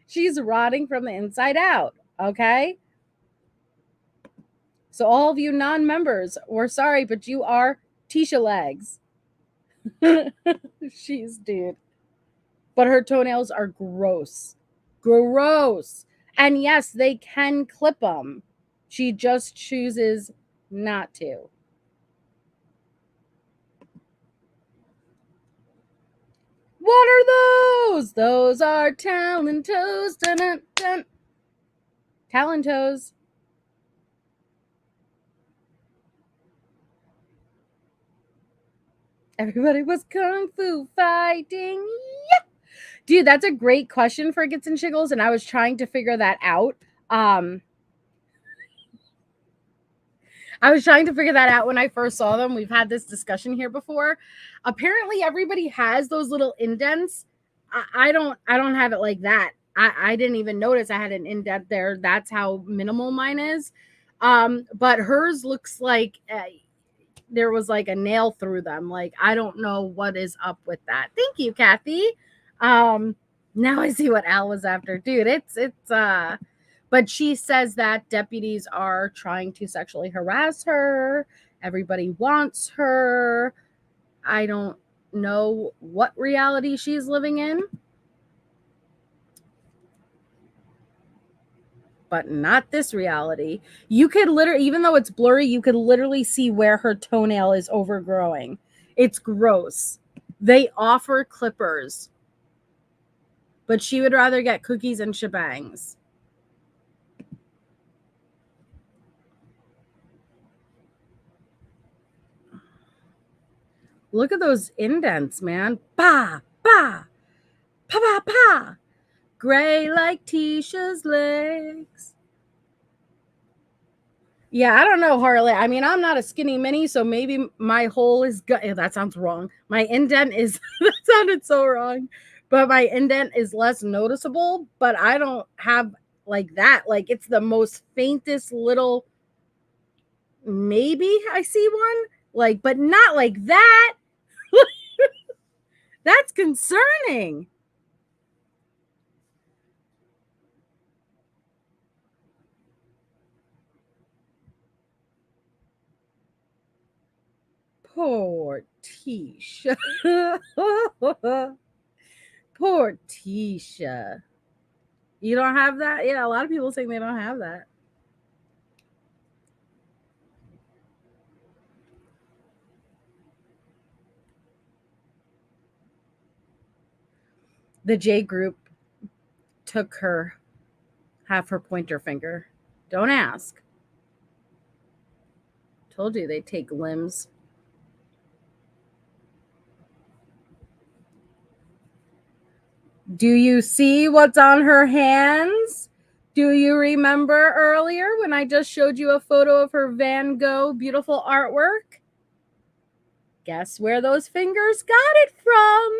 Speaker 2: she's rotting from the inside out, okay? So all of you non-members, we're sorry, but you are Tisha legs. She's dude. But her toenails are gross. Gross. And yes, they can clip them. She just chooses not to. What are those? Those are Talon Toes. Dun, dun, dun. Talon Toes. Everybody was kung fu fighting. Yeah. Dude, that's a great question for Gits and Shiggles, and I was trying to figure that out. I was trying to figure that out when I first saw them. We've had this discussion here before. Apparently, everybody has those little indents. I don't have it like that. I didn't even notice I had an indent there. That's how minimal mine is. But hers looks like there was like a nail through them. Like, I don't know what is up with that. Thank you, Kathy. Now I see what Al was after. Dude, it's but she says that deputies are trying to sexually harass her. Everybody wants her. I don't know what reality she's living in. But not this reality. You could literally, even though it's blurry, you could literally see where her toenail is overgrowing. It's gross. They offer clippers. But she would rather get cookies and shebangs. Look at those indents, man. Bah, bah, pa, pa, pa. Gray like Tisha's legs. Yeah, I don't know, Harley. I mean, I'm not a skinny mini, so maybe my hole is that sounds wrong. My indent is that sounded so wrong. But my indent is less noticeable, but I don't have like that. Like it's the most faintest little maybe I see one. Like, but not like that. That's concerning. Poor Tisha. Poor Tisha. You don't have that? Yeah, a lot of people saying they don't have that. The J group took her half her pointer finger. Don't ask. Told you they take limbs. Do you see what's on her hands? Do you remember earlier when I just showed you a photo of her Van Gogh beautiful artwork? Guess where those fingers got it from?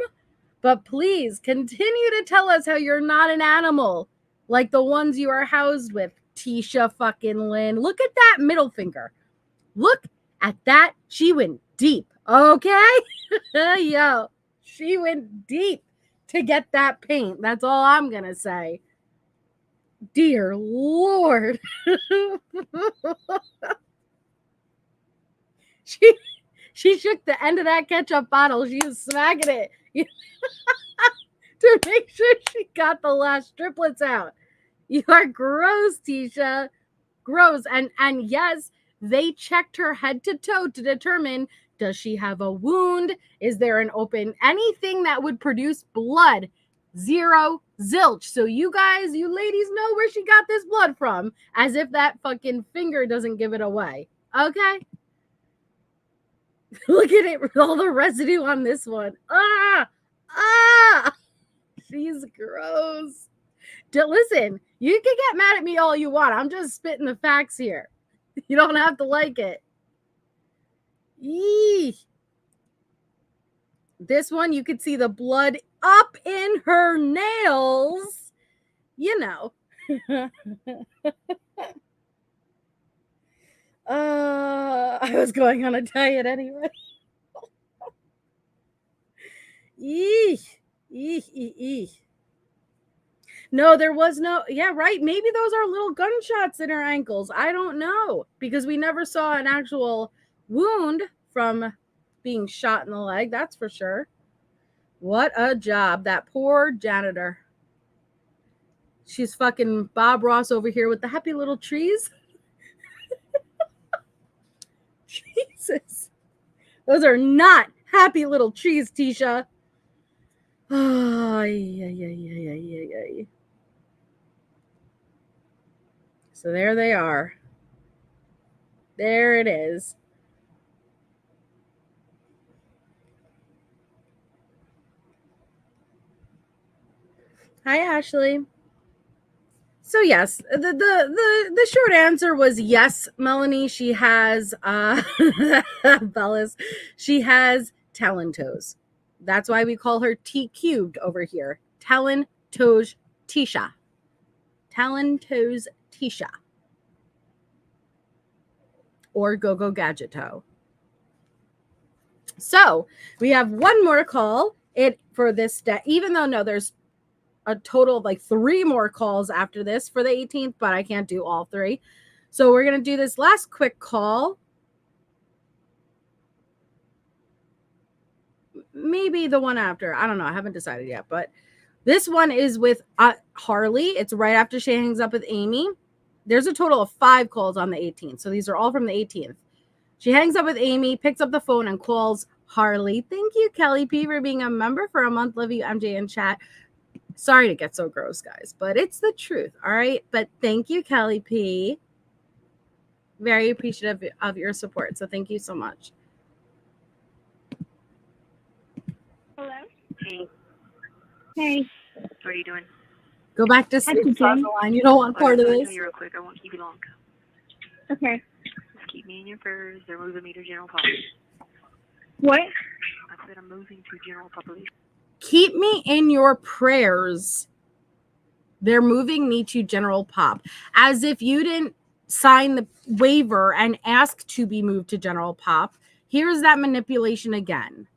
Speaker 2: But please continue to tell us how you're not an animal like the ones you are housed with, Tisha fucking Lynn. Look at that middle finger. Look at that. She went deep, okay? Yo, she went deep to get that paint. That's all I'm going to say. Dear Lord. She shook the end of that ketchup bottle. She was smacking it to make sure she got the last driplets out. You are gross, Tisha. Gross. And yes, they checked her head to toe to determine, does she have a wound? Is there an open anything that would produce blood? Zero, zilch. So you guys, you ladies know where she got this blood from, as if that fucking finger doesn't give it away. Okay? Look at it, all the residue on this one. She's gross. Listen, you can get mad at me all you want. I'm just spitting the facts here. You don't have to like it. Yee. This one, you could see the blood up in her nails. You know. I was going on a diet anyway. No, there was no. Yeah, right. Maybe those are little gunshots in her ankles. I don't know, because we never saw an actual wound from being shot in the leg. That's for sure. What a job. That poor janitor. She's fucking Bob Ross over here with the happy little trees. Jesus. Those are not happy little trees, Tisha. Oh, yeah. So there they are. There it is. Hi, Ashley. So yes, the short answer was yes, Melanie. She has Bellis. She has talon toes. That's why we call her T cubed over here. Talon toes Tisha. Talon toes Tisha. Or Go-Go Gadget Toe. So we have one more call for this day, even though there's a total of like 3 more calls after this for the 18th, but I can't do all 3. So we're going to do this last quick call. Maybe the one after. I don't know. I haven't decided yet, but this one is with Harley. It's right after she hangs up with Amy. There's a total of 5 calls on the 18th. So these are all from the 18th. She hangs up with Amy, picks up the phone, and calls Harley. Thank you, Kelly P, for being a member for a month. Love you, MJ, in chat. Sorry to get so gross, guys, but it's the truth, all right? But thank you, Kelly P. Very appreciative of your support, so thank you so much.
Speaker 4: Hello? Hey.
Speaker 8: Hey.
Speaker 4: What are you doing?
Speaker 2: Go back to sleep, Line. You don't want part of this.
Speaker 4: Real quick. I won't keep you long.
Speaker 8: Okay.
Speaker 4: keep me in your prayers. They're moving me to general pop.
Speaker 5: What?
Speaker 4: I said I'm moving to general population.
Speaker 2: Keep me in your prayers. They're moving me to general pop. As if you didn't sign the waiver and ask to be moved to general pop. Here's that manipulation again.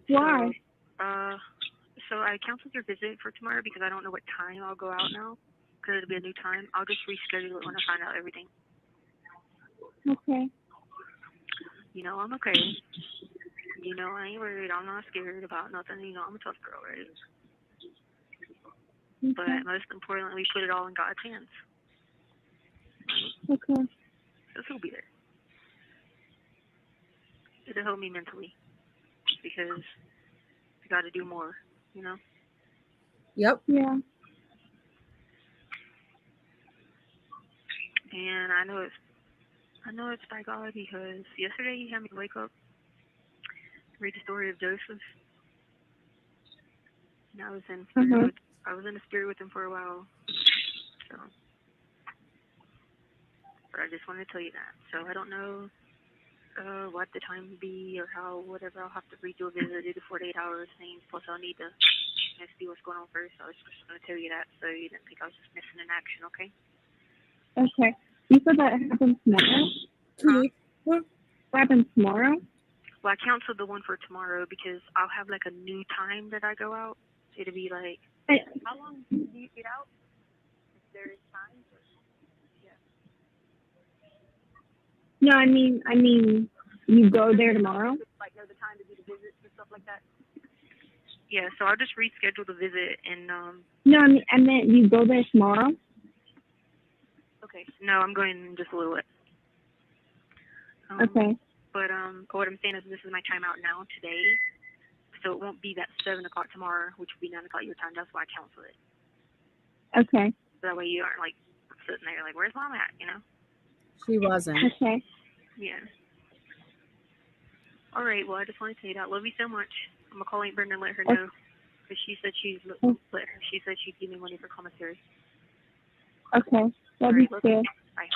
Speaker 5: Why?
Speaker 4: So I canceled your visit for tomorrow because I don't know what time I'll go out now. Because it'll be a new time. I'll just reschedule it when I find out everything.
Speaker 5: Okay.
Speaker 4: You know, I'm okay. You know, I ain't worried. I'm not scared about nothing. You know, I'm a tough girl, right?
Speaker 5: Okay.
Speaker 4: But most importantly, we put it all in God's hands.
Speaker 5: Okay.
Speaker 4: So he'll be there. It'll help me mentally. Because I got to do more, you know?
Speaker 2: Yep.
Speaker 5: Yeah.
Speaker 4: And I know it's by God because yesterday he had me wake up, read the story of Joseph. And I was in the spirit with him for a while. So, but I just wanted to tell you that. So I don't know what the time would be or how, whatever. I'll have to redo a visit, do the 48 hours thing. Plus I'll need to see what's going on first. I was just going to tell you that so you didn't think I was just missing in action, okay?
Speaker 5: Okay. You said that happens tomorrow?
Speaker 4: Huh?
Speaker 5: What happens tomorrow?
Speaker 4: Well, I canceled the one for tomorrow because I'll have like a new time that I go out. It'll be like, how long do you get out? If there is time?
Speaker 5: No, I mean, you go there tomorrow?
Speaker 4: Like, know the time to do the visits and stuff like that? Yeah, so I'll just reschedule the visit and,
Speaker 5: No, I meant you go there tomorrow?
Speaker 4: Okay. No, I'm going in just a little bit.
Speaker 5: Okay.
Speaker 4: But, what I'm saying is this is my time out now today. So it won't be that 7 o'clock tomorrow, which will be 9 o'clock your time. That's why I cancel it.
Speaker 5: Okay.
Speaker 4: So that way you aren't, like, sitting there like, where's Mom at, you know?
Speaker 2: She wasn't.
Speaker 5: Okay.
Speaker 4: Yeah. All right. Well, I just want to tell you that. Love you so much. I'm going to call Aunt Brenda and let her know. Because she said she'd give me money for commissary.
Speaker 5: Okay. That'd be good.
Speaker 4: Bye.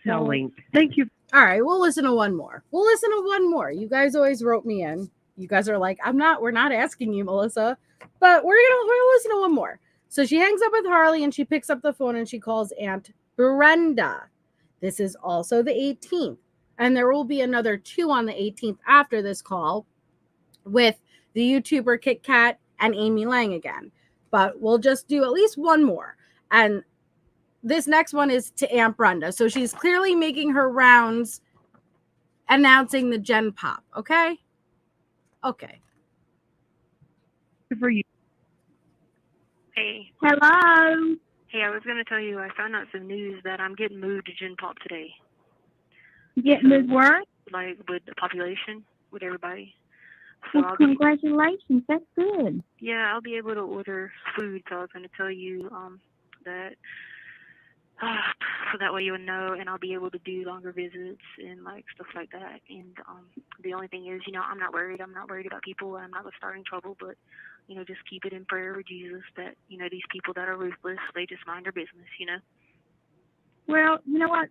Speaker 7: Tell Link. Thank you.
Speaker 2: All right, we'll listen to one more. You guys always wrote me in. You guys are like, we're not asking you, Melissa, but we're gonna listen to one more. So she hangs up with Harley and she picks up the phone and she calls Aunt Brenda. This is also the 18th. And there will be another 2 on the 18th after this call with the YouTuber Kit Kat and Amy Lang again. But we'll just do at least one more. And this next one is to Aunt Brenda. So she's clearly making her rounds announcing the Gen Pop. Okay? Okay.
Speaker 7: For you.
Speaker 4: Hey.
Speaker 5: Hello.
Speaker 4: Hey, I was going to tell you, I found out some news that I'm getting moved to Gen Pop today.
Speaker 5: Getting moved where?
Speaker 4: Like, with the population, with everybody. So
Speaker 5: well, congratulations. That's good.
Speaker 4: Yeah, I'll be able to order food. So I was going to tell you that so that way you would know, and I'll be able to do longer visits and like stuff like that. And the only thing is, I'm not worried. I'm not worried about people. I'm not going to start any trouble, but just keep it in prayer with Jesus that these people that are ruthless, they just mind their business.
Speaker 5: Well, you know what?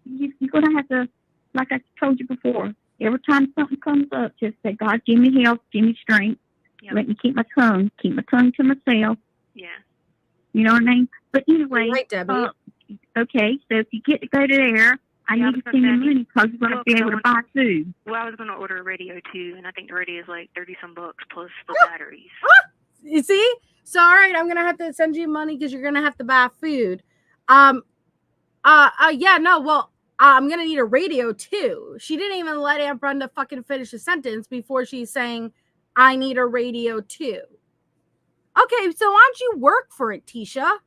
Speaker 5: You're gonna have to, like I told you before. Every time something comes up, just say, God, give me health, give me strength. Yep. Let me keep my tongue to myself.
Speaker 4: Yeah.
Speaker 5: You know what I mean? But anyway,
Speaker 2: right, Debbie.
Speaker 5: Okay, so if you get to go to there, I need to send you money because you're going to be able to buy food.
Speaker 4: Well, I was going to order a radio too, and I think the radio is like $30-some plus the batteries.
Speaker 2: You see? So, all right, I'm going to have to send you money because you're going to have to buy food. I'm going to need a radio too. She didn't even let Aunt Brenda fucking finish a sentence before she's saying, I need a radio too. Okay, so why don't you work for it, Tisha?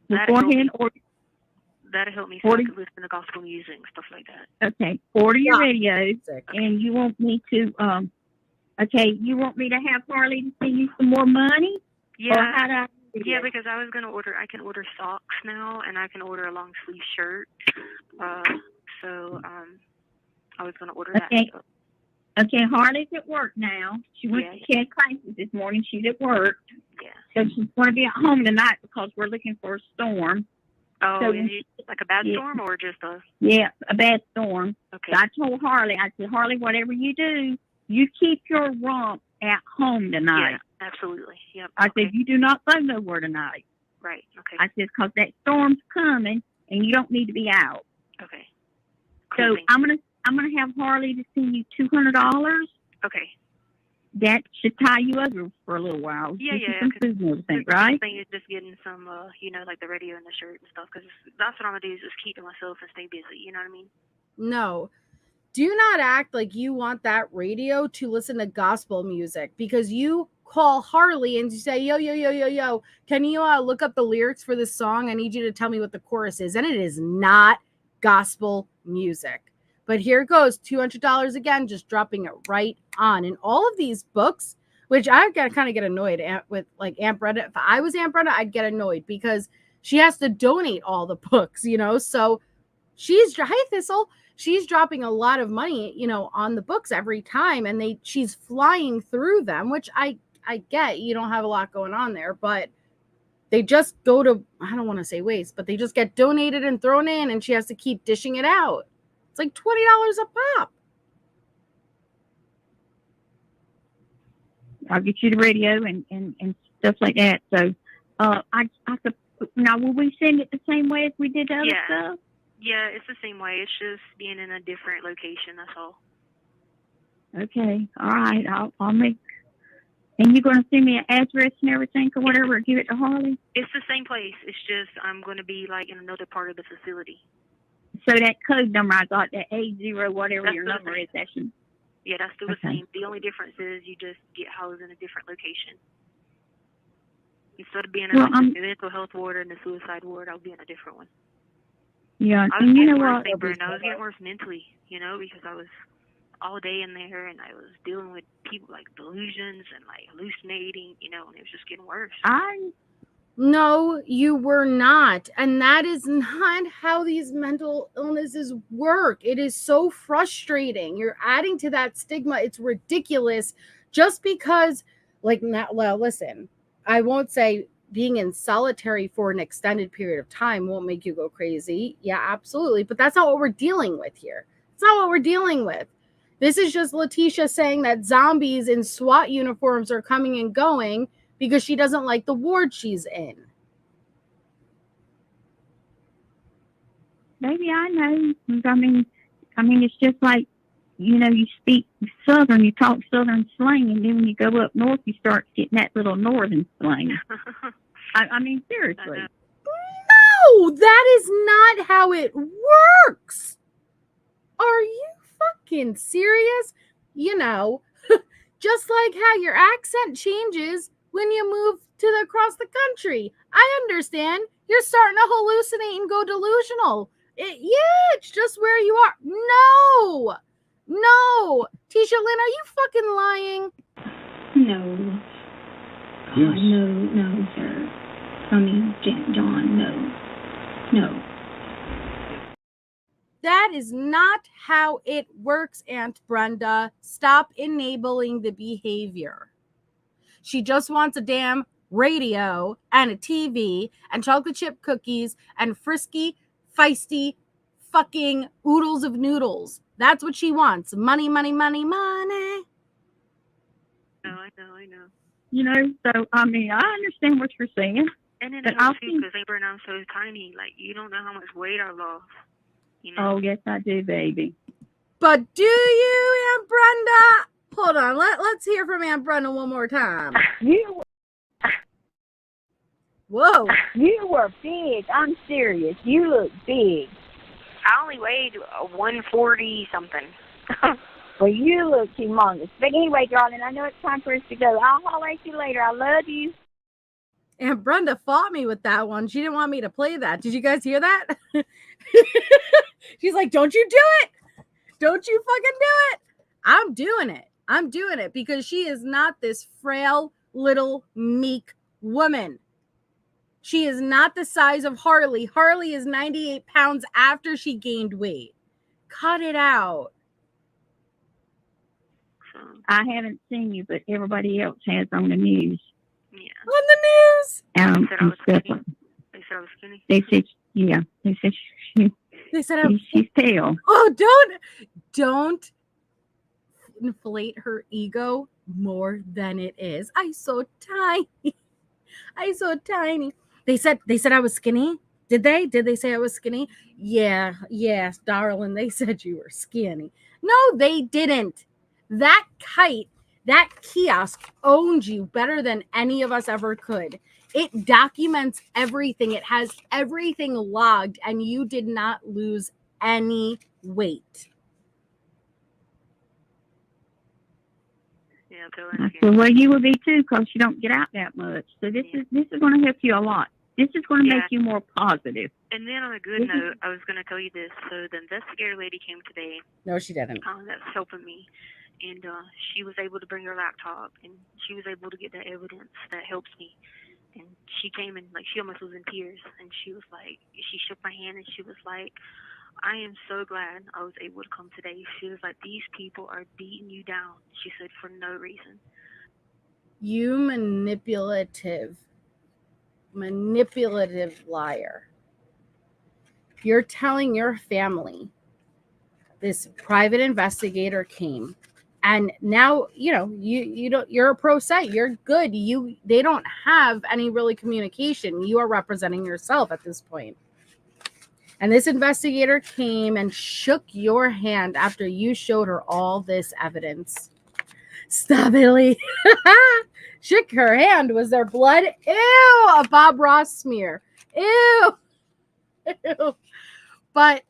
Speaker 4: That'll help me so I can listen to gospel music and stuff like that.
Speaker 5: Okay, order your radios, and you want me to, you want me to have Harley to send you some more money?
Speaker 4: Yeah. Because I can order socks now, and I can order a long sleeve shirt. I was going to order that.
Speaker 8: Okay, Harley's at work now. She had classes this morning. She's at work.
Speaker 4: Yeah.
Speaker 8: So she's going to be at home tonight because we're looking for a storm.
Speaker 4: Oh,
Speaker 8: so
Speaker 4: is it like a bad storm or just a...
Speaker 8: Yeah, a bad storm.
Speaker 4: Okay.
Speaker 8: So I told Harley, I said, Harley, whatever you do, you keep your rump at home tonight.
Speaker 4: Yeah, absolutely. Yep.
Speaker 8: I said, you do not go nowhere tonight.
Speaker 4: Right, okay.
Speaker 8: I said, because that storm's coming and you don't need to be out.
Speaker 4: Okay.
Speaker 8: Cool, so I'm gonna have Harley to send you $200.
Speaker 4: Okay.
Speaker 8: That should tie you over for a little while.
Speaker 4: Yeah.
Speaker 8: Some food and everything, right?
Speaker 4: The thing is just getting some, like the radio and the shirt and stuff, because that's what I'm gonna do, is just keeping myself and stay busy. You know what I mean?
Speaker 2: No. Do not act like you want that radio to listen to gospel music, because you call Harley and you say, yo, can you look up the lyrics for this song? I need you to tell me what the chorus is. And it is not gospel music. But here goes, $200 again, just dropping it right on. And all of these books, which I kind of get annoyed with, like Aunt Brenda. If I was Aunt Brenda, I'd get annoyed because she has to donate all the books, So hi Thistle, she's dropping a lot of money, on the books every time, and she's flying through them, which I get. You don't have a lot going on there, but they just go to, I don't want to say waste, but they just get donated and thrown in, and she has to keep dishing it out. It's like $20 a pop.
Speaker 8: I'll get you the radio and stuff like that. So, I could, now will we send it the same way as we did the other stuff?
Speaker 4: Yeah, it's the same way. It's just being in a different location. That's all.
Speaker 8: Okay. All right. I'll make. And you're going to send me an address and everything or whatever, or give it to Harley?
Speaker 4: It's the same place. It's just I'm going to be like in another part of the facility.
Speaker 8: So that code number I got, that A0 whatever that's your number is, that's
Speaker 4: yeah, that's still the same. The only difference is you just get housed in a different location. Instead of being in the mental health ward and the suicide ward, I'll be in a different one.
Speaker 8: Yeah,
Speaker 4: I was getting worse, I was getting worse mentally, because I was all day in there and I was dealing with people like delusions and like hallucinating, and it was just getting worse.
Speaker 2: No, you were not. And that is not how these mental illnesses work. It is so frustrating. You're adding to that stigma. It's ridiculous. Just because, listen, I won't say being in solitary for an extended period of time won't make you go crazy. Yeah, absolutely. But that's not what we're dealing with here. It's not what we're dealing with. This is just Letecia saying that zombies in SWAT uniforms are coming and going because she doesn't like the ward she's in.
Speaker 8: Maybe I know. I mean, it's just like, you speak Southern, you talk Southern slang, and then when you go up north, you start getting that little Northern slang. I mean, seriously.
Speaker 2: No, that is not how it works. Are you fucking serious? Just like how your accent changes when you move across the country. I understand. You're starting to hallucinate and go delusional. It's just where you are. No. Tisha Lynn, are you fucking lying?
Speaker 8: No.
Speaker 3: Yes.
Speaker 8: No, sir. I mean, John, no.
Speaker 2: That is not how it works, Aunt Brenda. Stop enabling the behavior. She just wants a damn radio and a TV and chocolate chip cookies and frisky, feisty, fucking oodles of noodles. That's what she wants. Money.
Speaker 4: No, I know.
Speaker 8: So, I mean, I understand what you're saying.
Speaker 4: And then I too, because I'm so tiny. Like, you don't know how much weight I lost.
Speaker 8: Oh, yes, I do, baby.
Speaker 2: But do you, Aunt Brenda? Hold on. Let's hear from Aunt Brenda one more time. Whoa.
Speaker 9: You were big. I'm serious. You look big.
Speaker 4: I only weighed 140 something.
Speaker 9: Well, you look humongous. But anyway, darling, I know it's time for us to go. I'll holler at you later. I love you.
Speaker 2: Aunt Brenda fought me with that one. She didn't want me to play that. Did you guys hear that? She's like, don't you do it. Don't you fucking do it. I'm doing it because she is not this frail, little, meek woman. She is not the size of Harley. Harley is 98 pounds after she gained weight. Cut it out.
Speaker 8: I haven't seen you, but everybody else has on the news.
Speaker 4: Yeah.
Speaker 2: On the news.
Speaker 4: They said I was
Speaker 8: And
Speaker 4: skinny.
Speaker 8: stuff.
Speaker 4: They said I was skinny.
Speaker 8: They said, yeah. They said
Speaker 2: They said
Speaker 8: she's pale.
Speaker 2: Oh, don't inflate her ego more than it is. I'm so tiny. I'm so tiny. They said I was skinny. Did they? Did they say I was skinny? Yeah, yes, darling. They said you were skinny. No, they didn't. That kite, that kiosk owned you better than any of us ever could. It documents everything. It has everything logged, and you did not lose any weight.
Speaker 4: Yeah,
Speaker 8: So well, you will be too, because you don't get out that much. So this is going to help you a lot. This is going to make you more positive.
Speaker 4: And then on a good note, I was going to tell you this. So the investigator lady came today.
Speaker 2: No, she didn't.
Speaker 4: That's helping me. And she was able to bring her laptop, and she was able to get that evidence that helps me. And she came and, like, she almost was in tears. And she was like, she shook my hand, and she was like, I am so glad I was able to come today. She was like, these people are beating you down. She said, for no reason.
Speaker 2: You manipulative liar. You're telling your family this private investigator came, and now you don't, you're a pro se, you're good, they don't have any really communication. You are representing yourself at this point. And this investigator came and shook your hand after you showed her all this evidence. Stop it, Lee. Shook her hand. Was there blood? Ew, a Bob Ross smear. Ew. Ew. But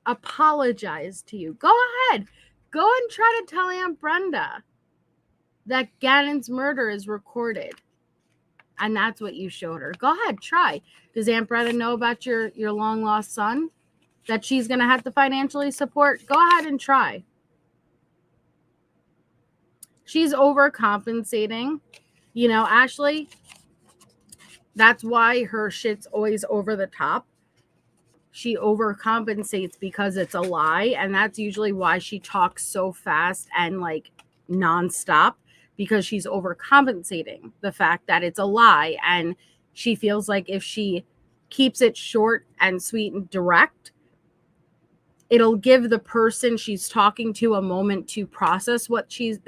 Speaker 2: apologize to you. Go ahead. Go and try to tell Aunt Brenda that Gannon's murder is recorded. And that's what you showed her. Go ahead, try. Does Aunt Brenda know about your long lost son that she's going to have to financially support? Go ahead and try. She's overcompensating. Ashley, that's why her shit's always over the top. She overcompensates because it's a lie. And that's usually why she talks so fast and like nonstop, because she's overcompensating the fact that it's a lie. And she feels like if she keeps it short and sweet and direct, it'll give the person she's talking to a moment to process what she's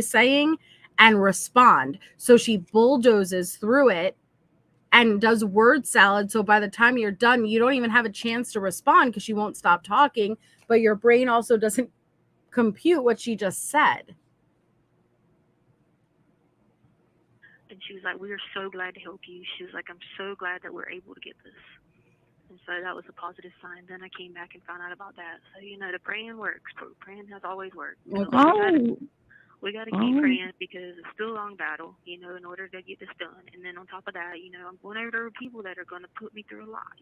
Speaker 2: saying and respond. So she bulldozes through it and does word salad. So by the time you're done, you don't even have a chance to respond because she won't stop talking. But your brain also doesn't compute what she just said.
Speaker 4: And she was like, we are so glad to help you. She was like, I'm so glad that we're able to get this. And so that was a positive sign. Then I came back and found out about that. So, the praying works. Praying has always worked. We got to keep praying because it's still a long battle, in order to get this done. And then on top of that, I'm going over people that are going to put me through a lot,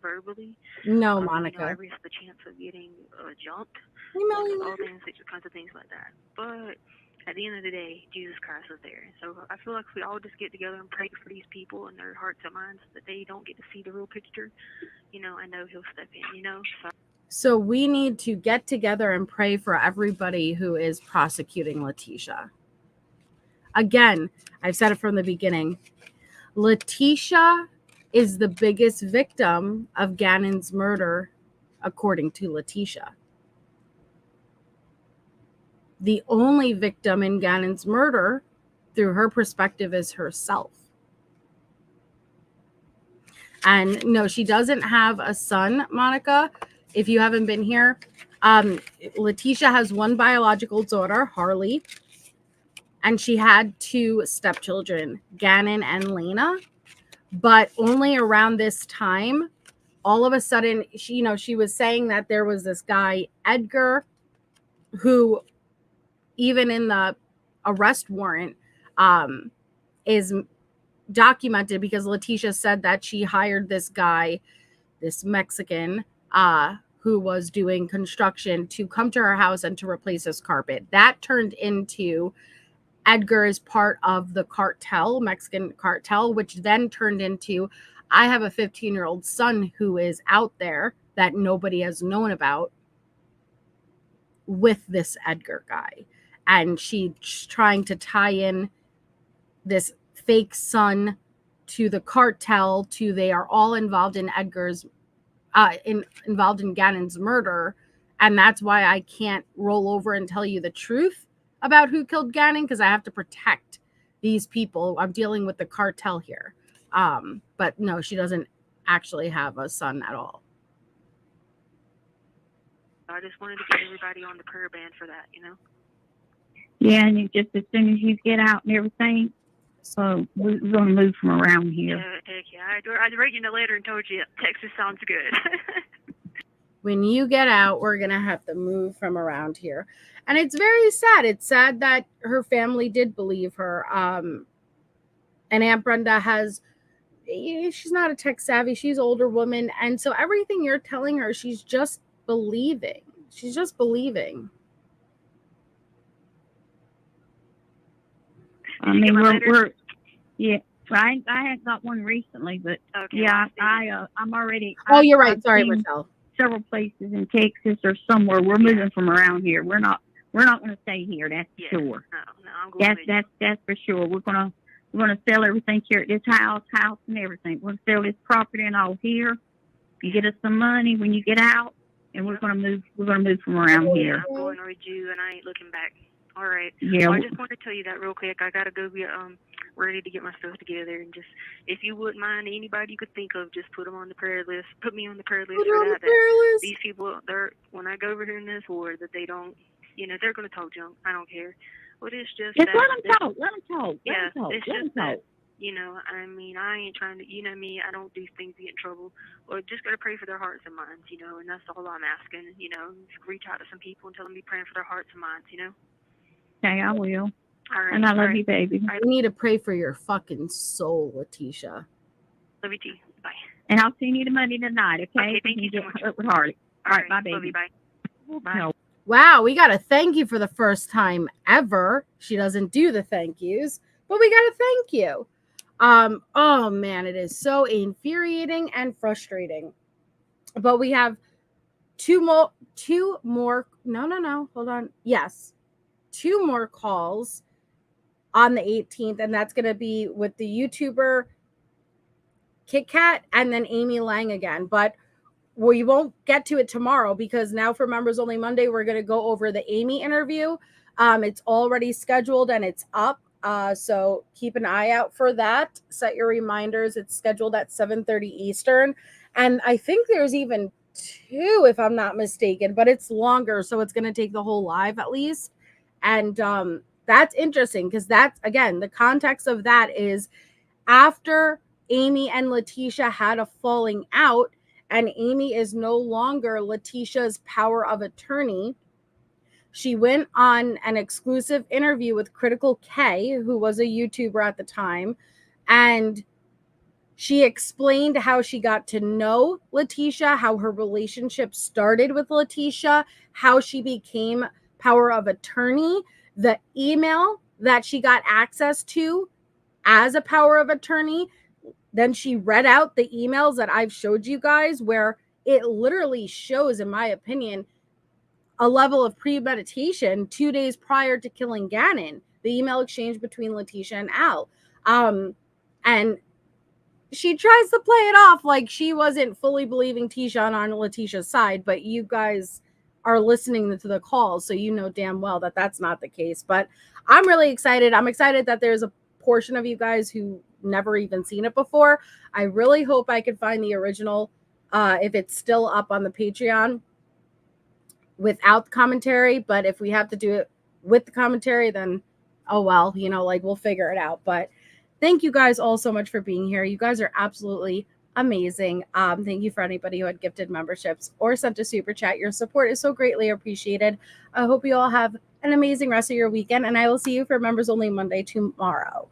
Speaker 4: verbally.
Speaker 2: No, Monica.
Speaker 4: I risk the chance of getting jumped. All kinds of things like that. But at the end of the day, Jesus Christ was there. So I feel like if we all just get together and pray for these people and their hearts and minds that they don't get to see the real picture, I know he'll step in,
Speaker 2: So we need to get together and pray for everybody who is prosecuting Letecia. Again, I've said it from the beginning. Letecia is the biggest victim of Gannon's murder, according to Letecia. The only victim in Gannon's murder, through her perspective, is herself. And no, she doesn't have a son, Monica. If you haven't been here, Letecia has one biological daughter, Harley, and she had 2 stepchildren, Gannon and Lena. But only around this time, all of a sudden, she was saying that there was this guy, Edgar, who, even in the arrest warrant, is documented because Letecia said that she hired this guy, this Mexican, who was doing construction, to come to her house and to replace his carpet. That turned into Edgar is part of the cartel, Mexican cartel, which then turned into, I have a 15-year-old son who is out there that nobody has known about, with this Edgar guy. And she's trying to tie in this fake son to the cartel, to they are all involved in Edgar's, involved in Gannon's murder. And that's why I can't roll over and tell you the truth about who killed Gannon, because I have to protect these people. I'm dealing with the cartel here. But no, she doesn't actually have a son at all.
Speaker 4: I just wanted to get everybody on the prayer band for that, you know?
Speaker 8: Yeah, and just as soon as you get out and everything, so we're going to move from around here.
Speaker 4: Yeah, heck yeah. I'd write you in a letter and told you Texas sounds good.
Speaker 2: When you get out, we're going to have to move from around here. And it's very sad. It's sad that her family did believe her. And Aunt Brenda she's not a tech savvy. She's an older woman. And so everything you're telling her, she's just believing. She's just believing.
Speaker 8: I mean, we're yeah. I haven't got one recently, but
Speaker 4: okay,
Speaker 8: yeah, I'm already.
Speaker 2: You're right. Sorry, Michelle.
Speaker 8: Several places in Texas or somewhere. We're moving from around here. We're not going to stay here. That's for sure.
Speaker 4: No, I'm going
Speaker 8: that's for sure. We're gonna sell everything here at this house and everything. We're gonna sell this property and all here, and get us some money when you get out. And we're gonna move. We're gonna move from around here.
Speaker 4: I'm going with you, and I ain't looking back. All right.
Speaker 8: Yeah.
Speaker 4: Well, I just wanted to tell you that real quick. I gotta go get ready to get my stuff together, and just if you wouldn't mind, anybody you could think of, just put them on the prayer list. Put me on the prayer list for that. These people, when I go over here in this war, that they don't, they're gonna talk junk. I don't care. But it's just
Speaker 8: let them talk. Let them talk.
Speaker 4: Yeah.
Speaker 8: Let them talk.
Speaker 4: It's just that. I mean, I ain't trying to, me, I don't do things to get in trouble. Or just gotta pray for their hearts and minds, and that's all I'm asking. Reach out to some people and tell them to be praying for their hearts and minds,
Speaker 8: Okay, I will.
Speaker 4: All right.
Speaker 8: And I love you, baby.
Speaker 2: I need to pray for your fucking soul, Letecia.
Speaker 4: Love you too. Bye.
Speaker 8: And I'll see you Monday tonight, okay?
Speaker 4: Okay, thank you so much.
Speaker 8: Up with Harley. All right, bye, baby.
Speaker 4: Love you, bye.
Speaker 8: Bye.
Speaker 2: Wow, we got to thank you for the first time ever. She doesn't do the thank yous, but we got to thank you. Oh man, it is so infuriating and frustrating. But we have two more, hold on. Yes. 2 more calls on the 18th, and that's going to be with the YouTuber Kit Kat and then Amy Lang again. But we won't get to it tomorrow, because now for Members Only Monday, we're going to go over the Amy interview. It's already scheduled and it's up. So keep an eye out for that. Set your reminders. It's scheduled at 7:30 Eastern. And I think there's even 2, if I'm not mistaken, but it's longer. So it's going to take the whole live at least. And that's interesting, because that's, again, the context of that is after Amy and Letecia had a falling out, and Amy is no longer Leticia's power of attorney. She went on an exclusive interview with Critical K, who was a YouTuber at the time, and she explained how she got to know Letecia, how her relationship started with Letecia, how she became power of attorney, the email that she got access to as a power of attorney. Then she read out the emails that I've showed you guys, where it literally shows, in my opinion, a level of premeditation 2 days prior to killing Gannon, the email exchange between Letecia and Al. And she tries to play it off like she wasn't fully believing Tisha on Leticia's side, but you guys are listening to the calls, so you know damn well that that's not the case. But I'm really excited. I'm excited that there's a portion of you guys who never even seen it before. I really hope I could find the original, if it's still up on the Patreon, without the commentary. But if we have to do it with the commentary, then oh well, we'll figure it out. But thank you guys all so much for being here. You guys are absolutely amazing. Thank you for anybody who had gifted memberships or sent a super chat. Your support is so greatly appreciated. I hope you all have an amazing rest of your weekend, and I will see you for Members Only Monday tomorrow.